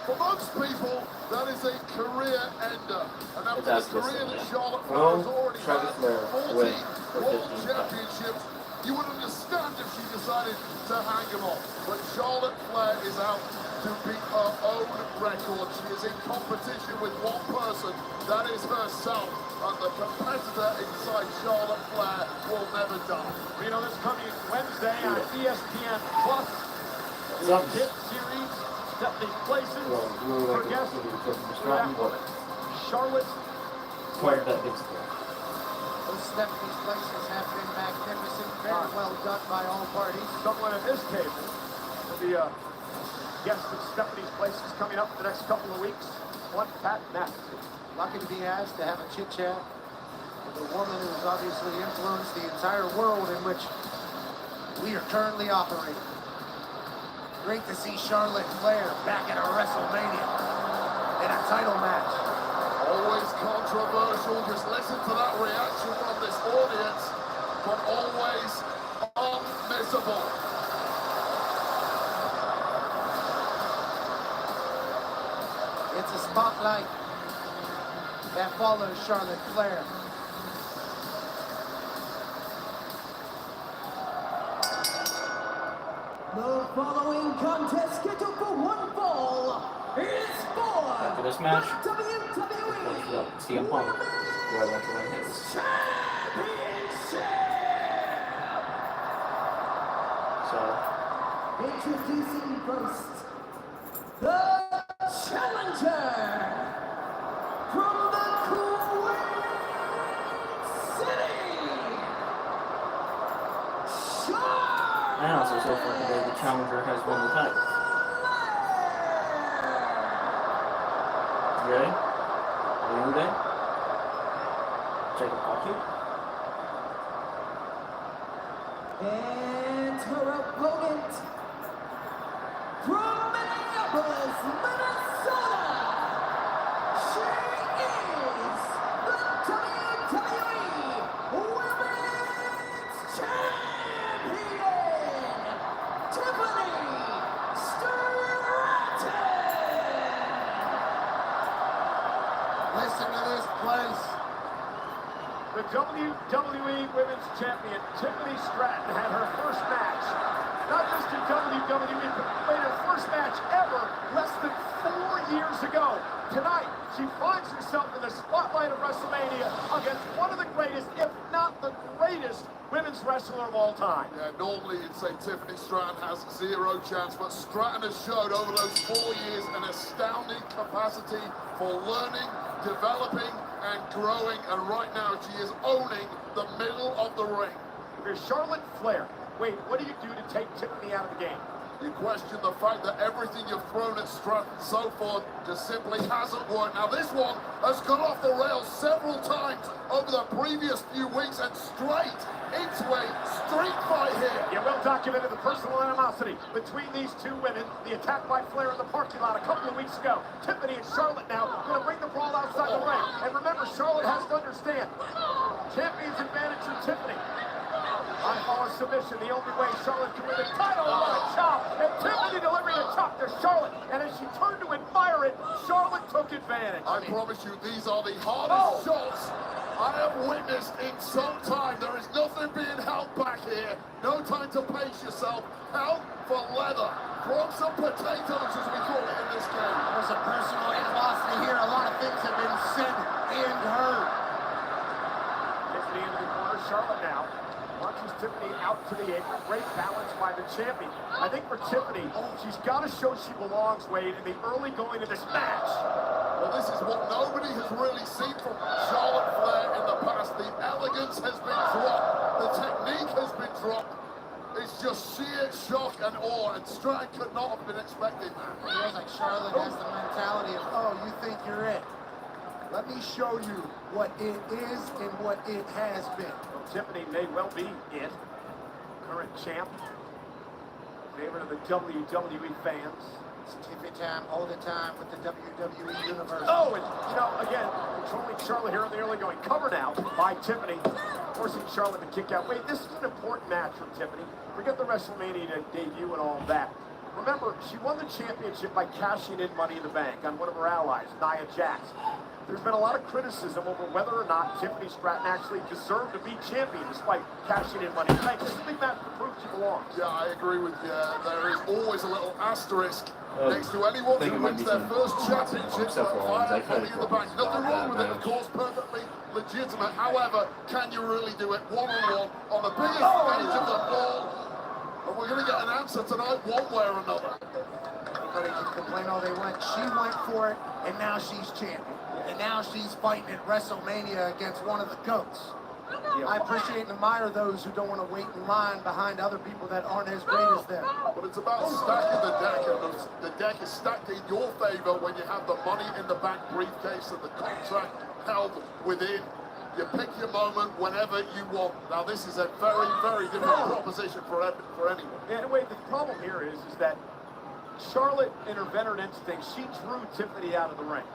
For most people, that is a career ender. And after the career that Charlotte Flair has already had, 14 World Championships, you would understand if she decided to hang them off. But Charlotte Flair is out to beat her own record. She is in competition with one person, that is herself. And the competitor inside Charlotte Flair will never die. You know, this coming Wednesday on ESPN Plus, the hit series, Stephanie Places, her guest, Charlotte Flair. Those Stephanie's Places have been magnificent, very well done by all parties. Someone at this table will be a guest of Stephanie's Places coming up in the next couple of weeks. One Pat McAfee. Lucky to be asked to have a chit-chat with a woman who has obviously influenced the entire world in which we are currently operating. Great to see Charlotte Flair back at a WrestleMania in a title match. Always controversial, just listen to that reaction from this audience, but always unmissable. It's a spotlight that follows Charlotte Flair. The following contest scheduled for one fall is for after this match, the WWE CM Punk, where I want to win his Championship. So Introducing first, the challenger from the Queen City, and also so far today, the challenger has won the title. You ready? Are you ready? Check it out here. and her opponent from Minneapolis, Minnesota. She is the WWE Women's Champion, Tiffany Stratton. Listen to this place. The WWE Women's Champion, Tiffany Stratton, had her first match, not just in WWE, but made her first match ever less than 4 years ago. Tonight, she finds herself in the spotlight of WrestleMania against one of the greatest, if not the greatest, women's wrestler of all time. Yeah, normally you'd say Tiffany Stratton has zero chance, but Stratton has showed over those 4 years an astounding capacity for learning, developing, and growing, and right now she is owning the middle of the ring. If you're Charlotte Flair, wait, what do you do to take Tiffany out of the game? You question the fact that everything you've thrown at Stratton so far just simply hasn't worked. Now this one has gone off the rails several times over the previous few weeks, and straight into a street fight here. Yeah, well documented the personal animosity between these two women. The attack by Flair in the parking lot a couple of weeks ago. Tiffany and Charlotte now going to bring the brawl outside the ring. And remember, Charlotte has to understand, champion's advantage for Tiffany. On submission, the only way Charlotte can win the title is on a chop, and Tiffany delivering a chop to Charlotte, and as she turned to admire it, Charlotte took advantage. I promise you, these are the hardest shots I have witnessed in some time. There is nothing being held back here. No time to pace yourself. Hell for leather. Throw some potatoes, as we call it in this game. There's a personal animosity here. A lot of things have been said and heard. Tiffany into the corner, Charlotte now. Launches Tiffany out to the apron. Great balance by the champion. I think for Tiffany, she's got to show she belongs, Wade, in the early going of this match. Well, this is what nobody has really seen from Charlotte Flair in the past. The elegance has been dropped. The technique has been dropped. It's just sheer shock and awe, and Stratton could not have been expecting that. It feels like Charlotte has the mentality of, oh, you think you're it. Let me show you what it is and what it has been. Tiffany may well be it. Current champ. Favorite of the WWE fans. It's Tiffany time, all the time with the WWE Universe. Oh, and, you know, again, controlling Charlotte here in the early going. Covered out by Tiffany, forcing Charlotte to kick out. Wait, this is an important match for Tiffany. Forget the WrestleMania debut and all that. Remember, she won the championship by cashing in Money in the Bank on one of her allies, Nia Jax. There's been a lot of criticism over whether or not Tiffany Stratton actually deserved to be champion despite cashing in Money in the Bank. This is a big match to prove she belongs. Yeah, I agree with you. There is always a little asterisk next to anyone who wins their first championship via Money in the Bank. Nothing wrong with it, of course, perfectly legitimate. However, can you really do it one-on-one on the biggest stage of the ball? And we're going to get an answer tonight one way or another. Everybody can complain all they want. She went for it, and now she's champion. And now she's fighting at WrestleMania against one of the GOATs. I appreciate and admire those who don't want to wait in line behind other people that aren't as great as them. But it's about stacking the deck, and the deck is stacked in your favor when you have the Money in the Bank briefcase and the contract held within. You pick your moment whenever you want. Now, this is a very, very different proposition for anyone. Yeah, anyway, the problem here is that Charlotte, in her veteran instinct, she drew Tiffany out of the ring.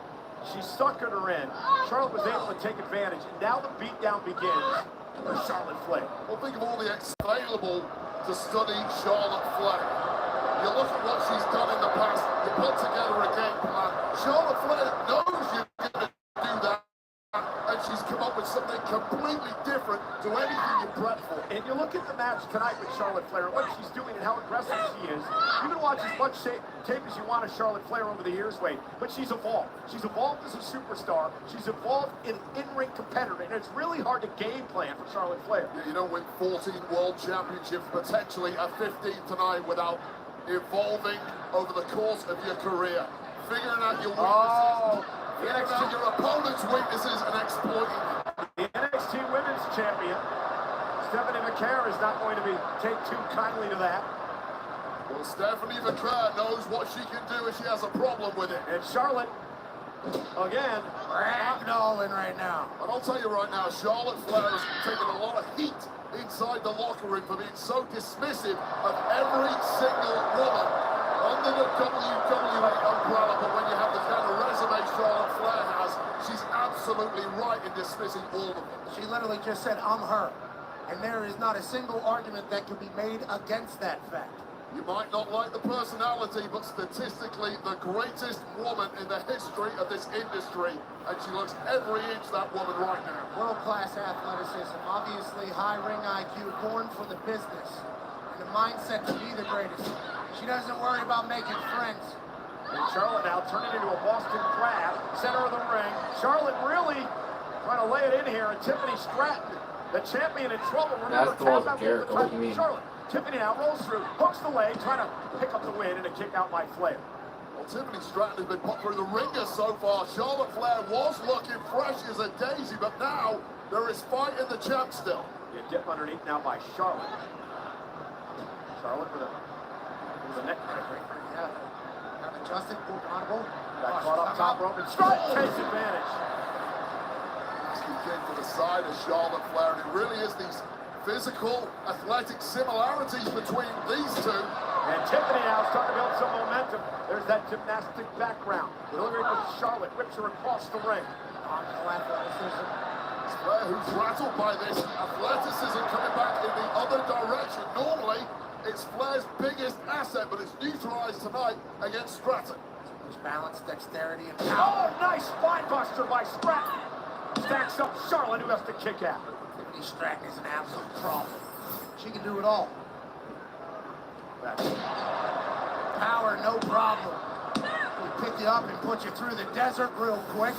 She suckered her in. Charlotte was able to take advantage, and now the beatdown begins for Charlotte Flair. Well, think of all the available to study Charlotte Flair. You look at what she's done in the past, you put together a game plan. Charlotte Flair knows you're going to do that, and she's come up with something completely different to anything you prep for. And you look at the match tonight with Charlotte Flair, what she's doing and how aggressive she is. You can watch as much tape as you want of Charlotte Flair over the years, Wade, but she's evolved. She's evolved as a superstar. She's evolved in in-ring competitor, and it's really hard to game plan for Charlotte Flair. Yeah, you don't win 14 world championships, potentially a 15th tonight without evolving over the course of your career. Figuring out your weaknesses. Figuring out your opponent's weaknesses and exploiting them. The NXT Women's Champion, Stephanie McCare, is not going to take too kindly to that. Well, Stephanie McCare knows what she can do if she has a problem with it. And Charlotte, again, ragdolling right now. And I'll tell you right now, Charlotte Flair has taken a lot of heat inside the locker room for being so dismissive of every single woman under the WWE umbrella. But when you have the kind of resume Charlotte Flair has, she's absolutely right in dismissing all of them. She literally just said, I'm her. And there is not a single argument that can be made against that fact. You might not like the personality, but statistically the greatest woman in the history of this industry, and she looks every inch that woman right now. World-class athleticism, obviously high ring IQ, born for the business, and the mindset to be the greatest. She doesn't worry about making friends. And Charlotte now turning into a Boston Crab, center of the ring. Charlotte really trying to lay it in here, and Tiffany Stratton, the champion, in trouble. Remember, That's the walls tap of out with the Jericho. What do you title. mean? Charlotte, Tiffany now rolls through, hooks the leg, trying to pick up the win, and a kick out by Flair. Well, Tiffany Stratton has been put through the ringer so far. Charlotte Flair was looking fresh as a daisy, but now there is fight in the champ still. You dip underneath now by Charlotte. Charlotte with a neck breaker. Yeah. Got adjusted, honorable. Got caught up top rope and strike takes advantage. Kick to the side of Charlotte Flair, and it really is these physical, athletic similarities between these two. And Tiffany now starting to build some momentum. There's that gymnastic background. Delivering to Charlotte, whips her across the ring. It's Flair who's rattled by this athleticism coming back in the other direction. Normally, it's Flair's biggest asset, but it's neutralized tonight against Stratton. There's balance, dexterity, and power. Oh, nice spine buster by Stratton. Stacks up Charlotte, who has to kick out. Tiffany Stratton is an absolute problem. She can do it all. Power, no problem. We pick you up and put you through the desert real quick.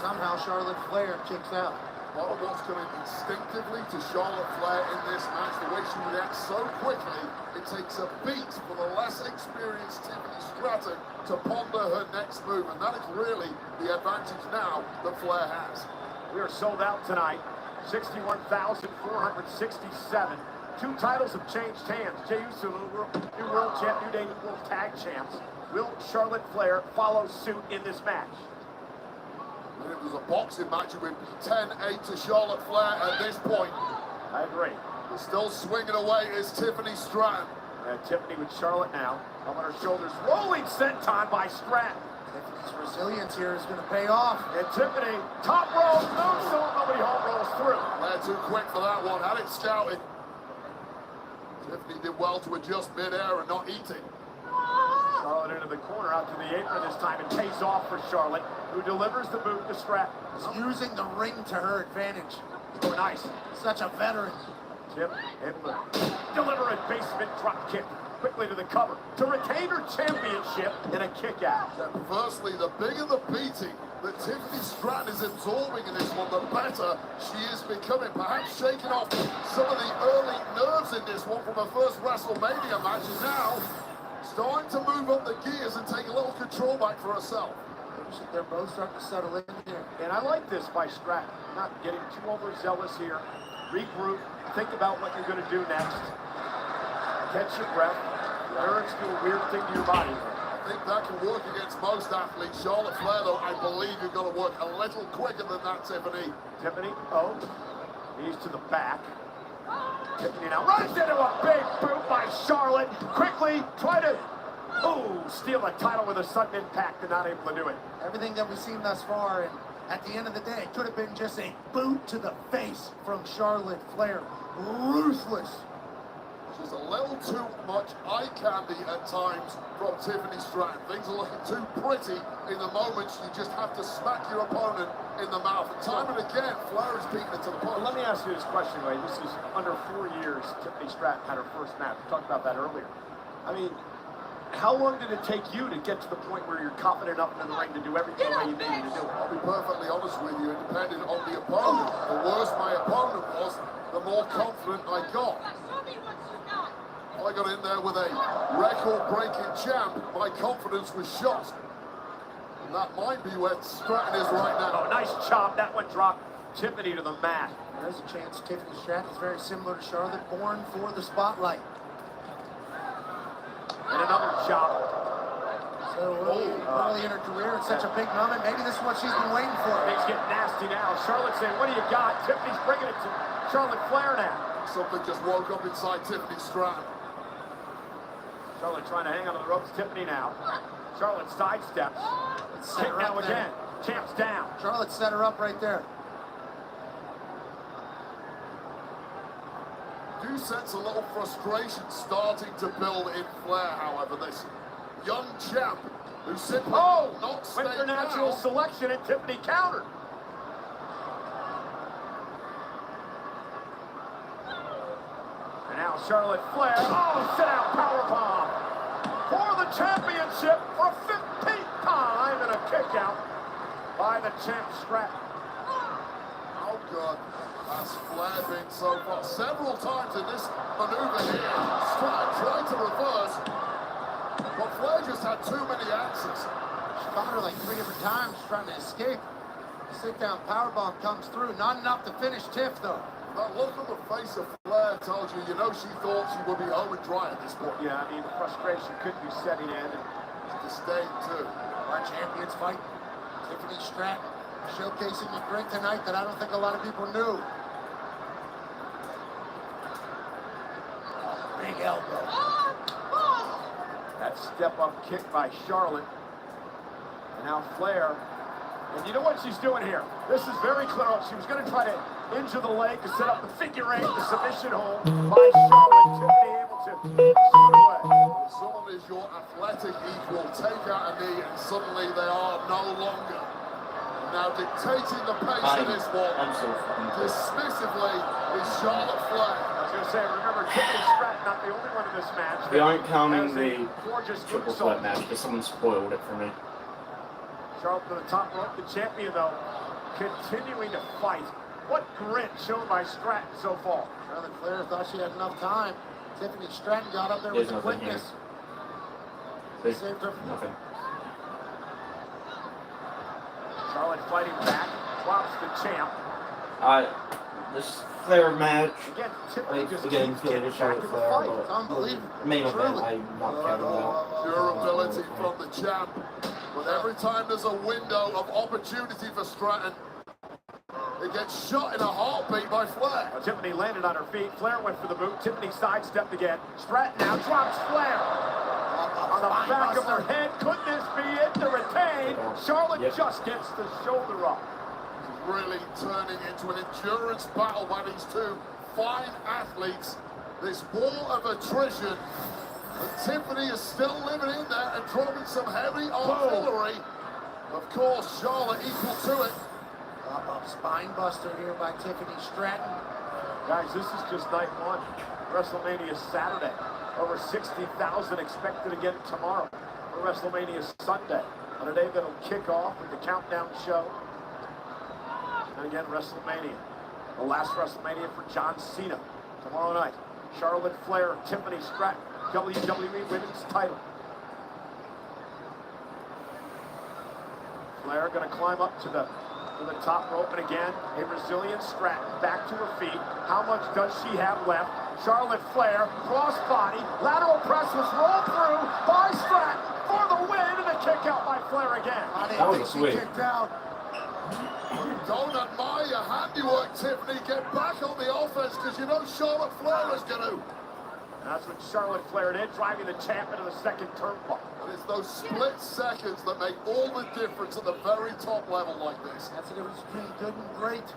Somehow Charlotte Flair kicks out. A lot of what's coming instinctively to Charlotte Flair in this match, the way she reacts so quickly, it takes a beat for the less experienced Tiffany Stratton to ponder her next move, and that is really the advantage now that Flair has. We are sold out tonight, 61,467. Two titles have changed hands. Jey Uso, new world champ, New Day, new world tag champs. Will Charlotte Flair follow suit in this match? And if it was a boxing match, it would be 10-8 to Charlotte Flair at this point. I agree. But still swinging away is Tiffany Stratton. And Tiffany with Charlotte now, up on her shoulders, rolling senton by Stratton. Tiffany's resilience here is going to pay off. And Tiffany, top roll, moonsault, nobody home rolls through. They're too quick for that one, had it scouted. Tiffany did well to adjust mid-air and not eating. Charlotte into the corner, out to the apron this time. It pays off for Charlotte, who delivers the boot to Stratton. Is using the ring to her advantage. Oh, nice. Such a veteran. Tip, able to deliver a basement drop kick. Quickly to the cover to retain her championship in a kick out. Firstly, the bigger the beating that Tiffany Stratton is absorbing in this one, the better she is becoming. Perhaps shaking off some of the early nerves in this one from her first WrestleMania match, and now starting to move up the gears and take a little control back for herself. They're both starting to settle in here. And I like this by Stratton, not getting too overzealous here. Regroup, think about what you're going to do next. Catch your breath. Nerves do a weird thing to your body. I think that can work against most athletes. Charlotte Flair, though, I believe you've got to work a little quicker than that, Tiffany. Tiffany, knees to the back. Tiffany now runs into a big boot by Charlotte. Quickly try to, steal a title with a sudden impact and not able to do it. Everything that we've seen thus far, and at the end of the day, it could have been just a boot to the face from Charlotte Flair. Ruthless. She's a little too much eye candy at times from Tiffany Stratton. Things are looking too pretty in the moments. You just have to smack your opponent in the mouth. And time and again, Flair is beating it to the punch. Well, let me ask you this question, Ray. This is under 4 years Tiffany Stratton had her first match. We talked about that earlier. I mean, how long did it take you to get to the point where you're confident enough in the ring to do everything the way you needed to do it? I'll be perfectly honest with you. It depended on the opponent. The worse my opponent was, the more confident I got. I got in there with a record-breaking champ. My confidence was shot. And that might be where Stratton is right now. Oh, nice chop. That one dropped Tiffany to the mat. There's a chance Tiffany Stratton is very similar to Charlotte, born for the spotlight. And another chop. So early in her career, it's such a big moment. Maybe this is what she's been waiting for. Things get nasty now. Charlotte saying, what do you got? Tiffany's bringing it to Charlotte Flair now. Something just woke up inside Tiffany Stratton. Charlotte trying to hang on to the ropes. Tiffany now. Charlotte sidesteps. Kick now again. Champ's down. Charlotte set her up right there. Do sense a little frustration starting to build in Flair, however. This young champ who simply not stayed went for natural down. selection and Tiffany countered. And now Charlotte Flair. Sit out powerbomb for the championship for a 5th kick out by the champ Stratton. How good has Flair been so far? Several times in this maneuver here, Stratton tried to reverse, but Flair just had too many answers. Shot her like 3 different times trying to escape. Sit-down powerbomb comes through. Not enough to finish Tiff, though. That look on the face of Flair tells you, she thought she would be home and dry at this point. Yeah, I mean, the frustration could be setting in. And disdain, too. Our champions fight. Tiffany Stratton showcasing a grit tonight that I don't think a lot of people knew. Big elbow. that step-up kick by Charlotte. And now Flair. And you know what she's doing here? This is very clear. She was going to try to injure the leg to set up the figure eight, the submission hold by Charlotte to be able to shoot away. Someone is your athletic equal. Take out a knee and suddenly they are no longer. Now dictating the pace of this one, dismissively, is Charlotte Flair. I was going to say, remember, Tiffany Stratton, not the only one in this match. We aren't counting the gorgeous triple threat match because someone spoiled it for me. Charlotte to the top rope, the champion, though, continuing to fight. What grit shown by Stratton so far. Charlotte Flair thought she had enough time. Tiffany Stratton got up there with the quickness. Saved her. Nothing. Charlotte fighting back, drops the champ. This Flair match, again, Tiffany just again, feeling Charlotte Flair, but unbelievable. Main event, I'm not counting out. Durability from the champ. But every time there's a window of opportunity for Stratton, it gets shot in a heartbeat by Flair. Well, Tiffany landed on her feet. Flair went for the boot. Tiffany sidestepped again. Stratton now drops Flair. On the back of her head. Could this be it to retain? Charlotte just gets the shoulder up. Really turning into an endurance battle by these two fine athletes. This war of attrition. And Tiffany is still living in there and dropping some heavy artillery. Of course, Charlotte equal to it. Up spine buster here by Tiffany Stratton. Guys, this is just night one. WrestleMania Saturday. Over 60,000 expected again tomorrow for WrestleMania Sunday. On a day that'll kick off with the countdown show. And again, WrestleMania. The last WrestleMania for John Cena. Tomorrow night, Charlotte Flair, Tiffany Stratton, WWE Women's title. Flair going to climb up to the top rope, and again, a Brazilian Stratton back to her feet. How much does she have left? Charlotte Flair, cross body, lateral press was rolled through by Stratton for the win, and a kick out by Flair again. That was sweet. Don't admire your handiwork, Tiffany. Get back on the offense because you know Charlotte Flair is going to. And that's what Charlotte Flair did, driving the champ into the second turnbuckle. And it's those split seconds that make all the difference at the very top level like this. That's the difference between good and great.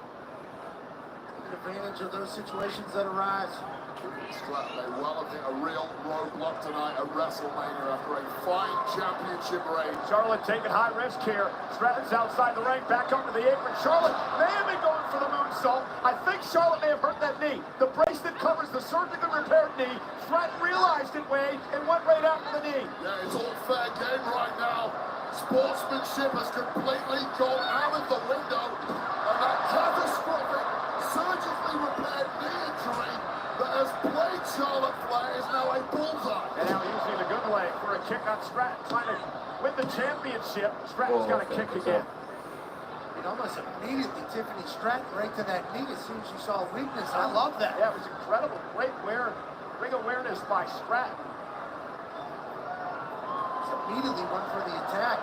Taking advantage of those situations that arise. Stratton may well have hit a real roadblock tonight at WrestleMania after a fine championship reign. Charlotte taking high risk here. Stratton's outside the ring, back up to the apron. Charlotte may have been going for the moonsault. I think Charlotte may have hurt that knee. The bracelet covers the surgically repaired knee. Stratton realized it, Wade, and went right after the knee. Yeah, it's all fair game right now. Sportsmanship has completely gone out of the window. And that catastrophic, surgically repaired knee injury that has played Charlotte Flair is now a bullseye. And now using the good leg for a kick on Stratton, trying to win the championship. Stratton's got a kick again. And almost immediately, Tiffany Stratton right to that knee as soon as she saw weakness. I love that. Yeah, it was incredible. Great ring awareness by Stratton. Just immediately went for the attack.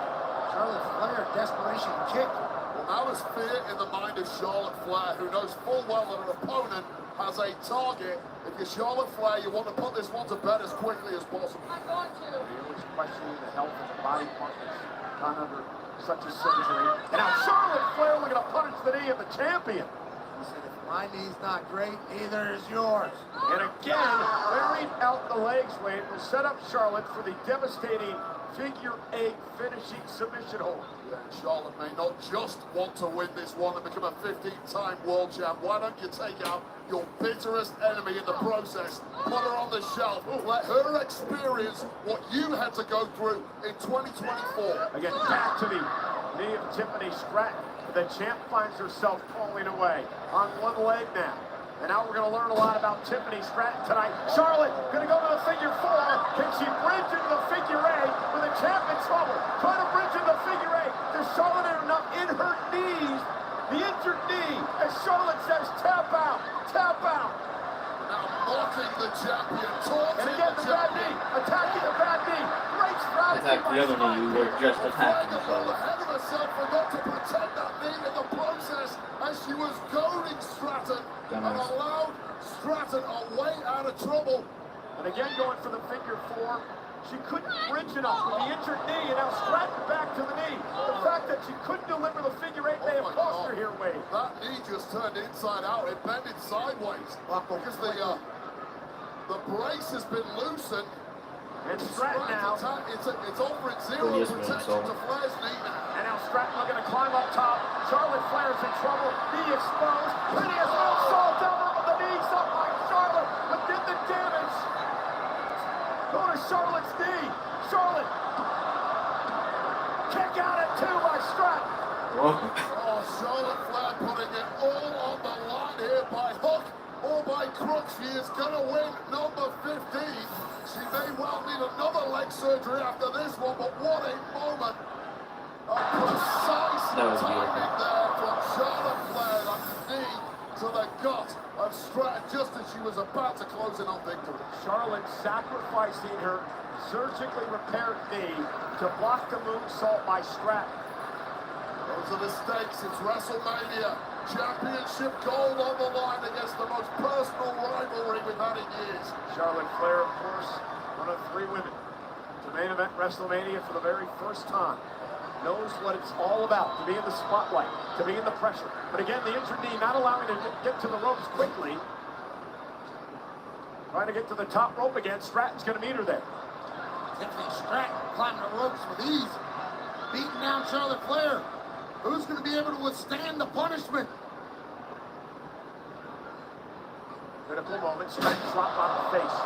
Charlotte Flair, desperation kick. Well, now there's fear in the mind of Charlotte Flair, who knows full well that her opponent has a target. If you're Charlotte Flair, you want to put this one to bed as quickly as possible. I'm going to. He was questioning the health of the body partners gone under such a surgery. And now Charlotte Flair looking to punish the knee of the champion. He said, if my knee's not great, neither is yours. And again, wearing out the legs, Wade, will set up Charlotte for the devastating figure eight finishing submission hold. Yeah, Charlotte may not just want to win this one and become a 15-time world champ. Why don't you take out your bitterest enemy in the process. Put her on the shelf. Let her experience what you had to go through in 2024. Again, back to the knee of Tiffany Stratton. The champ finds herself falling away on one leg now. And now we're going to learn a lot about Tiffany Stratton tonight. Charlotte going to go to the figure 4. Can she bridge into the figure 8 with a champ in trouble? Trying to bridge into the figure 8. Does Charlotte have enough in her knees? The injured knee, as Charlotte says, tap out, tap out. Now mocking the champion, taunting and again, the bad knee, attacking the bad knee. Great strategy. Attack the other knee, you were just attacking the shoulder. Ahead of herself, forgot to protect that knee in the process as she was goading Stratton and allowed Stratton a way out of trouble. And again, going for the figure 4. She couldn't bridge enough with the injured knee, and now Stratton back to the knee. The fact that she couldn't deliver the figure 8 may have cost her here, Wade. That knee just turned inside out. It bended sideways because the brace has been loosened. And Stratton now. It's offering zero protection to Flair's knee now. And now Stratton looking to climb up top. Charlotte Flair's in trouble. Knee exposed. Hideous moonsault down on the knees up by Charlotte, but did the damage. Go to Charlotte's knee. Charlotte. Kick out at 2 by Stratton. Oh, Charlotte Flair putting it all on the line here by hook or by crook. She is going to win number 15. She may well need another leg surgery after this one, but what a moment. A precise timing there from Charlotte Flair. That knee to the gut of Stratton just as she was about to close in on victory. Charlotte sacrificing her surgically repaired knee to block the moonsault by Stratton. Those are the stakes. It's WrestleMania. Championship gold on the line against the most personal rivalry we've had in years. Charlotte Flair, of course, one of 3 women to main event WrestleMania for the very first time. Knows what it's all about, to be in the spotlight, to be in the pressure. But again, the injured knee not allowing her to get to the ropes quickly. Trying to get to the top rope again. Stratton's going to meet her there. Tiffany Stratton climbing the ropes with ease. Beating down Charlotte Flair. Who's going to be able to withstand the punishment? Critical moment. Stratton dropped on the face.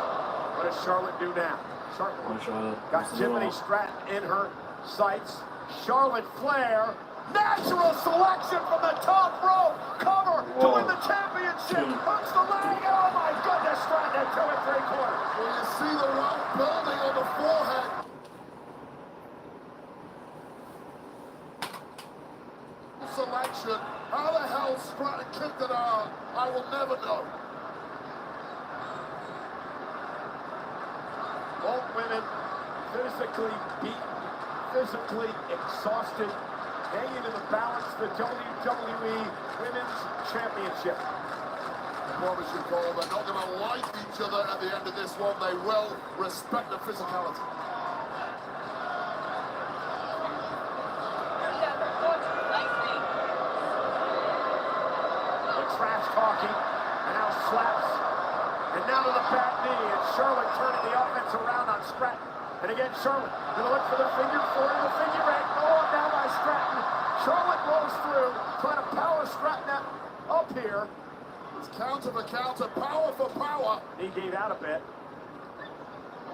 What does Charlotte do now? Charlotte got Tiffany Stratton in her sights. Charlotte Flair, natural selection from the top rope, cover to win the championship. Hooks the leg. Oh my goodness, Stratton at 2 3/4. Well, you see the round building on the forehead. Selection. How the hell Stratton kicked it out, I will never know. Both women physically beaten, physically exhausted, hanging in the balance the WWE Women's Championship. I promise you, Cole, they're not going to like each other at the end of this one. They will respect the physicality. The trash talking, and now slaps, and now to the back knee, and Charlotte turning the offense around on Stratton. And again, Charlotte going to look for the figure 4 to the figure 8. Oh, down by Stratton. Charlotte rolls through, trying to power Stratton up here. It's counter for counter, power for power. He gave out a bit.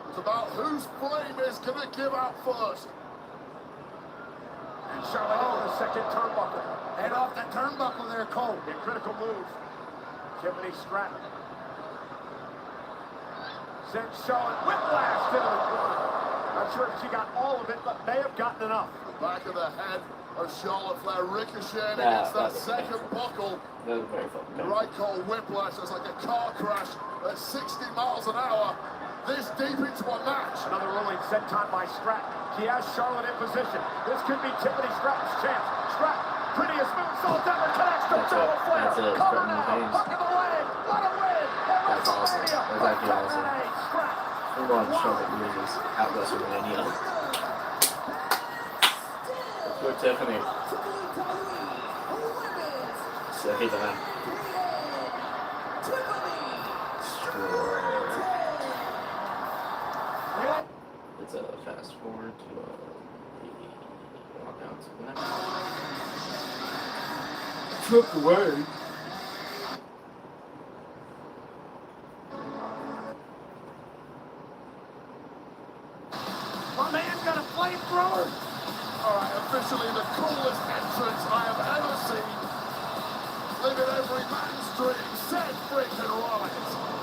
It's about whose flame is going to give out first. And Charlotte into the second turnbuckle. Head off that turnbuckle there, Cole. A critical move. Tiffany Stratton sent Charlotte whiplash into the corner. Not sure if she got all of it, but may have gotten enough. The back of the head of Charlotte Flair ricocheting against that second buckle. That was very fucking You're right, Cole. Whiplash. It's like a car crash at 60 miles an hour. This deep into a match. Another rolling set time by Stratton. She has Charlotte in position. This could be Tiffany Stratton's chance. Stratton, prettiest moonsault ever, connects to Charlotte Flair. Cover now, hook of the leg, what a win. That's awesome. That's actually awesome. I'm going to show that loses at WrestleMania. Let's go Tiffany. Second time. It's a fast forward to the walkout to the next. Took away. My man's got a flamethrower. All right, officially the coolest entrance I have ever seen. Living every man's dream, Seth freaking Rollins.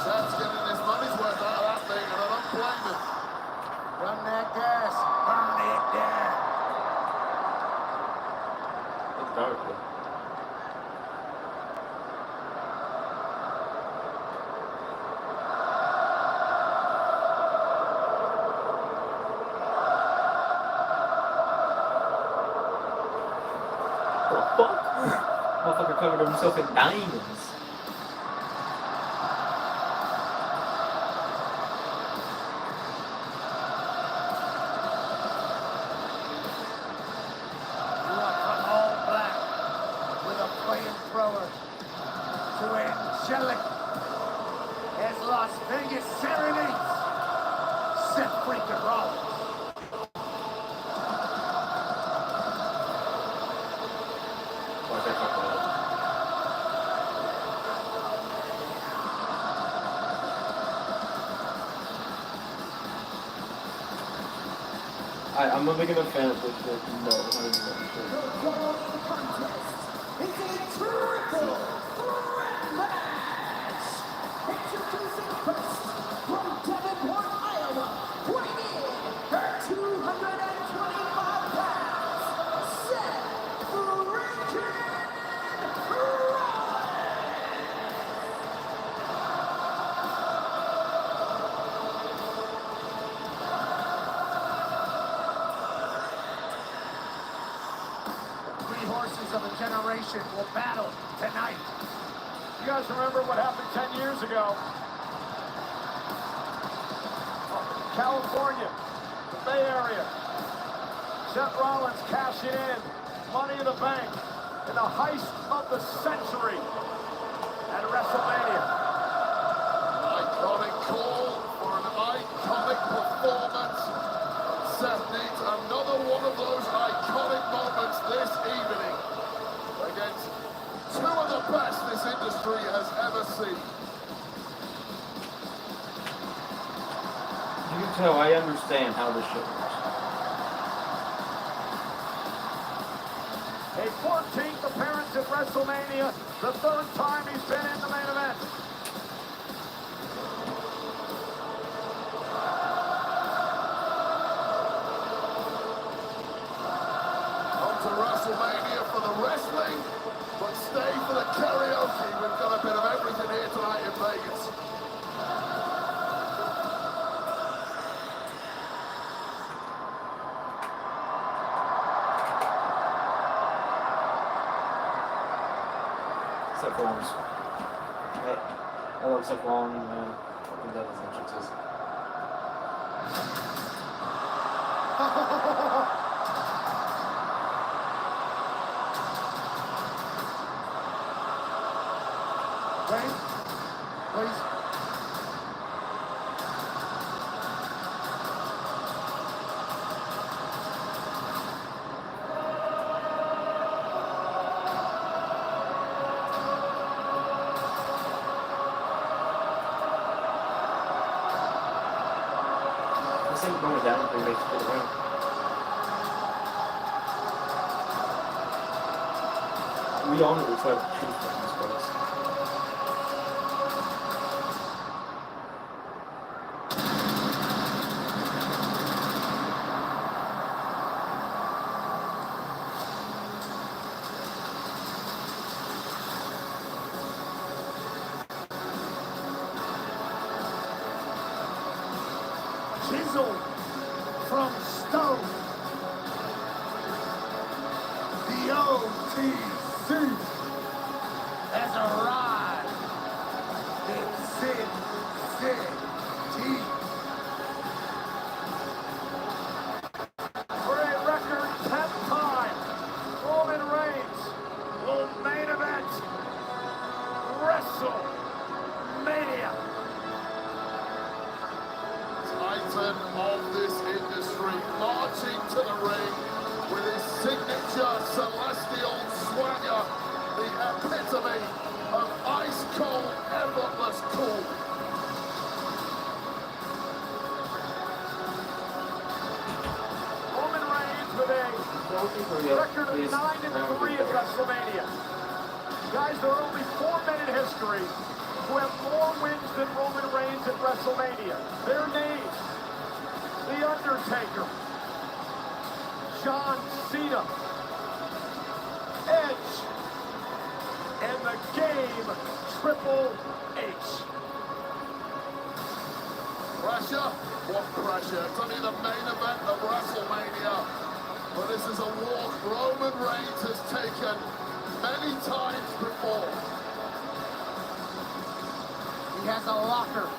Seth's getting his money's worth out of that thing, and I don't blame him. Run that gas. Burn it down. It's dark. What the fuck? Motherfucker covered himself in diamonds. All black with a flamethrower to angelic as Las Vegas serenades Seth freaking Rollins. Why'd they fuck that up? I'm not big enough fan of this shit. No, I'm not even sure. It's a triple threat match. Introducing first from Davenport, Iowa, weighing in at 225 pounds, Seth freaking Three horses of a generation will battle tonight. You guys remember what happened 10 years ago? California, the Bay Area. Seth Rollins cashing in Money in the Bank in the heist of the century at WrestleMania. Iconic call for an iconic performance. Seth needs another one of those iconic moments this evening against two of the best this industry has ever seen. You can tell I understand how this shit works. A 14th appearance at WrestleMania, the third time he's been in the main event. Come to WrestleMania for the wrestling, but stay for the karaoke. We've got a bit of everything here tonight in Vegas. Seth Rollins. I love Seth Rollins, man. I think that his entrances. Wait, please. This ain't going down if he makes it to the ring. We all know it's like the truth in this place. Chiseled from stone. The OTC has arrived in Sin City. For a record 10th time, Roman Reigns will main event WrestleMania. Titan of this signature celestial swagger, the epitome of ice cold, effortless cool. Roman Reigns with a record of 9-3 at WrestleMania. Guys, there are only 4 men in history who have more wins than Roman Reigns at WrestleMania. Their names: The Undertaker, John Cena, Edge, and the Game, Triple H. Pressure? What pressure? It's only the main event of WrestleMania. But this is a walk Roman Reigns has taken many times before. He has a locker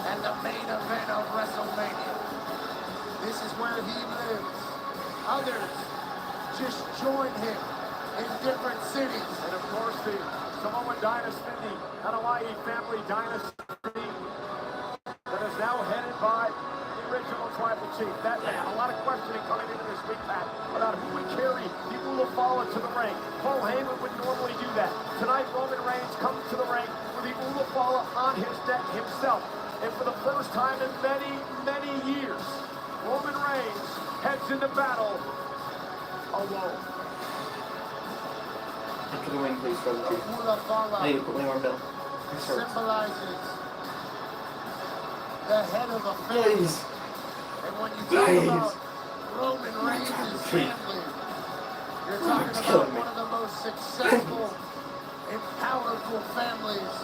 at the main event of WrestleMania. This is where he lives. Others just join him in different cities. And of course, the Samoan dynasty, the Anoa'i family dynasty, that is now headed by the original tribal chief. That man, a lot of questioning coming into this week, Pat, about who would carry the Ulafala to the ring. Paul Heyman would normally do that. Tonight, Roman Reigns comes to the ring with the Ulafala on his neck himself. And for the first time in many, many years, Roman Reigns heads into battle alone. Into the ring, please, brother. Ulafala I need to put my arm down. symbolizes the head of a family. Please. And when you talk about Roman Reigns' family, you're talking about one of the most successful and powerful families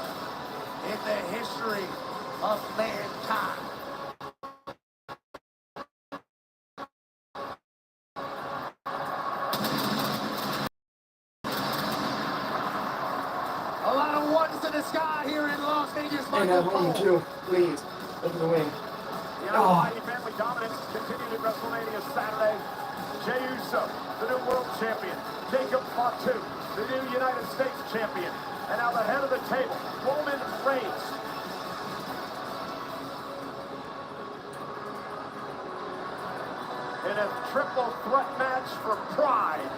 in the history of mankind. A lot of ones in the sky here in Las Vegas. And at home, too. Please. Into the ring. The Anoa'i family dominance continued at WrestleMania Saturday. Jey Uso, the new world champion. Jacob Fatu, the new United States champion. And now the head of the table, Roman Reigns. In a triple threat match for pride,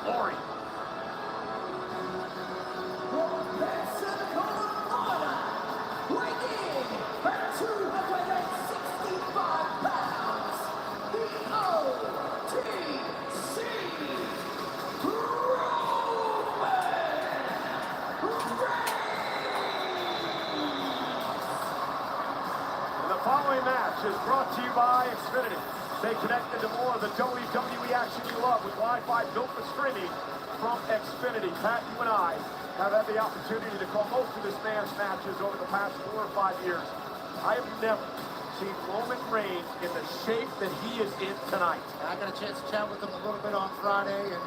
glory. At 265 pounds, the OTC Roman And the following match is brought to you by Xfinity. Stay connected to more of the WWE action you love with Wi-Fi built for streaming from Xfinity. Pat, you and I have had the opportunity to call most of this man's matches over the past 4 or 5 years. I have never seen Roman Reigns in the shape that he is in tonight. I got a chance to chat with him a little bit on Friday, and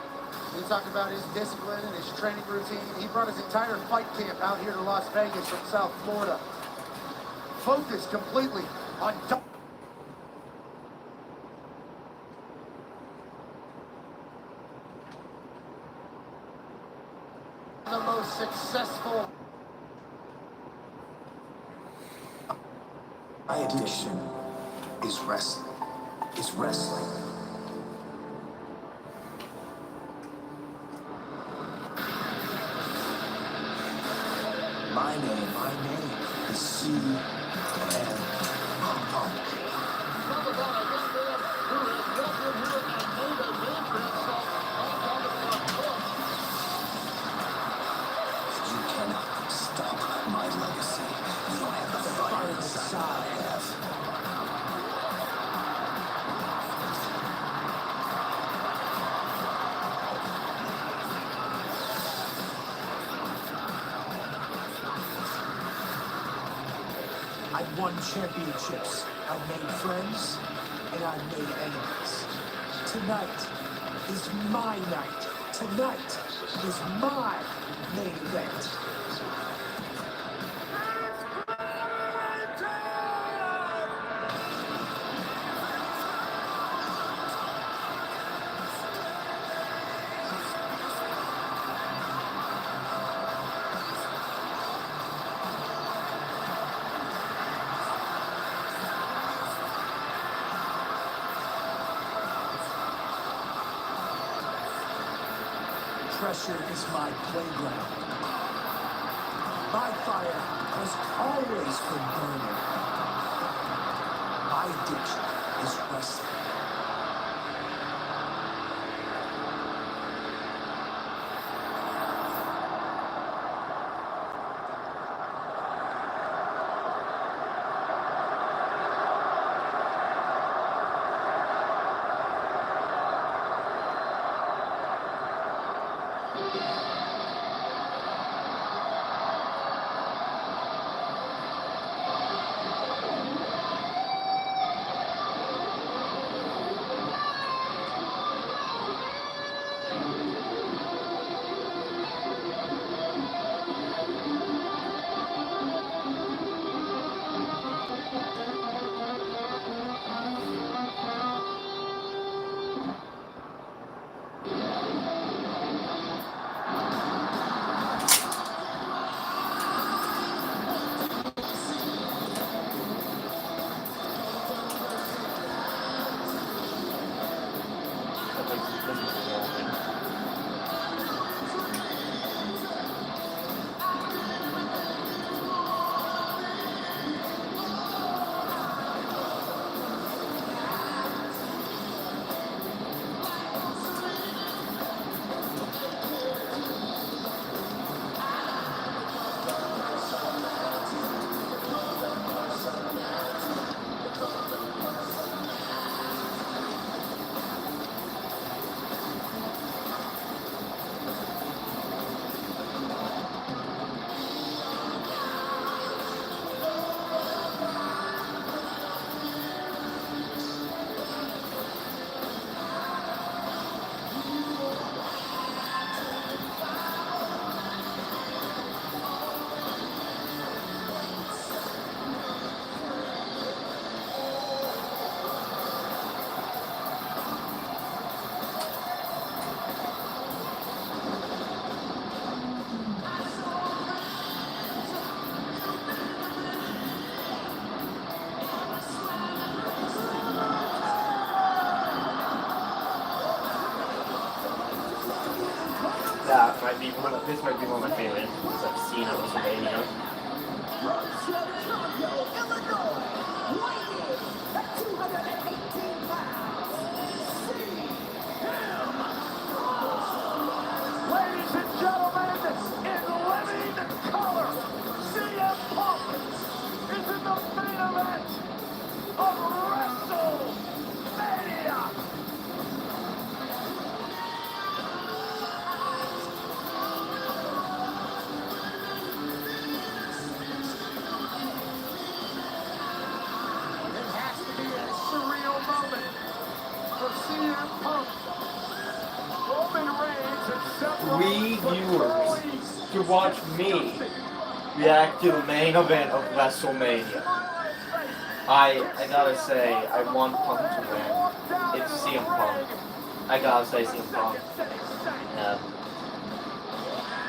he talked about his discipline and his training routine. He brought his entire fight camp out here to Las Vegas from South Florida. Focused completely on the most successful. My addiction is wrestling. Is wrestling. My name is CM Punk. You cannot stop my legacy. You don't have the fire inside I have. I've won championships. I've made friends, and I've made enemies. Tonight is my night. Tonight is my main event. pressure is my playground. My fire has always been burning. My addiction is wrestling. This might be one of my favorite entrances I've seen at WrestleMania. Ladies and gentlemen, in living color, CM Punk is in the main event of WrestleMania. It has to be a surreal moment for CM Punk. Roman Reigns and Seth 3 viewers to watch me react to the main event of WrestleMania. I gotta say, I want Punk to win. It's CM Punk. I gotta say CM Punk.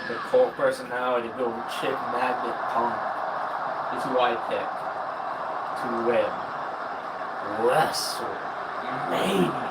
The cult personality, the chick magnet Punk is who I pick to win WrestleMania.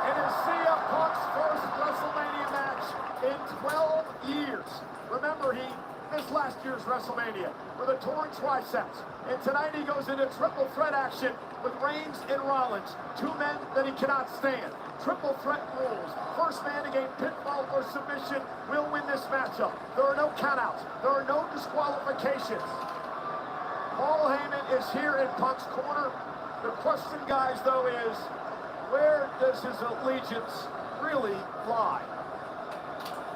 It is CM Punk's first WrestleMania match in 12 years. Remember, he missed last year's WrestleMania with a torn triceps. And tonight he goes into triple threat action with Reigns and Rollins, two men that he cannot stand. Triple threat rules. First man to gain pinfall or submission will win this matchup. There are no countouts. There are no disqualifications. Paul Heyman is here in Punk's corner. The question, guys, though, is where does his allegiance really lie?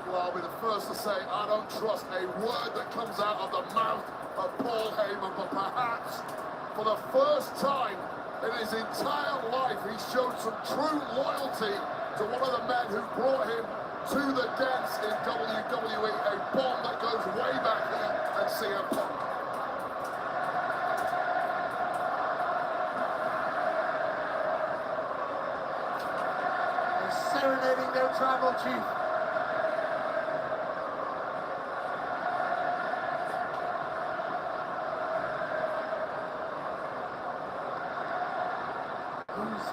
Well, I'll be the first to say I don't trust a word that comes out of the mouth of Paul Heyman, but perhaps for the first time in his entire life, he showed some true loyalty to one of the men who brought him to the dance in WWE, a bond that goes way back here at CM Punk. They're serenading their tribal chief.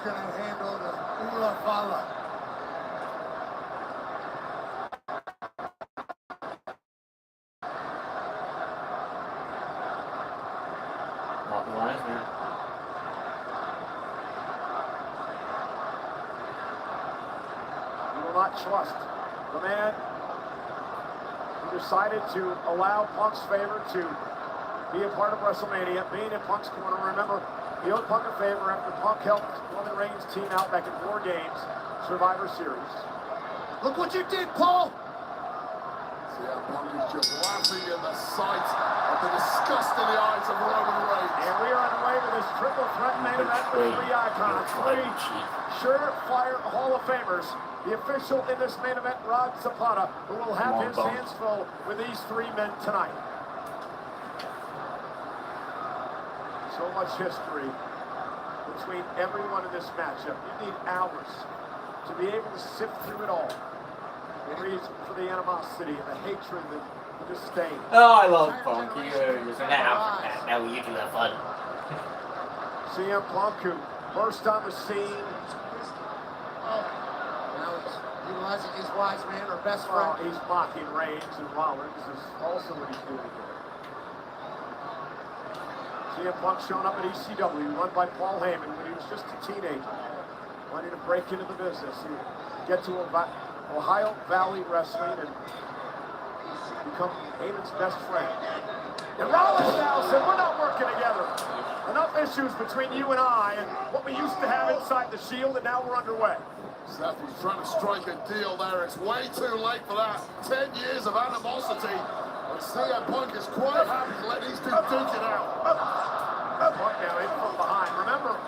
gonna handle the Ula Fala? Not the lines, man. You will not trust the man who decided to allow Punk's favor to be a part of WrestleMania, being in Punk's corner. Remember, he owed Punk a favor after Punk helped Roman Reigns' team out back in War Games, Survivor Series. Look what you did, Paul! CM Punk is just laughing in the sight of the disgust in the eyes of Roman Reigns. And we are underway with this triple threat main event with three icons, three surefire Hall of Famers. The official in this main event, Rod Zapata, who will have his hands full with these three men tonight. So much history between everyone in this matchup. You need hours to be able to sift through it all. The reason for the animosity and the hatred and the disdain. Oh, I love Punk. You're just now you can have fun. CM Punk, who burst on the scene. Now he's utilizing his wise man or best friend. Well, he's mocking Reigns and Rollins is also what he's doing here. CM Punk showing up at ECW, run by Paul Heyman when he was just a teenager, wanting to break into the business. He would get to Ohio Valley Wrestling and become Heyman's best friend. And Rollins now said, we're not working together. Enough issues between you and I and what we used to have inside the Shield, and now we're underway. Seth was trying to strike a deal there. It's way too late for that. 10 years of animosity. And CM Punk is quite happy to let these two duke it out. Punk now in from behind. Remember,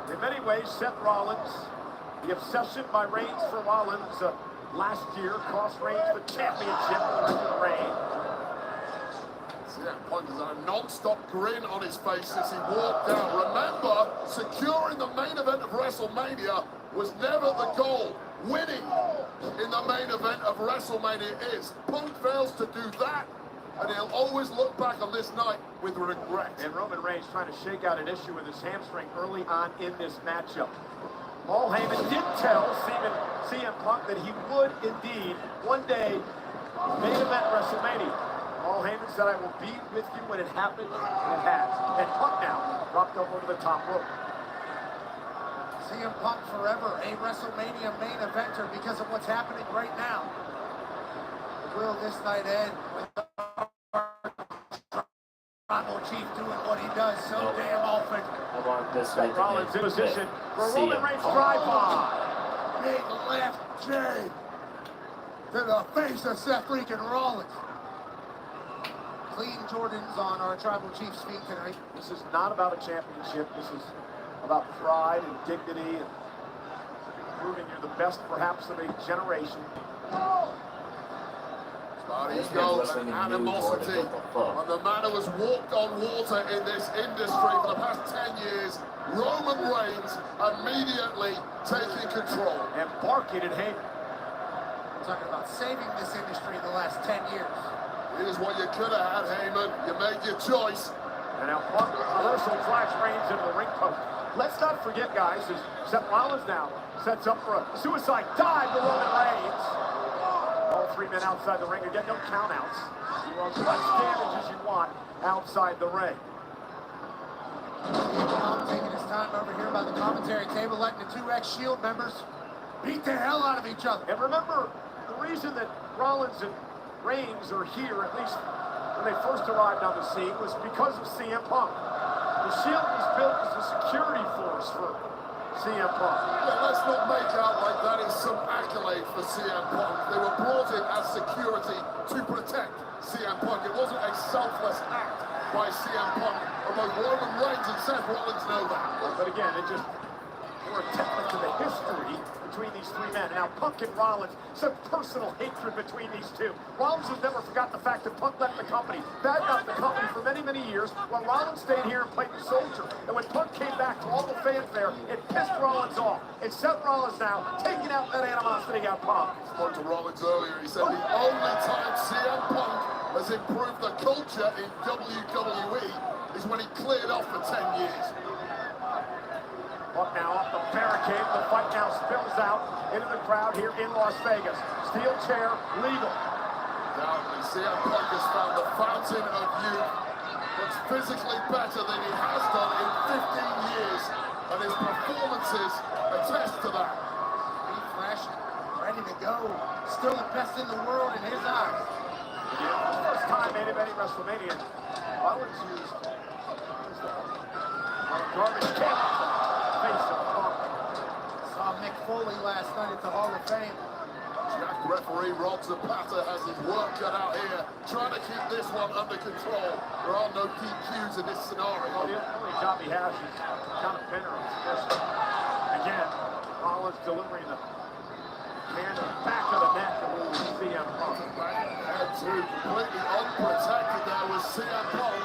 in many ways, Seth Rollins, the obsession by Reigns for Rollins last year cost Reigns the championship with Reigns. CM Punk has had a non-stop grin on his face as he walked out. Remember, securing the main event of WrestleMania was never the goal. Winning in the main event of WrestleMania is. Punk fails to do that, and he'll always look back on this night with regret. And Roman Reigns trying to shake out an issue with his hamstring early on in this matchup. Paul Heyman did tell CM Punk that he would indeed one day main event WrestleMania. Paul Heyman said, I will be with you when it happens, and it has. And Punk now dropped over to the top rope. CM Punk forever a WrestleMania main eventer because of what's happening right now. Will this night end with our Tribal Chief doing what he does so damn often? I want this night to Rollins in position for Roman Reigns drive-by. Big left J to the face of Seth freaking Rollins. Clean Jordans on our Tribal Chief's feet tonight. This is not about a championship. This is about pride and dignity and proving you're the best, perhaps, of a generation. Ego and animosity. And the man who has walked on water in this industry for the past 10 years, Roman Reigns, immediately taking control. And barking at Heyman. We're talking about saving this industry in the last 10 years. Here's what you could have had, Heyman. You made your choice. And now Punk reversal flash Reigns into the ring post. Let's not forget, guys, as Seth Rollins now sets up for a suicide dive to Roman Reigns. All three men outside the ring. Again, no countouts. You want as much damage as you want outside the ring. Punk taking his time over here by the commentary table, letting the 2X Shield members beat the hell out of each other. And remember, the reason that Rollins and Reigns are here, at least when they first arrived on the scene, was because of CM Punk. The Shield was built as a security force for CM Punk. Yeah, let's not make out like that is some accolade for CM Punk. They were brought in as security to protect CM Punk. It wasn't a selfless act by CM Punk, although Roman Reigns and Seth Rollins know that. But again, it just more a testament to the history between these three men. And now Punk and Rollins, some personal hatred between these two. Rollins has never forgot the fact that Punk left the company, badmouthed the company for many, many years, while Rollins stayed here and played the soldier. And when Punk came back to all the fanfare, it pissed Rollins off. And Seth Rollins now taking out that animosity on Punk. Spoke to Rollins earlier, he said the only time CM Punk has improved the culture in WWE is when he cleared off for 10 years. Punk now off the barricade. The fight now spills out into the crowd here in Las Vegas. Steel chair, legal. Doubtly, CM Punk has found the fountain of youth. Looks physically better than he has done in 15 years, and his performances attest to that. He's fresh, ready to go. Still the best in the world in his eyes. First time main eventing WrestleMania, Rollins used garbage can face of Punk. Saw Mick Foley last night at the Hall of Fame. Jack referee Rob Zapata has his work cut out here, trying to keep this one under control. There are no DQs in this scenario. Well, the only job he has is kind of pinner on submission. Again, Rollins delivering the hand in the back of the net to CM Punk. Head two, completely unprotected there with CM Punk.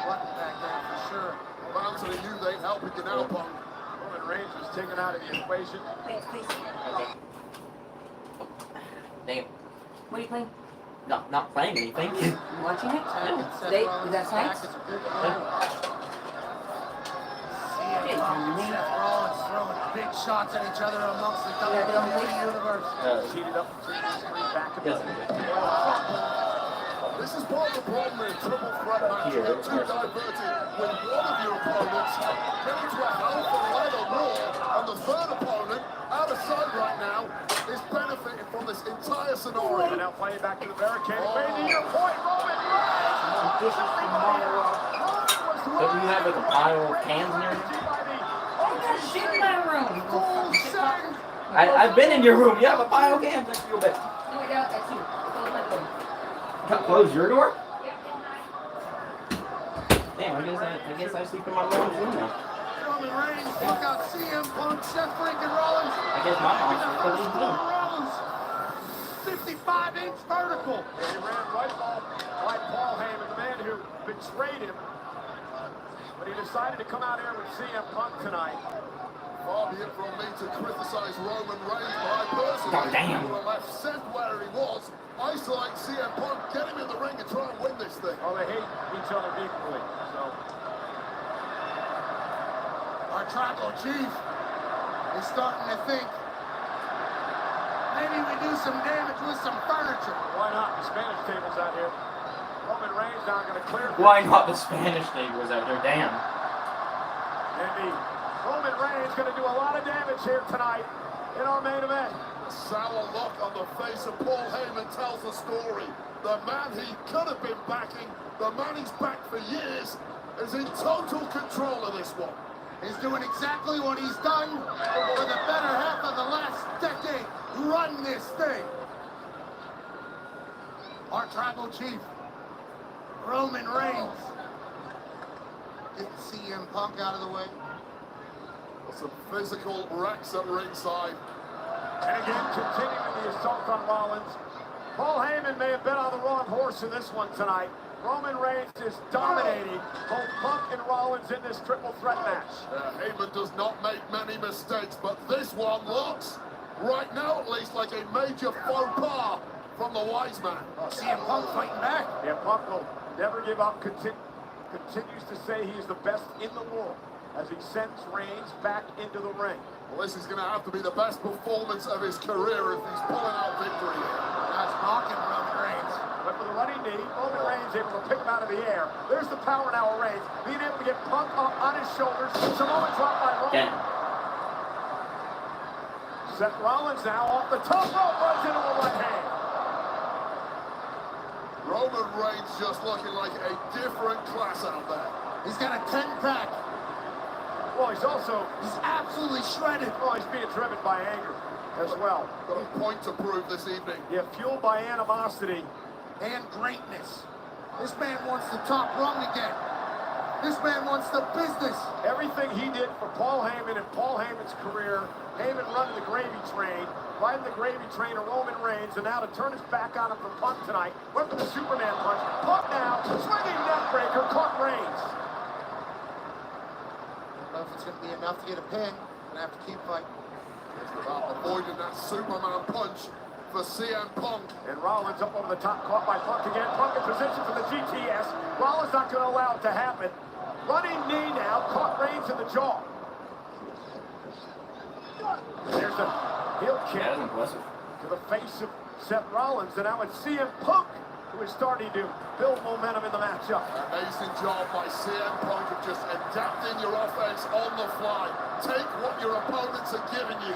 Button back there for sure. Well, Anthony knew they'd help him now, Punk. Roman Reigns was taken out of the equation. Okay. Damn. What are you playing? No, not playing anything. You watching it? Today? Is that tonight? Seth Rollins throwing big shots at each other amongst the WWE universe. Heated up between these three back-to-back. This is part of the problem in a triple threat match. You get too diverted when one of your opponents get into a alpha leather war, and the third opponent, out of sight right now, is benefiting from this entire scenario. And now playing back to the barricade. Maybe your point, Roman Reigns! This is so do you have like a pile of cans in there? Shit in my room. I've been in your room. You have a pile of cans next to your bed. No, I got that too. Close your door? Damn, I guess I sleep in my mom's room now. Roman Reigns, look out CM Punk, Seth freaking Rollins. I guess my mom's sleeping in my room. Rollins, 55-inch vertical. And he ran right by Paul Heyman, the man who betrayed him. But he decided to come out here with CM Punk tonight. Far be it from me to criticize Roman Reigns, but I personally would have left Seth where he was, isolate CM Punk, get him in the ring and try and win this thing. Oh, they hate each other equally, so. Our tribal chief is starting to think maybe we do some damage with some furniture. Why not? The Spanish table's out here. Roman Reigns now going to clear. Why not the Spanish tables out there? Damn. And Roman Reigns going to do a lot of damage here tonight in our main event. A sour look on the face of Paul Heyman tells the story. The man he could have been backing, the man he's backed for years, is in total control of this one. He's doing exactly what he's done for the better half of the last decade. Run this thing. Our tribal chief, Roman Reigns. Get CM Punk out of the way. Some physical wrecks at ringside. And again, continuing the assault on Rollins. Paul Heyman may have been on the wrong horse in this one tonight. Roman Reigns is dominating both Punk and Rollins in this triple threat match. Heyman does not make many mistakes, but this one looks, right now at least, like a major faux pas from the wise man. CM Punk fighting back. Yeah, Punk will never give up, continues to say he is the best in the world as he sends Reigns back into the ring. Well, this is going to have to be the best performance of his career if he's pulling out victory here. That's mocking Roman Reigns. But for the running knee, Roman Reigns able to pick him out of the air. There's the power now of Reigns, being able to get Punk up on his shoulders. Samoa drop by Roman. Seth Rollins now off the top rope, runs into a right hand. Roman Reigns just looking like a different class out there. He's got a 10-pack. Well, he's absolutely shredded. Well, he's being driven by anger as well. Got a point to prove this evening. Yeah, fueled by animosity. And greatness. This man wants the top rung again. This man wants the business. Everything he did for Paul Heyman and Paul Heyman's career, Heyman running the gravy train, riding the gravy train of Roman Reigns, and now to turn his back on him for Punk tonight. Went for the Superman punch. Punk now, swinging neck breaker, caught Reigns. I don't know if it's going to be enough to get a pin. Going to have to keep fighting. It's about avoiding that Superman punch for CM Punk. And Rollins up over the top, caught by Punk again. Punk in position for the GTS. Rollins not going to allow it to happen. Running knee now, caught Reigns in the jaw. There's a heel kick That was impressive. to the face of Seth Rollins, and now it's CM Punk who is starting to build momentum in the matchup. Amazing job by CM Punk of just adapting your offense on the fly. Take what your opponents are giving you.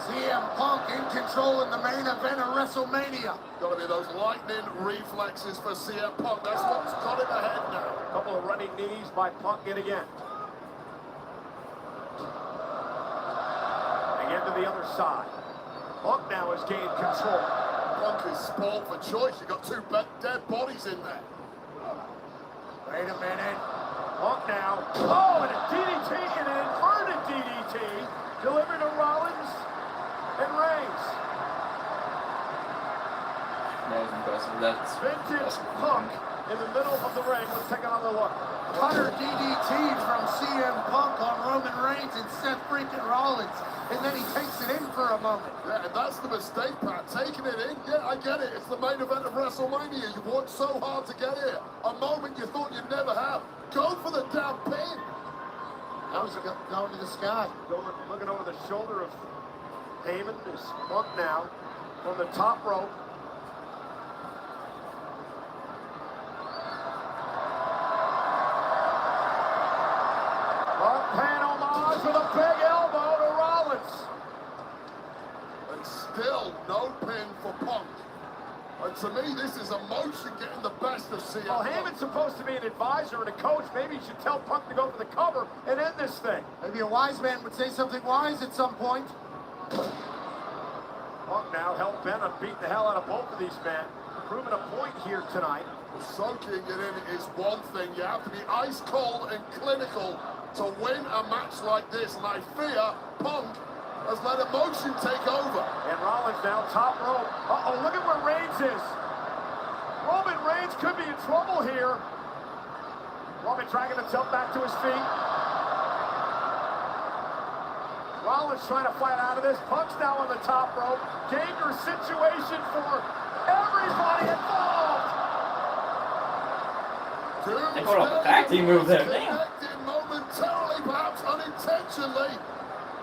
CM Punk in control in the main event of WrestleMania. Got to be those lightning reflexes for CM Punk. That's what's got him ahead now. A couple of running knees by Punk yet again. Again to the other side. Punk now has gained control. Punk is spoiled for choice. You've got two dead bodies in there. Wait a minute. Punk now. Oh, and a DDT and an inverted DDT delivered to Rollins and Reigns. That was impressive. That's Vintage Punk in the middle of the ring. Let's take another look. Cutter DDT from CM Punk on Roman Reigns and Seth freaking Rollins. And then he takes it in for a moment. Yeah, and that's the mistake, Pat. Taking it in, yeah, I get it. It's the main event of WrestleMania. You worked so hard to get here. A moment you thought you'd never have. Go for the damn pin. How's it going to the sky? Looking over the shoulder of Heyman is Punk now from the top rope. Pan homage with a big elbow to Rollins. And still no pin for Punk. And to me, this is emotion getting the best of CM Well, Punk. Heyman's supposed to be an advisor and a coach. Maybe he should tell Punk to go for the cover and end this thing. Maybe a wise man would say something wise at some point. Punk now hell-bent on beating the hell out of both of these men. Proving a point here tonight. Soaking it in is one thing. You have to be ice cold and clinical to win a match like this. And I fear Punk has let emotion take over. And Rollins now top rope. Uh-oh, look at where Reigns is. Roman Reigns could be in trouble here. Roman dragging himself back to his feet. Rollins trying to fight out of this. Punk's now on the top rope. Dangerous situation for everybody involved. They put up a tag team move there. Damn. Connected momentarily, perhaps unintentionally.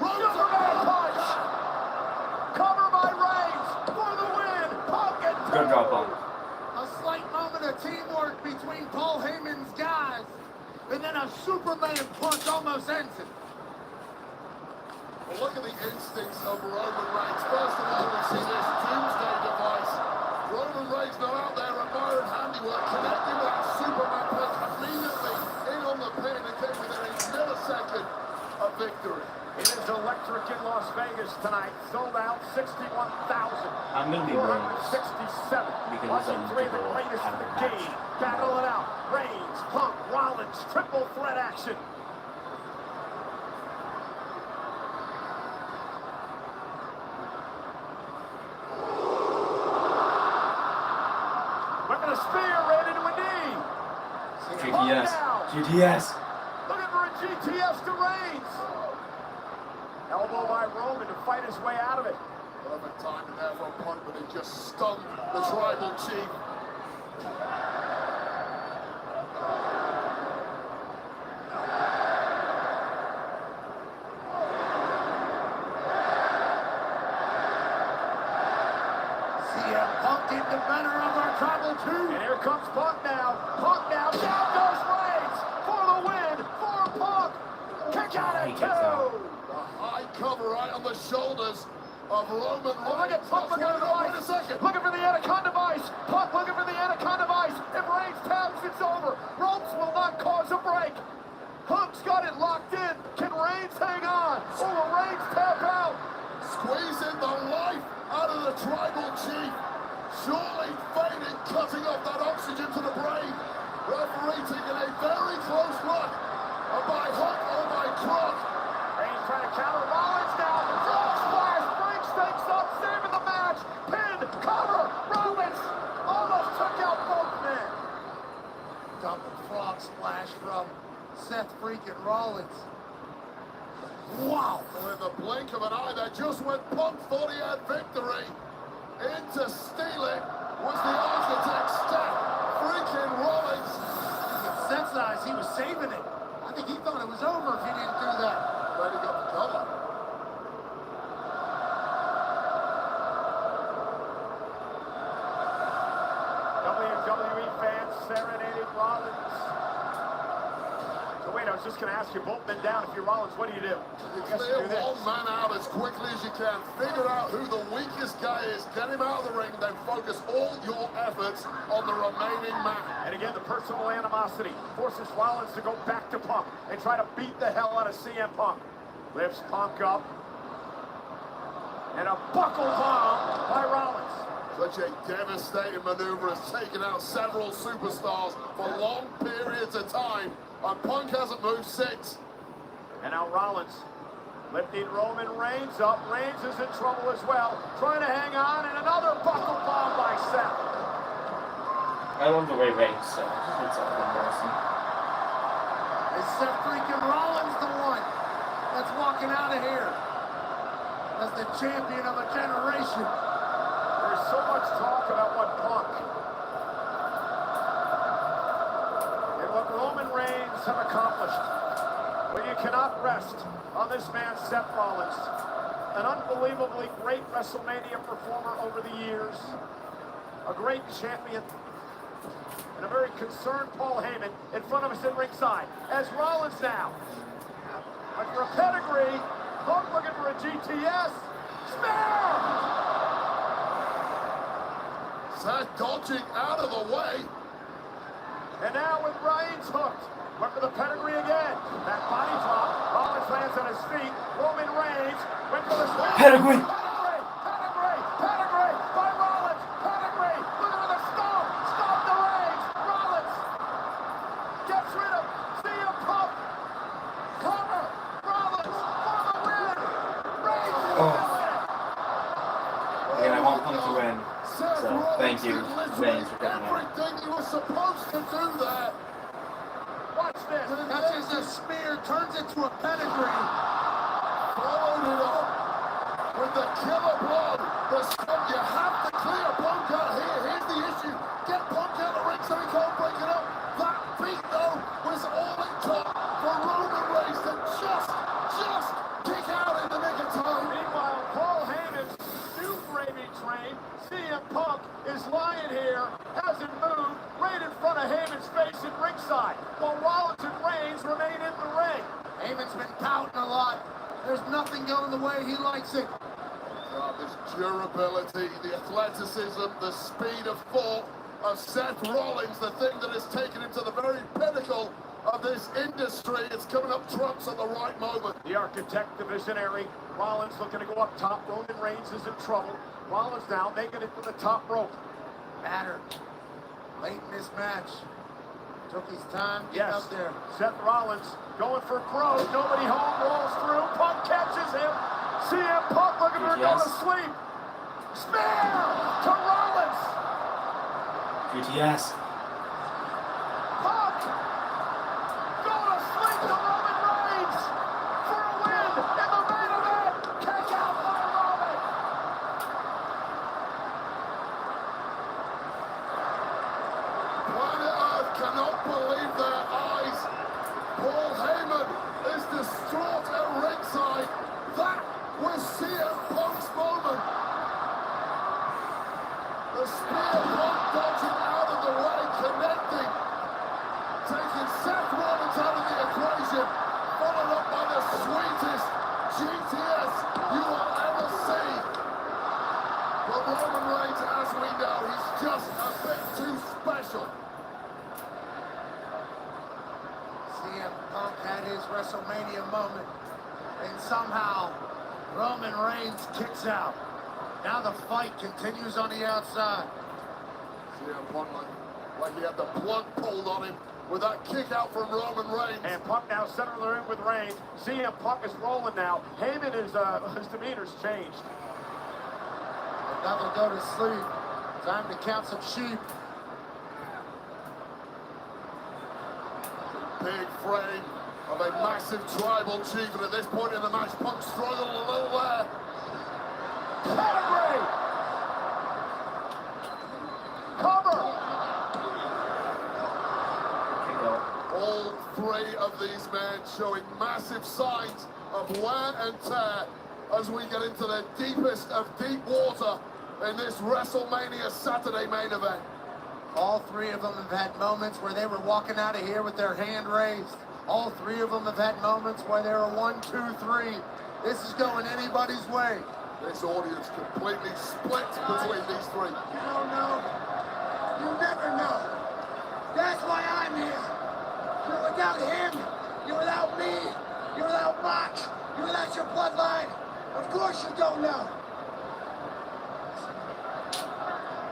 Superman punch. Cover by Reigns for the win. Punk and Good job, Punk. A slight moment of teamwork between Paul Heyman's guys. And then a Superman punch almost ends it. Well, look at the instincts of Roman Reigns. First of all, we see this doomsday device. Roman Reigns now out there admiring handiwork, connecting with that Superman punch immediately in on the pin and came within a millisecond of victory. It is electric in Las Vegas tonight. Sold out 61,000. I'm going to be Reigns. 467. Because Watching I'm three of the people greatest in having the a match. game. Battle it out. Reigns, Punk, Rollins, triple threat action. Whipping a spear right into a knee. GTS. GTS. Looking for a GTS to Reigns. Elbow by Roman to fight his way out of it. Perfect timing there for a Punk, but it just stunned the tribal chief. CM Punk in the center of our tribal two. And here comes Punk now. Punk now. Down goes Reigns for the win for Punk. Kick out at two. The high cover right on the shoulders of Roman Reigns. Look at Punk looking for the Wait a second. Looking for the Anaconda Vice. Punk looking for the Anaconda Vice. If Reigns taps, it's over. Ropes will not cause a break. Punk's got it locked in. Can Reigns hang on? Or will Reigns tap out? Squeezing the life out of the tribal chief. Surely fading, cutting off that oxygen to the brain. Referee taking a very close look. And by hook or by crook. Reigns trying to counter Rollins now. Frog splash. Brings things up. Saving the match. Pin. Cover. Rollins almost took out both men. Double frog splash from Seth freaking Rollins. Wow. Well, in the blink of an eye, that just when Punk thought he had victory, in to steal it was the architect step. Freaking Rollins. In Seth's eyes, he was saving it. I think he thought it was over if he didn't do that. Ready to go for cover. just going to ask you both men down. If you're Rollins, what do you do? You clear one man out as quickly as you can. Figure out who the weakest guy is. Get him out of the ring. Then focus all your efforts on the remaining man. And again, the personal animosity forces Rollins to go back to Punk and try to beat the hell out of CM Punk. Lifts Punk up. And a buckle bomb by Rollins. Such a devastating maneuver has taken out several superstars for long periods of time. And Punk hasn't moved since. And now Rollins lifting Roman Reigns up. Reigns is in trouble as well. Trying to hang on, and another buckle bomb by Seth. I love the way Reigns says it's all embarrassing. Is Seth freaking Rollins the one that's walking out of here as the champion of a generation? There's so much talk about what Punk and what Roman Reigns have accomplished. But you cannot rest on this man, Seth Rollins. An unbelievably great WrestleMania performer over the years. A great champion. And a very concerned Paul Heyman in front of us at ringside. As Rollins now. But for a pedigree, Punk looking for a GTS. Spear! Seth dodging out of the way. And now with Reigns hooked. Went for the pedigree again. That body drop. Rollins lands on his feet. Roman Reigns went for the spin. Pedigree. Pedigree by Rollins. Pedigree. Look at the stomp. Stomp to Reigns. Rollins gets rid of CM Punk. Cover. Rollins for the win. Reigns is the win. Again, I want Punk to win. So, thank you, Reigns, for coming out. Everything you were supposed to do there. Watch this. Touches a spear, turns it to a pedigree. Followed it up with the killer blow. The stomp. You have to clear Punk out here. Here's the issue. Get Punk out of the ring so he can't break it up. That beat, though, was all it took for Roman Reigns to just kick out in the nick of time. Meanwhile, Paul Heyman's new gravy train, CM Punk, is lying here, hasn't moved, right in front of Heyman's face at ringside, while Rollins and Reigns remain in the ring. Heyman's been pouting a lot. There's nothing going the way he likes it. This durability, the athleticism, the speed of thought of Seth Rollins, the thing that has taken him to the very pinnacle of this industry. It's coming up trumps at the right moment. The architect, the visionary, Rollins looking to go up top. Roman Reigns is in trouble. Rollins now making it to the top rope. Battered. Late in this match. Took his time getting up there. Seth Rollins going for Crow. Nobody home, rolls through. Punk catches him. CM Punk looking for go to sleep. Spear to Rollins. GTS. Punk go to sleep to Roman Reigns for a win in the main event. Kick out by Roman. Planet Earth cannot believe their eyes. Paul Heyman is distraught at ringside. That was CM Punk's moment. The spear, Punk dodging out of the way, connecting, taking Seth Rollins out of the equation, followed up by the sweetest GTS you will ever see. But Roman Reigns, as we know, he's just a bit too special. CM Punk had his WrestleMania moment, and somehow Roman Reigns kicks out. Now the fight continues on the outside. CM Punk like he had the plug pulled on him with that kick out from Roman Reigns. And Punk now center of the ring with Reigns. CM Punk is rolling now. Heyman is his demeanor's changed. Another go to sleep. Time to count some sheep. Big frame of a massive tribal chief, and at this point in the match, Punk struggled a little there. Pedigree! Cover! All three of these men showing massive signs of wear and tear as we get into the deepest of deep water in this WrestleMania Saturday main event. All three of them have had moments where they were walking out of here with their hand raised. All three of them have had moments where they were 1, 2, 3. This is going anybody's way. This audience completely split between these three. You don't know. You never know. That's why I'm here. You're without him. You're without me. You're without Mark. You're without your bloodline. Of course you don't know.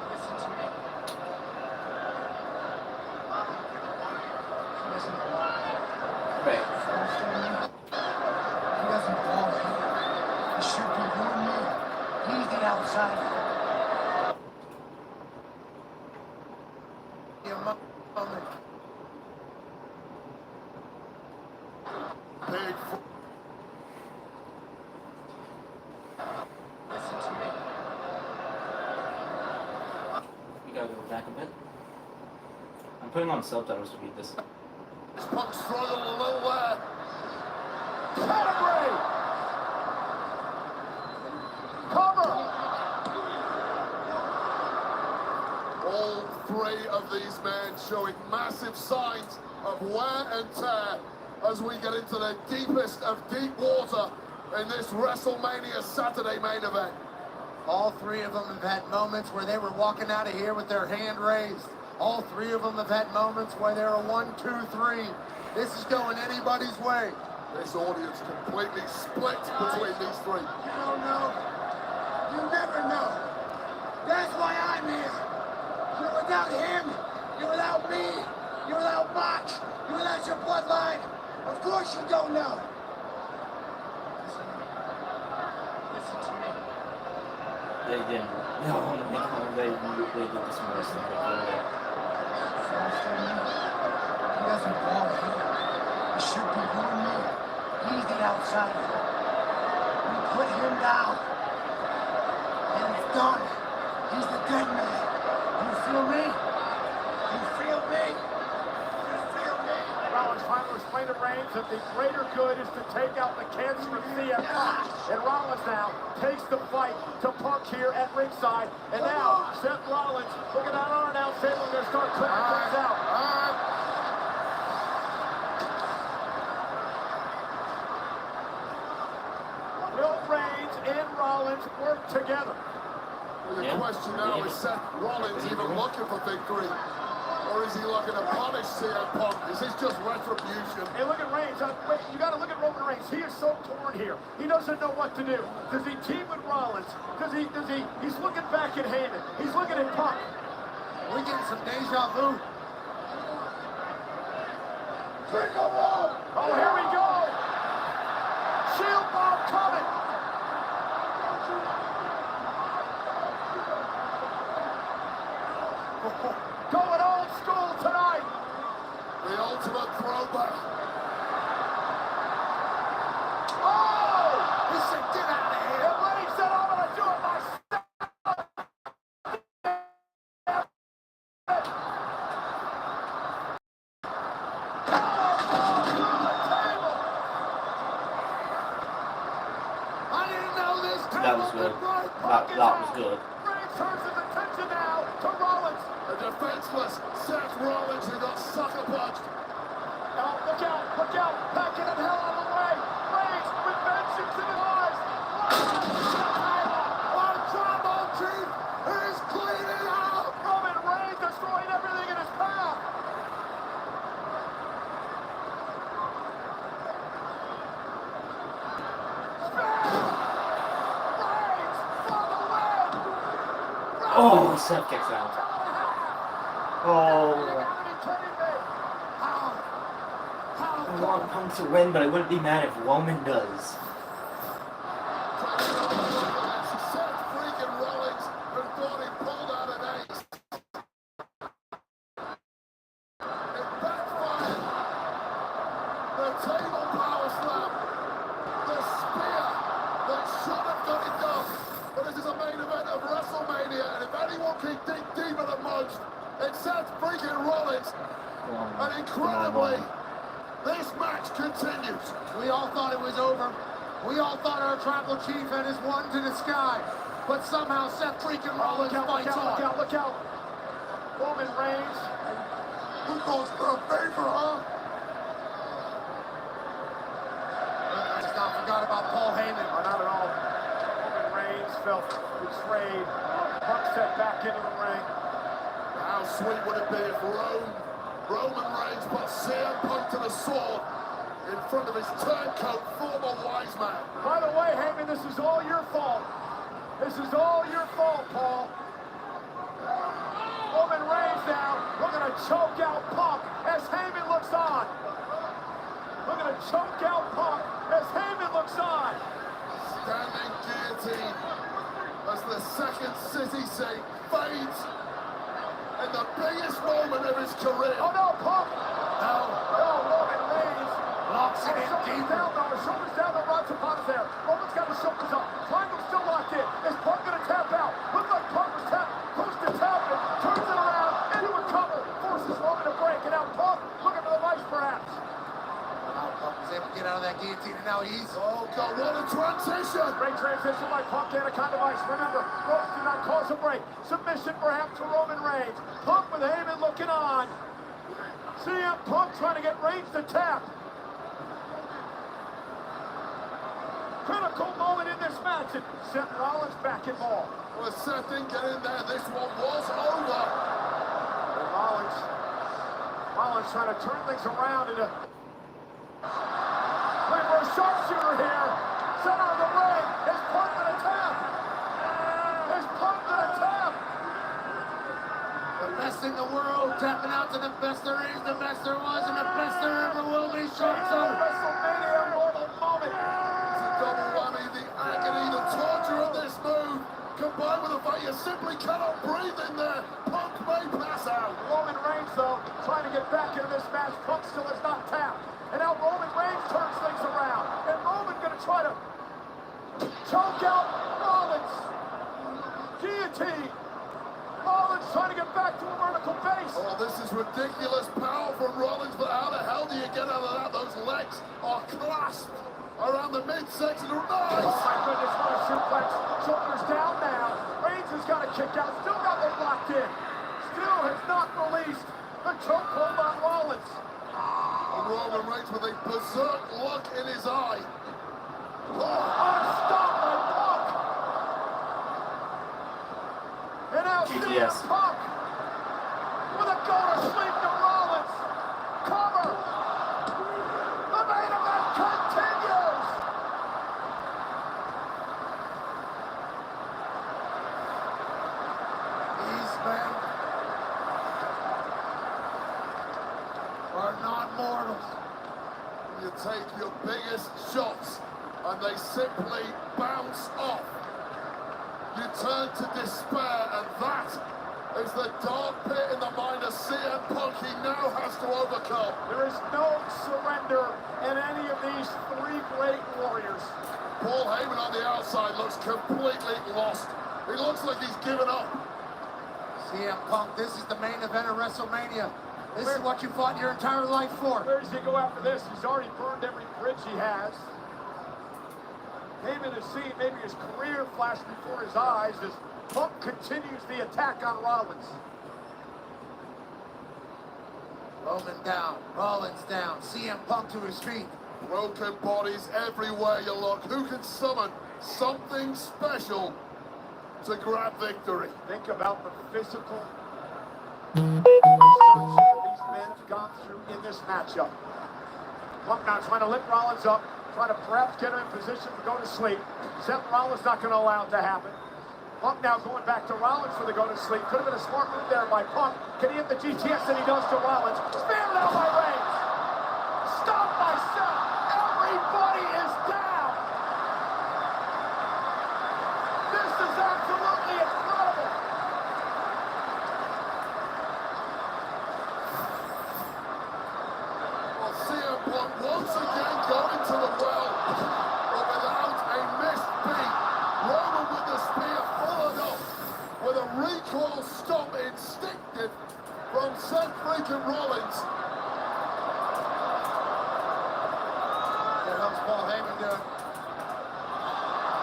Listen to me. He doesn't belong here. Right. He doesn't belong here. It should be you and me. He's the outsider. Big. Listen to me. You gotta go back a bit. I'm putting on subtitles to read this. Punk struggled a little there. Pedigree! Cover! All three of these men showing massive signs of wear and tear as we get into the deepest of deep water in this WrestleMania Saturday main event. All three of them have had moments where they were walking out of here with their hand raised. All three of them have had moments where they were 1, 2, 3. This is going anybody's way. This audience completely split between these three. You don't know. You never know. That's why I'm here. You're without him. You're without me. You're without Mark. You're without your bloodline. Of course you don't know. Listen to me. They didn't. No, they did this one wrestling. He doesn't belong here. It should be you and me. He's the outsider. We put him down. And it's done. He's the dead man. You feel me? You feel me? You feel me? Rollins trying to explain to Reigns that the greater good is to take out the cancer of CM Punk. And Rollins now takes the fight to Punk here at ringside. And now Seth Rollins looking at our announce table. They're going to start clearing things out. Will Reigns and Rollins work together? The question now is Seth Rollins even looking for victory? Or is he looking to punish CM Punk? Is this just retribution? Hey, look at Reigns. Wait, you got to look at Roman Reigns. He is so torn here. He doesn't know what to do. Does he team with Rollins? He's looking back-handed. He's looking at Punk. We're getting some deja vu. Oh, here we go. Shield bomb coming. Going old school tonight. The ultimate throwback. Oh! He said, get out of here. And Reigns said, I'm going to do it myself. I didn't know this. That was good. That was good. Reigns turns his attention now to Rollins. A defenseless Seth Rollins who got sucker punched. Oh, look out, backing the hell out of the way. Reigns with vengeance in his eyes. Our tribal chief is cleaning out. Roman Reigns destroying everything in his path. Reigns for the win. Oh, Seth kicks out. Oh. I want Punk to win, but I wouldn't be mad if Roman does. Seth freaking Rollins who thought he pulled out an ace. It backfired. The table power slam. The spear that should have got it done. But this is a main event of WrestleMania, and if anyone can dig deeper than most, it's Seth freaking Rollins. And incredibly, this match continues. We all thought it was over. We all thought our tribal chief had his one to the sky. But somehow Seth freaking Rollins fights on. Look out. Roman Reigns. Who goes for a favor, huh? forgot about Paul Heyman. Oh, not at all. Roman Reigns felt betrayed. Punk set back into the ring. How sweet would it be if Roman Reigns put CM Punk to the sword in front of his turncoat former wise man? By the way, Heyman, this is all your fault. This is all your fault, Paul. Roman Reigns now looking to choke out Punk as Heyman looks on. Looking to choke out Punk as Heyman looks on. Standing guillotine as the second city saint fades in the biggest moment of his career. Oh no, Punk! No. No, Roman Reigns Locks it in shoulders deeper. down, though. His shoulders down, the Rods upon his there. Roman's got his shoulders up. Triangle still locked in. Is Punk gonna tap out? Looks like Punk was tapped. Goes to tap it. Turns it around into a cover. Forces Roman to break. And now Punk looking for the vice, perhaps. Now Punk was able to get out of that guillotine, and now he's... Oh, God, what a transition! Great transition by Punk and a kind of ice. Remember, ropes did not cause a break. Submission perhaps to Roman Reigns. Punk with Heyman looking on. CM Punk trying to get Reigns to tap. Critical moment in this match, and Seth Rollins back in ball. Well, Seth didn't get in there. This one was over. And Rollins trying to turn things around into... Wait for a sharpshooter here. Center of the ring. Is Punk gonna tap? Is Punk gonna tap? The best in the world, tapping out to the best there is, the best there was, and the best there ever will be. Sharks on. WrestleMania mortal moment. Double whammy, the agony, the torture of this move, combined with the fact you simply cannot breathe in there. Punk may pass out. Roman Reigns, though, trying to get back into this match. Punk still has not tapped. And now Roman Reigns turns things around. And Roman going to try to choke out Rollins. Guillotine. Rollins trying to get back to a vertical base. Oh, this is ridiculous power from Rollins, but how the hell do you get out of that? Those legs are clasped around the midsection. Nice! Oh my goodness, what a suplex. Shoulders down now. Reigns has got a kick out. Still got them locked in. Still has not released the chokehold on Rollins. And Roman Reigns with a berserk look in his eye. Oh, stop by Punk. And now CM Punk with a go-to-sleep to Rollins. Cover. The main event continues. These men are not mortals. You take your biggest shots and they simply bounce off. You turn to despair, and that is the dark pit in the mind of CM Punk he now has to overcome. There is no surrender in any of these three great warriors. Paul Heyman on the outside looks completely lost. He looks like he's given up. CM Punk, this is the main event of WrestleMania. This is what you fought your entire life for. Where does he go after this? He's already burned every bridge he has. Heyman has seen maybe his career flash before his eyes as Punk continues the attack on Rollins. Roman down, Rollins down, CM Punk to his feet. Broken bodies everywhere you look. Who can summon something special to grab victory? Think about the physical research these men have gone through in this matchup. Punk now trying to lift Rollins up, trying to perhaps get him in position to go to sleep. Seth Rollins not going to allow it to happen. Punk now going back to Rollins for the go to sleep. Could have been a smart move there by Punk. Can he hit the GTS that he does to Rollins? Speared out by Reigns. Stopped by Seth. Everybody is down. This is absolutely incredible. Well, CM Punk once again going to the well, but without a missed beat. Roman with the spear followed up with a recoil stomp instinctive from Seth freaking Rollins. What else Paul Heyman doing?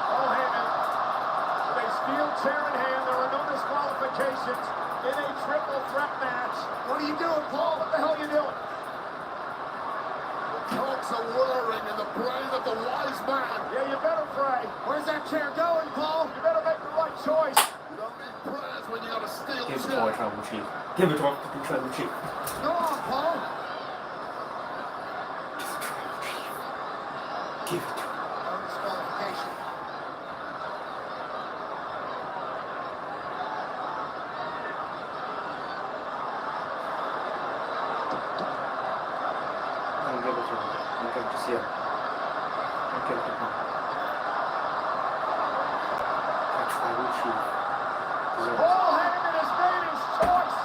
Paul Heyman with a steel chair in hand. There are no disqualifications in a triple threat match. What are you doing, Paul? What the hell are you doing? Cogs are whirring in the brain of the wise man. Yeah, you better pray. Where's that chair going, Paul? You better make the right choice. You don't need prayers when you got a steel Give it to chair. our tribal chief. Give it to our fucking tribal chief. Go on, Paul. Give it to him. No disqualification. Don't give it to him. Don't give it to Seal. Don't give it to him. Our tribal chief. Paul Heyman has made his choice.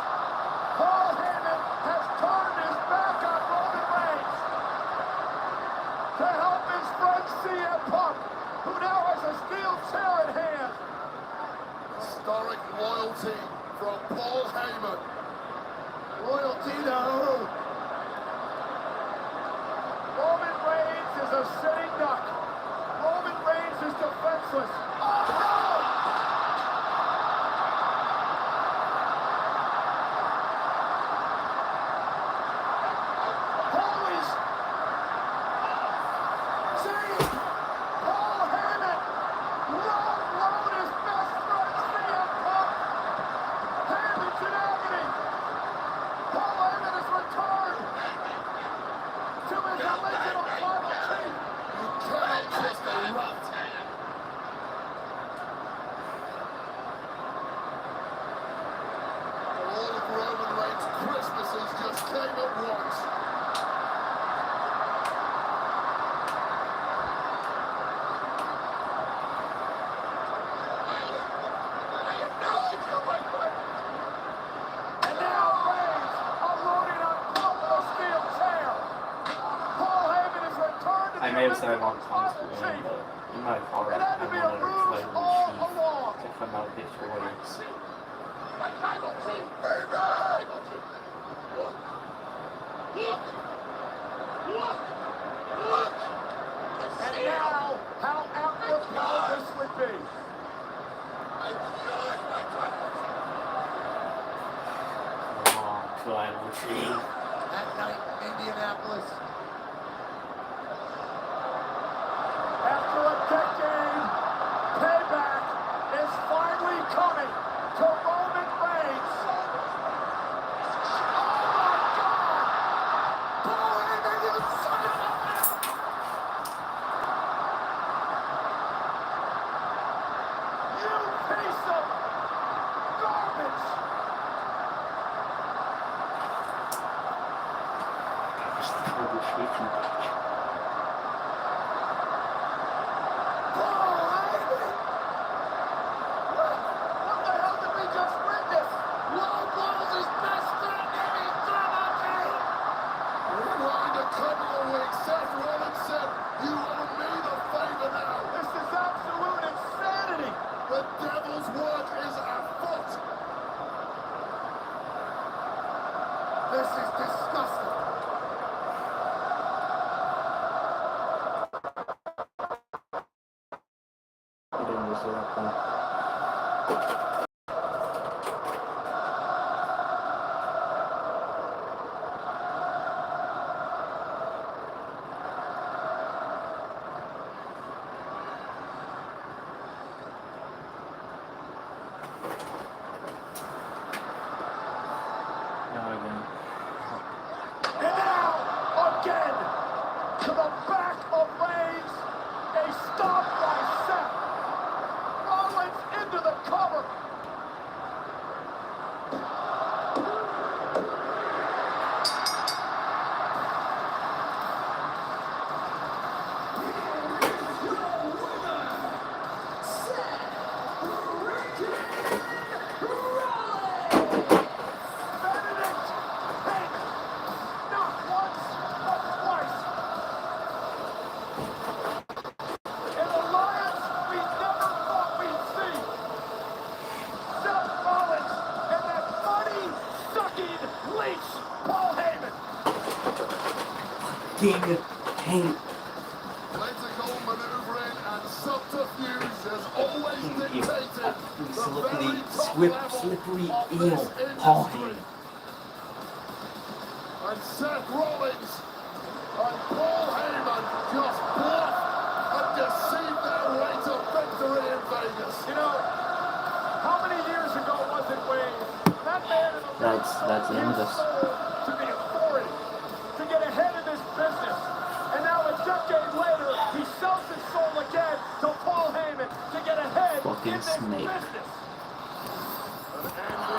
Paul Heyman has turned his back on Roman Reigns to help his friend CM Punk, who now has a steel chair in hand. Historic loyalty from Paul Heyman. Loyalty to who? Roman Reigns is a sitting duck. Roman Reigns is defenseless. Oh, no! Holy sh... See? Paul Heyman! Rode his best friend CM Punk! Heyman's in agony! Paul Heyman has returned to his original tribal chief! You cannot twist a rat. All of Roman Reigns' Christmases just came at once. And now Reigns unloading on top of the steel chair. Paul Heyman has returned to the I may have said I original want Tom's tribal to win, chief. but in my heart, It had I to be a wanted our ruse tribal all chief along. to come out victorious. And now, how apropos this would be. Come on, tribal chief. That night in Indianapolis. After a decade, payback is finally coming to Roman Reigns. Oh my God! Paul Heyman, you son of a bitch! You piece of garbage! That was the tribal chief, you bitch. Paul Heyman! What the hell did we just witness? Low blows his best friend and his drama team. Rewind a couple of weeks. Seth Rollins said, "You owe me the favor now." This is absolute insanity! The devil's work is afoot. This is disgusting. He didn't deserve that. Now again. And now, again, to the back of Reigns, a stop by Seth. Rollins into the cover. Benedict Heyman, not once, but twice. An alliance we never thought we'd see. Seth Rollins and that money-sucking leech, Paul Heyman. King. Political maneuvering and subterfuge has always dictated the very top level Slippery of eel, this Paul industry. Heyman. And Seth Rollins And Paul Heyman just bluffed and deceived their way to victory in Vegas. You know, how many years ago was it, Wayne? That man in the That's the end of this. to the authority, to get ahead of this business. And now a decade later, he sells his soul again to Paul Heyman to get ahead Fucking in this snake. business. And